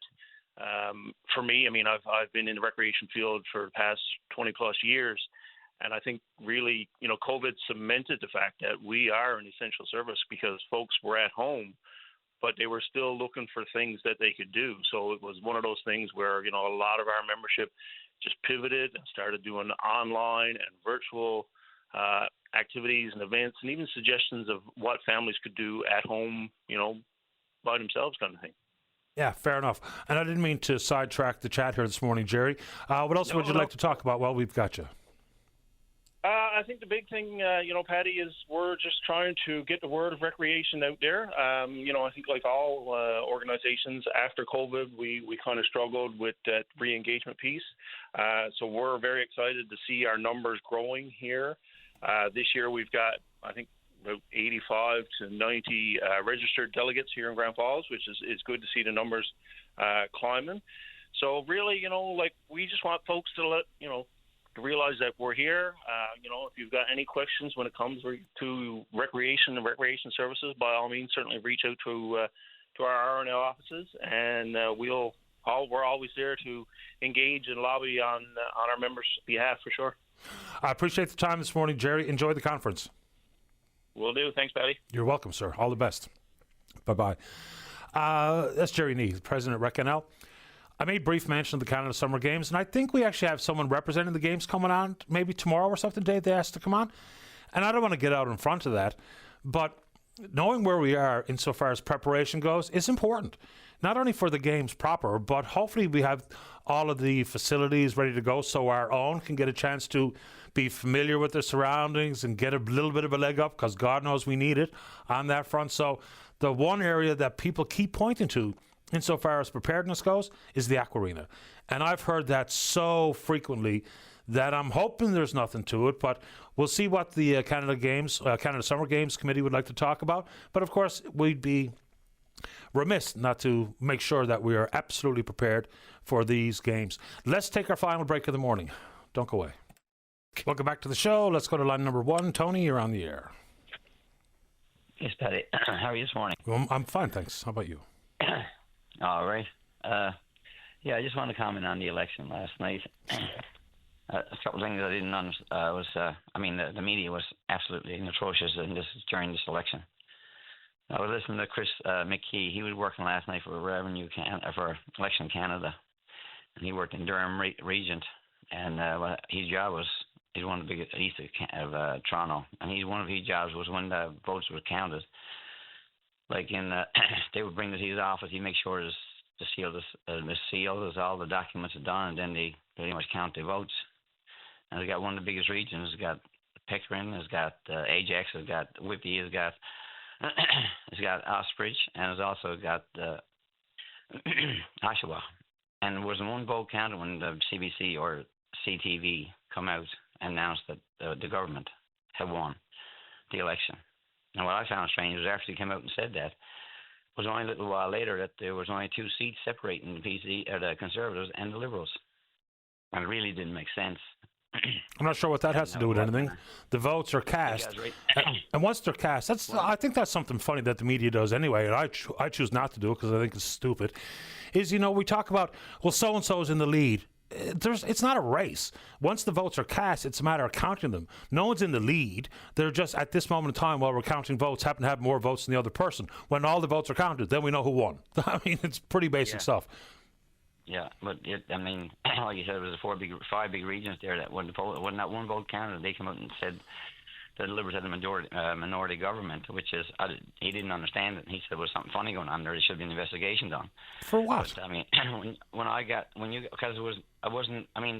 for me, I've been in the recreation field for the past 20 plus years, and I think really, COVID cemented the fact that we are an essential service because folks were at home, but they were still looking for things that they could do. So it was one of those things where, a lot of our membership just pivoted and started doing online and virtual activities and events and even suggestions of what families could do at home, by themselves kind of thing. Yeah, fair enough. And I didn't mean to sidetrack the chat here this morning, Jerry. What else would you like to talk about while we've got you? I think the big thing, Patty, is we're just trying to get the word of recreation out there. I think like all organizations after COVID, we kind of struggled with that re-engagement piece. So we're very excited to see our numbers growing here. This year we've got, I think, about 85 to 90 registered delegates here in Grand Falls, which is good to see the numbers climbing. So really, we just want folks to to realize that we're here. If you've got any questions when it comes to recreation and recreation services, by all means, certainly reach out to our RNL offices, and we're always there to engage and lobby on our members' behalf for sure. I appreciate the time this morning, Jerry. Enjoy the conference. Will do. Thanks, Patty. You're welcome, sir. All the best. Bye-bye. That's Jerry Nee, President of RecNL. I made brief mention of the Canada Summer Games, and I think we actually have someone representing the games coming on maybe tomorrow or something, Dave, they asked to come on. And I don't want to get out in front of that, but knowing where we are insofar as preparation goes is important, not only for the games proper, but hopefully we have all of the facilities ready to go so our own can get a chance to be familiar with their surroundings and get a little bit of a leg up, because God knows we need it on that front. So the one area that people keep pointing to insofar as preparedness goes is the Aqua Arena. And I've heard that so frequently that I'm hoping there's nothing to it, but we'll see what the Canada Summer Games Committee would like to talk about. But of course, we'd be remiss not to make sure that we are absolutely prepared for these games. Let's take our final break of the morning. Don't go away. Welcome back to the show. Let's go to line number 1. Tony, you're on the air. Yes, Patty. How are you this morning? Well, I'm fine, thanks. How about you? All right. Yeah, I just want to comment on the election last night. A couple of things I didn't understand was, the media was absolutely atrocious during this election. I was listening to Chris McKee. He was working last night for for Election Canada, and he worked in Durham Regent. And his job was, he's one of the biggest east of Toronto, and one of his jobs was when the votes were counted. They would bring it to his office. He'd make sure the seal is sealed, as all the documents are done, and then they pretty much count the votes. And it's got one of the biggest regions. It's got Pickering, it's got Ajax, it's got Whitby, it's got Oxbridge, and it's also got Oshawa. And there was one vote counted when the CBC or CTV come out and announced that the government had won the election. And what I found strange was after he came out and said that, was only a little while later that there was only 2 seats separating the PC or the Conservatives and the Liberals. And it really didn't make sense. I'm not sure what that has to do with anything. The votes are cast, and once they're cast, I think that's something funny that the media does anyway, and I choose not to do it because I think it's stupid. We talk about, well, so and so is in the lead. It's not a race. Once the votes are cast, it's a matter of counting them. No one's in the lead. They're just, at this moment in time, while we're counting votes, happen to have more votes than the other person. When all the votes are counted, then we know who won. I mean, it's pretty basic stuff. Yeah, but like you said, it was 5 big regions there that wasn't that one vote counted. They came out and said that the Liberals had a minority government, which is he didn't understand it. He said there was something funny going on there. There should be an investigation done. For what? But,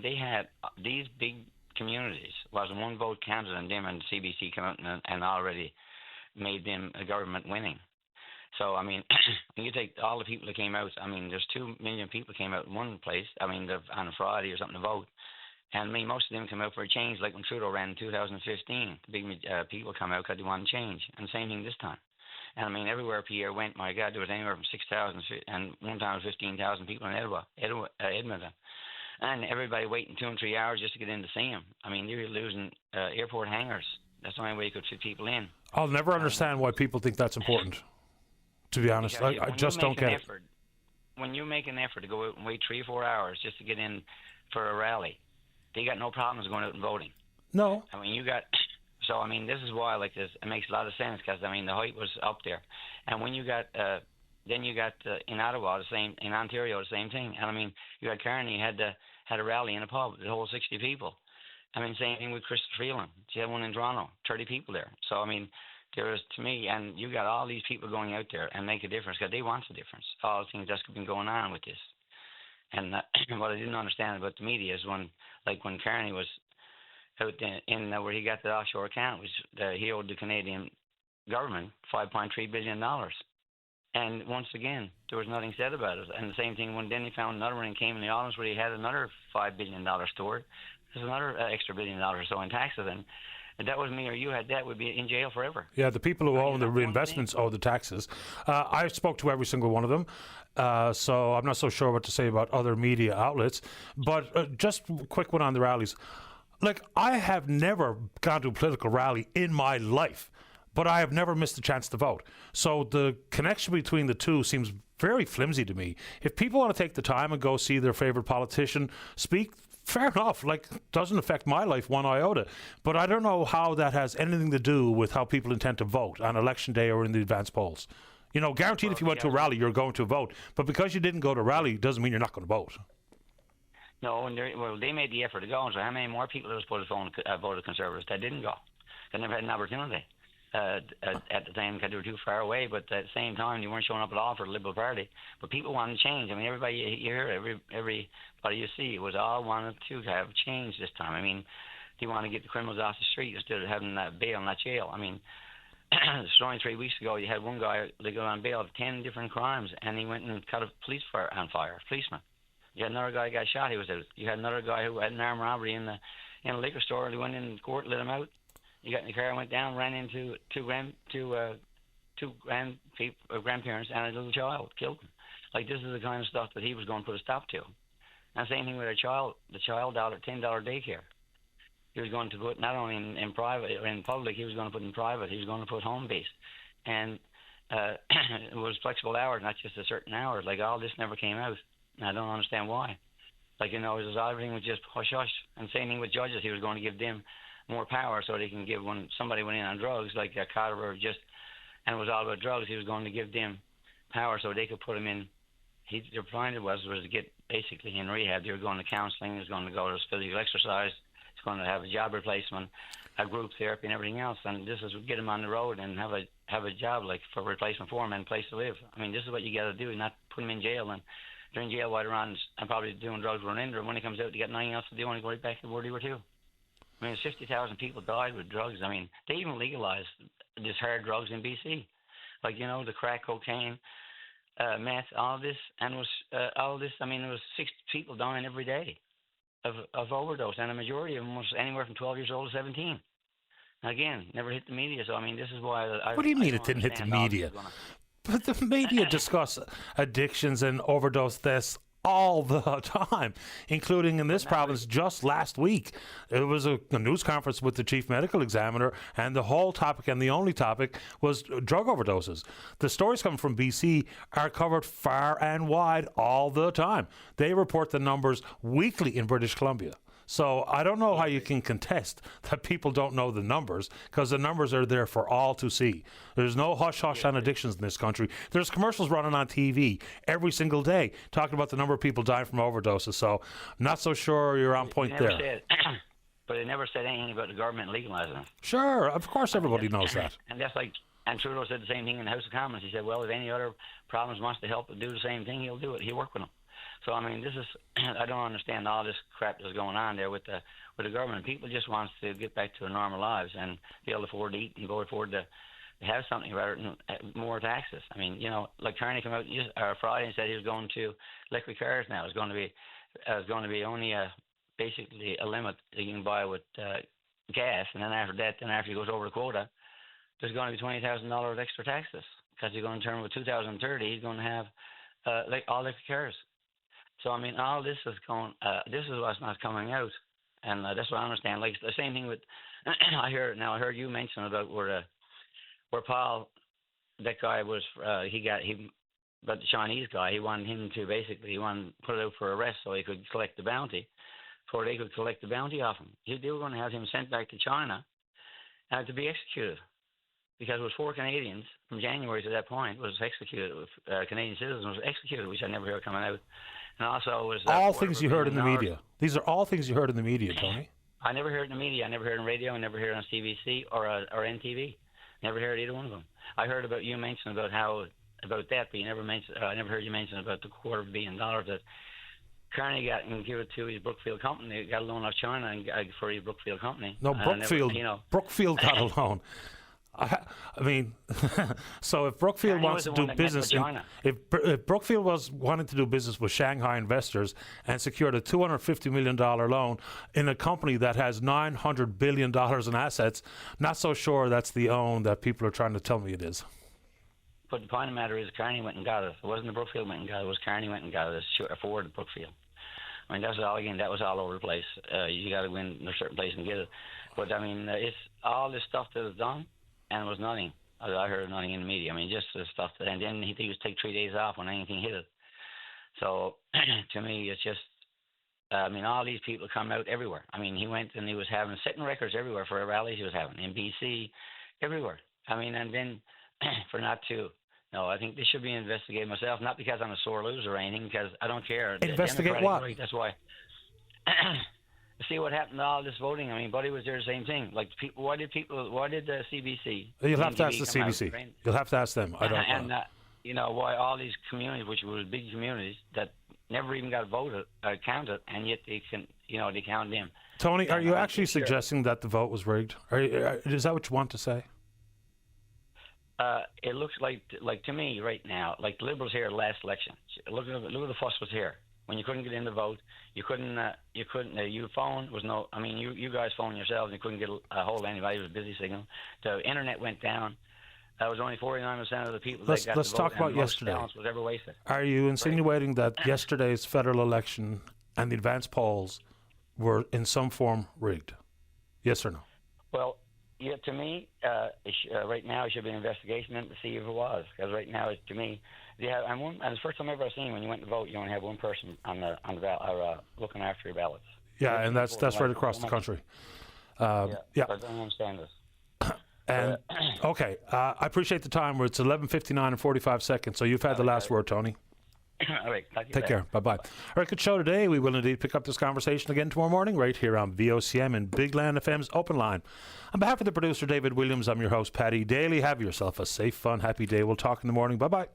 they had these big communities. Wasn't one vote counted on them, and the CBC came out and already made them a government winning. So, when you take all the people that came out, there's 2 million people came out in one place, on a Friday or something to vote. And most of them came out for a change, like when Trudeau ran in 2015. The big people come out because they want change. And the same thing this time. And, everywhere Pierre went, my God, there was anywhere from 6,000 and one time 15,000 people in Edmonton. And everybody waiting 2 and 3 hours just to get in to see him. You're losing airport hangars. That's the only way you could fit people in. I'll never understand why people think that's important. To be honest, I just don't get it. When you make an effort to go out and wait 3 or 4 hours just to get in for a rally, they got no problems going out and voting. No. This is why this. It makes a lot of sense because the height was up there, and when you got then you got in Ottawa in Ontario the same thing, and you had Carney had a rally in a pub, the whole 60 people. Same thing with Christopher Freeland. She had one in Toronto, 30 people there. So there was, to me, and you got all these people going out there and make a difference because they want a difference. All the things that's been going on with this. And what I didn't understand about the media is when Carney was out in where he got the offshore account, which he owed the Canadian government $5.3 billion. And once again, there was nothing said about it. And the same thing when then he found another one in Cayman Islands where he had another $5 billion stored. There's another extra $1 billion or so in taxes. If that was me or you had that, we'd be in jail forever. Yeah, the people who own the reinvestments owe the taxes. I spoke to every single one of them, so I'm not so sure what to say about other media outlets. But just a quick one on the rallies. Like, I have never gone to a political rally in my life, but I have never missed a chance to vote. So the connection between the two seems very flimsy to me. If people want to take the time and go see their favorite politician speak, fair enough. Like, doesn't affect my life one iota. But I don't know how that has anything to do with how people intend to vote on election day or in the advance polls. You know, guaranteed if you went to a rally, you're going to vote. But because you didn't go to a rally doesn't mean you're not going to vote. No, and they made the effort to go. So how many more people were supposed to vote Conservatives that didn't go? They never had an opportunity at the time because they were too far away. But at the same time, they weren't showing up at all for the Liberal Party. But people wanted change. I mean, everybody you hear, everybody you see was all wanted to have change this time. I mean, they want to get the criminals off the street instead of having that bail in that jail. I mean, only 3 weeks ago, you had one guy they got on bail of 10 different crimes, and he went and caught a policeman. You had another guy who got shot. He was out. You had another guy who had an armed robbery in a liquor store. They went in court, let him out. He got in the car, went down, ran into two grandparents and a little child, killed them. Like, this is the kind of stuff that he was going to put a stop to. And same thing with the child $10 daycare. He was going to put not only in private or in public, he was going to put in private. He was going to put home based, and it was flexible hours, not just a certain hours. Like, all this never came out. And I don't understand why. Like, you know, it was everything was just hush hush. And same thing with judges. He was going to give them more power so they can give somebody went in on drugs like Carter or just, and it was all about drugs. He was going to give them power so they could put him in. Their plan was to get basically in rehab. They were going to counseling. He was going to go to physical exercise. He's going to have a job replacement, a group therapy, and everything else. And this is get him on the road and have a job like for replacement for him and a place to live. I mean, this is what you got to do, not put him in jail and they're in jail while they're on and probably doing drugs running in there. When he comes out, they got nothing else to do and he go right back to where they were too. I mean, 50,000 people died with drugs. I mean, they even legalized this hard drugs in BC, like, you know, the crack cocaine, meth, all this, and all this. I mean, there was 6 people dying every day of overdose, and a majority of them was anywhere from 12 years old to 17. Again, never hit the media. So I mean, this is why. What do you mean it didn't hit the media? But the media discuss addictions and overdose deaths all the time, including in this province just last week. It was a news conference with the chief medical examiner, and the whole topic and the only topic was drug overdoses. The stories coming from BC are covered far and wide all the time. They report the numbers weekly in British Columbia. So I don't know how you can contest that people don't know the numbers, because the numbers are there for all to see. There's no hush-hush on addictions in this country. There's commercials running on TV every single day talking about the number of people dying from overdoses. So I'm not so sure you're on point there. But they never said anything about the government legalizing it. Sure, of course everybody knows that. And that's like, and Trudeau said the same thing in the House of Commons. He said, well, if any other province wants to help do the same thing, he'll do it. He'll work with them. So, I mean, this is, I don't understand all this crap that's going on there with the government. People just want to get back to their normal lives and be able to afford to eat and go afford to have something rather than more taxes. I mean, you know, like Carney came out Friday and said he was going to electric cars now. It's going to be only basically a limit that you can buy with gas, and then after that, after he goes over the quota, there's going to be $20,000 extra taxes, because he's going to turn with 2030. He's going to have all electric cars. So I mean, all this is going. This is what's not coming out, and that's what I understand. Like the same thing with. I heard you mention about where Paul, that guy was. But the Chinese guy, he wanted him to basically put it out for arrest so he could collect the bounty, before they could collect the bounty off him. They were going to have him sent back to China, to be executed, because it was 4 Canadians from January to that point was executed. Canadian citizens was executed, which I never heard coming out. And also was all things you heard in the media. These are all things you heard in the media, Tony. I never heard in the media. I never heard on radio. I never heard on CBC or NTV. Never heard either one of them. I heard about you mention about that, but you never mentioned. I never heard you mention about the $250 million that Carney got and give it to his Brookfield company. He got a loan off China and for his Brookfield company. No, Brookfield. Brookfield got a loan. I mean, so if Brookfield Carney wants was to the one do that met business, Regina. if Brookfield was wanting to do business with Shanghai investors and secured a $250 million loan in a company that has $900 billion in assets, not so sure that's the own that people are trying to tell me it is. But the point of the matter is, Carney went and got it. It wasn't the Brookfield went and got it. It was Carney went and got it. It's afforded Brookfield. I mean, that was all over the place. You got to go in a certain place and get it. But I mean, it's all this stuff that was done, and it was nothing. I heard nothing in the media. I mean, just the stuff that, and then he was take 3 days off when anything hit it. So to me, it's just, I mean, all these people come out everywhere. I mean, he went and he was setting records everywhere for rallies he was having in BC, everywhere. I mean, and then for not to. No, I think they should be investigated myself, not because I'm a sore loser or anything, because I don't care. Investigate what? Right, that's why. See what happened to all this voting. I mean, Buddy was there, the same thing. Like, why did the CBC? You'll have to ask the CBC. You'll have to ask them. I don't know. And you know, why all these communities, which were big communities that never even got voted, counted, and yet they can, they count them. Tony, are you actually suggesting that the vote was rigged? Is that what you want to say? It looks like to me right now, like the Liberals here last election. Look at the fuss was here when you couldn't get in the vote. You couldn't. Your phone was no. I mean, you guys phoned yourselves and you couldn't get a hold of anybody. It was a busy signal. The internet went down. That was only 49% of the people that got Let's the vote. talk about and most yesterday. balance was ever wasted. Are you insinuating that yesterday's federal election and the advance polls were in some form rigged? Yes or no? Well, yeah, to me, right now it should be an investigation to see if it was. Because right now, to me, and it's the first time I've ever seen when you went to vote, you only have one person on the ballot, looking after your ballots. Yeah, and that's right across the country. Yeah. I don't understand this. And okay, I appreciate the time. It's 11:59 and 45 seconds. So you've had the last word, Tony. All right, take care. Bye-bye. All right, good show today. We will indeed pick up this conversation again tomorrow morning right here on VOCM and Big Land FM's Open Line. On behalf of the producer, David Williams, I'm your host, Paddy Daly. Have yourself a safe, fun, happy day. We'll talk in the morning. Bye-bye.